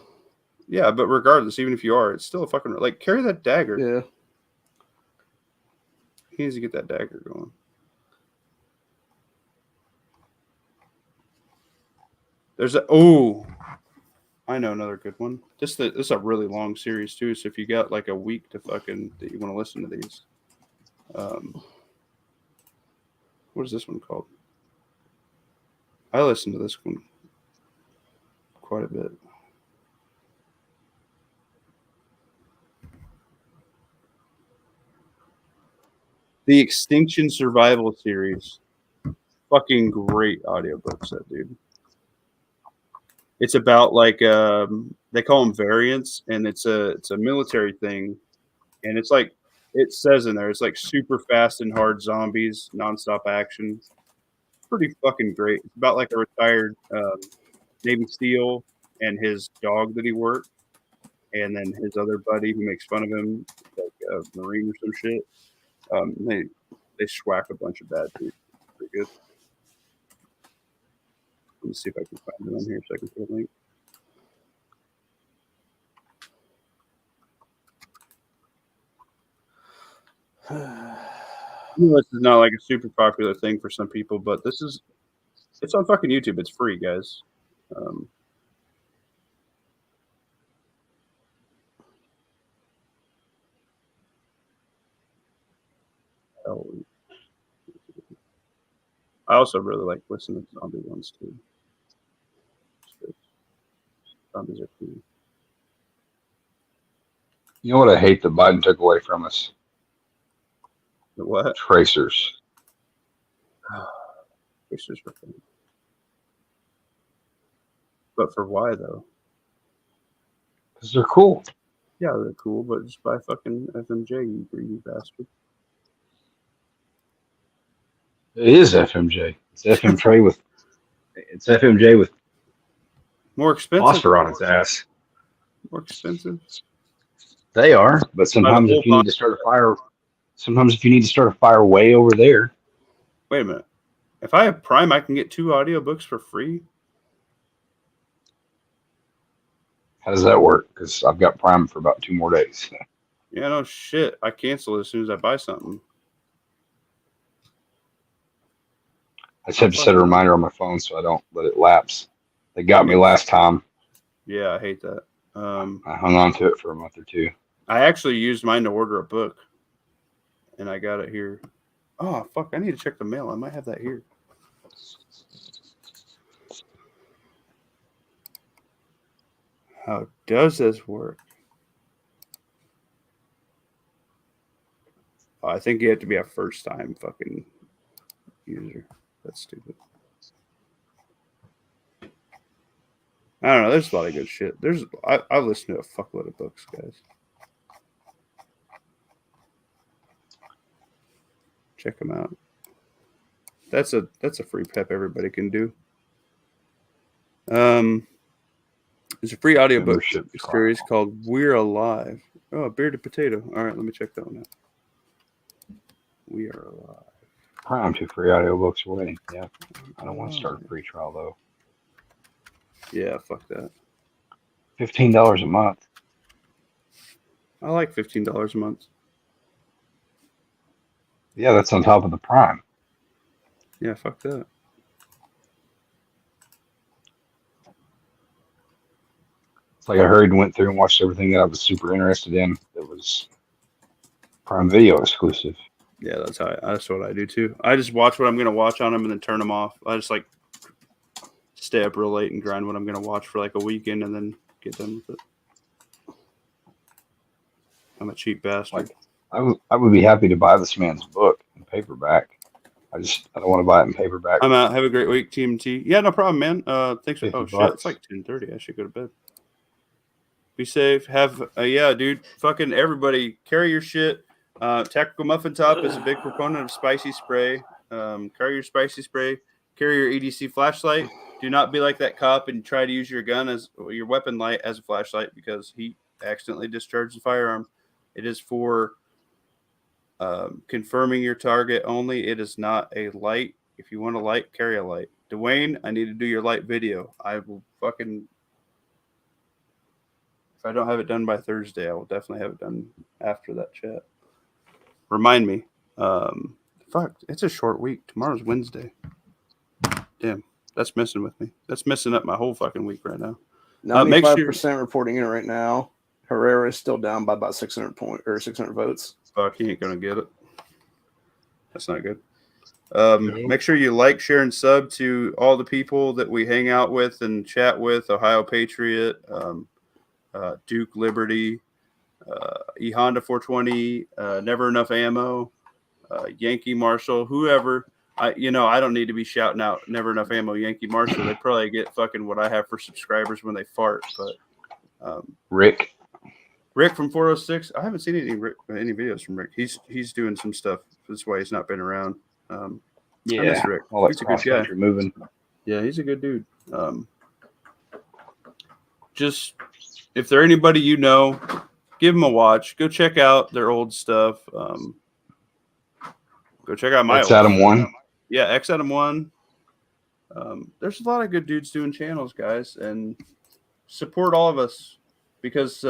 Yeah, but regardless, even if you are, it's still a fucking like carry that dagger. Yeah. He needs to get that dagger going. There's I know another good one. This is a really long series too. So if you got like a week to fucking that you want to listen to these, what is this one called? I listened to this one quite a bit. The Extinction Survival series. Fucking great audiobooks, that dude. It's about like they call them variants, and it's a military thing, and it's like it says in there, it's like super fast and hard zombies, nonstop action. Pretty fucking great. It's about like a retired Navy SEAL and his dog that he worked, and then his other buddy who makes fun of him, like a Marine or some shit. They swack a bunch of bad dudes. Pretty good. Let me see if I can find it on here so I can put a link. This is not like a super popular thing for some people, but it's on fucking YouTube. It's free, guys. I also really like listening to zombie ones too. Zombies are cool. You know what I hate that Biden took away from us? The what? Tracers. Tracers are fun. But for why though? Because they're cool. Yeah, they're cool, but just buy fucking FMJ, you greedy bastard. It is FMJ. It's FMJ with More expensive. Foster on its ass. More expensive. They are, but sometimes if you need to start a fire way over there. Wait a minute. If I have Prime, I can get 2 audiobooks for free. How does that work? Because I've got Prime for about 2 more days. Yeah, no shit. I cancel it as soon as I buy something. I just have to set a reminder on my phone so I don't let it lapse. They got me last time. Yeah, I hate that. I hung on to it for a month or 2. I actually used mine to order a book, and I got it here. Oh, fuck. I need to check the mail. I might have that here. How does this work? Oh, I think you have to be a first-time fucking user. That's stupid. I don't know. There's a lot of good shit. I listen to a fuckload of books, guys. Check them out. That's a free pep everybody can do. There's a free audiobook series called We're Alive. Oh, a bearded potato. All right, let me check that one out. We Are Alive. Prime 2 free audiobooks away. Yeah. I don't want to start a free trial though. Yeah, fuck that. $15 a month. I like $15 a month. Yeah, that's on top of the Prime. Yeah, fuck that. It's like I hurried and went through and watched everything that I was super interested in. That was Prime Video exclusive. Yeah, that's what I do too. I just watch what I'm gonna watch on them and then turn them off. I just like stay up real late and grind what I'm gonna watch for like a weekend and then get done with it. I'm a cheap bastard. Like, I would be happy to buy this man's book in paperback. I don't want to buy it in paperback. I'm out. Have a great week, TMT. Yeah, no problem, man. Thanks for. Oh $50. shit, it's like 10:30. I should go to bed. Be safe. Have yeah, dude. Fucking everybody, carry your shit. Tactical Muffin Top is a big proponent of spicy spray. Carry your spicy spray. Carry your EDC flashlight. Do not be like that cop and try to use your gun as your weapon light as a flashlight because he accidentally discharged the firearm. It is for confirming your target only. It is not a light. If you want a light, carry a light. Dwayne, I need to do your light video. I will fucking. If I don't have it done by Thursday, I will definitely have it done after that chat. Remind me. Fuck, it's a short week. Tomorrow's Wednesday. Damn, that's messing with me. That's messing up my whole fucking week right now. 95% reporting in right now. Herrera is still down by about 600 votes. Fuck, he ain't gonna get it. That's not good. Make sure you like, share, and sub to all the people that we hang out with and chat with. Ohio Patriot, Duke Liberty, E Honda 420, Never Enough Ammo, Yankee Marshall, whoever. I don't need to be shouting out Never Enough Ammo, Yankee Marshall. They probably get fucking what I have for subscribers when they fart. But Rick from 406. I haven't seen any videos from Rick. He's doing some stuff. That's why he's not been around. I miss Rick. He's a good guy. Moving. Yeah, he's a good dude. Just if there's anybody you know, give them a watch. Go check out their old stuff. Go check out my X Adam 1. Yeah, X Adam 1. There's a lot of good dudes doing channels, guys, and support all of us because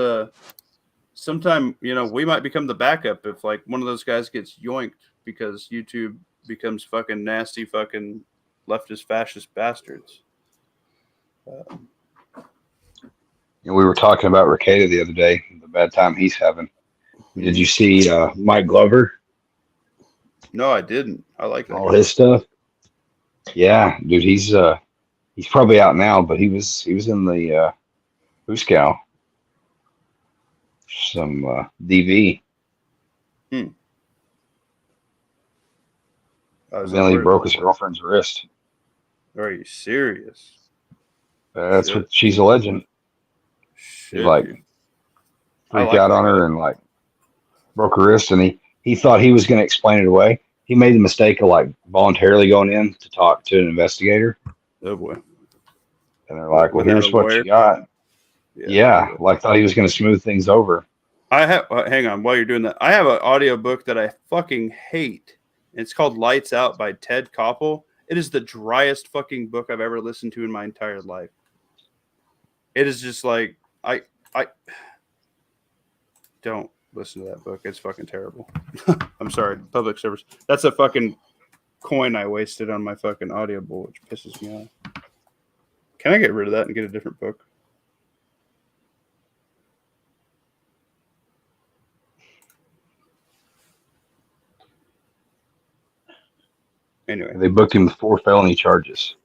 sometime we might become the backup if like one of those guys gets yoinked because YouTube becomes fucking nasty fucking leftist fascist bastards. And we were talking about Ricada the other day, the bad time he's having. Did you see Mike Glover? No, I didn't. I like that All guy. his stuff. Yeah, dude, he's probably out now, but he was in the Hooskow. Some DV. Evidently broke his girlfriend's wrist. Are you serious? That's what she's alleging. Shit, He like dude. freaked out on her and like broke her wrist, and he thought he was going to explain it away. He made the mistake of like voluntarily going in to talk to an investigator. Oh boy. And they're like, "Well, here's what you got." Yeah, like thought he was going to smooth things over. I have. Hang on, while you're doing that, I have an audio book that I fucking hate. It's called "Lights Out" by Ted Koppel. It is the driest fucking book I've ever listened to in my entire life. It is just like I don't listen to that book. It's fucking terrible. I'm sorry, public service. That's a fucking coin I wasted on my fucking Audible, which pisses me off. Can I get rid of that and get a different book? Anyway, they booked him with 4 felony charges.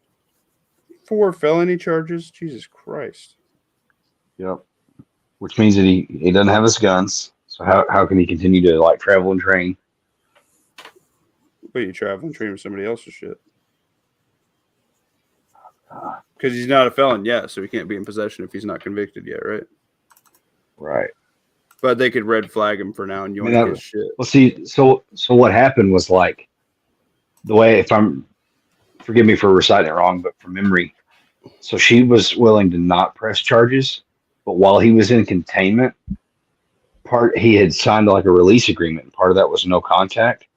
4 felony charges? Jesus Christ. Yep. Which means that he doesn't have his guns. So how can he continue to like travel and train? But you travel and train with somebody else's shit. Because he's not a felon yet, so he can't be in possession if he's not convicted yet, right? Right. But they could red flag him for now and yoink his shit. Well, see, so what happened was like the way, if I'm, forgive me for reciting it wrong, but from memory, so she was willing to not press charges, but while he was in containment, he had signed like a release agreement. Part of that was no contact,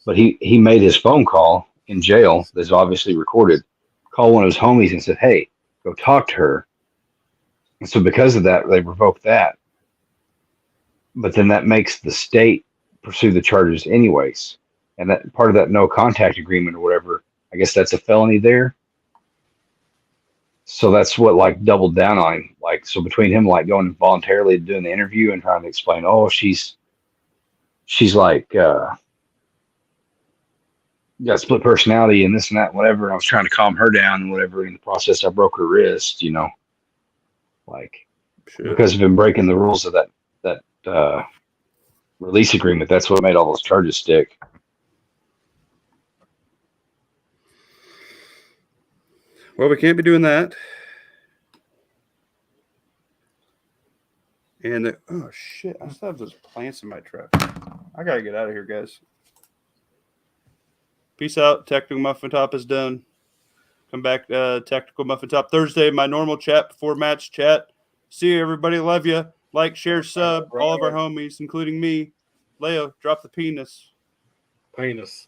but he made his phone call in jail that's obviously recorded, called one of his homies and said, "Hey, go talk to her." And so because of that, they revoked that. But then that makes the state pursue the charges anyways. And that part of that no contact agreement or whatever, I guess that's a felony there. So that's what like doubled down on him. Like, so between him like going voluntarily doing the interview and trying to explain, oh, she's like got split personality and this and that, whatever. And I was trying to calm her down and whatever. In the process, I broke her wrist, like because of him breaking the rules of that release agreement. That's what made all those charges stick. Well, we can't be doing that. And oh shit, I still have those plants in my truck. I gotta get out of here, guys. Peace out. Tactical Muffin Top is done. Come back, Tactical Muffin Top Thursday. My normal chat before match chat. See you, everybody. Love you. Like, share, sub. All of our homies, including me. Leo, drop the penis. Penis.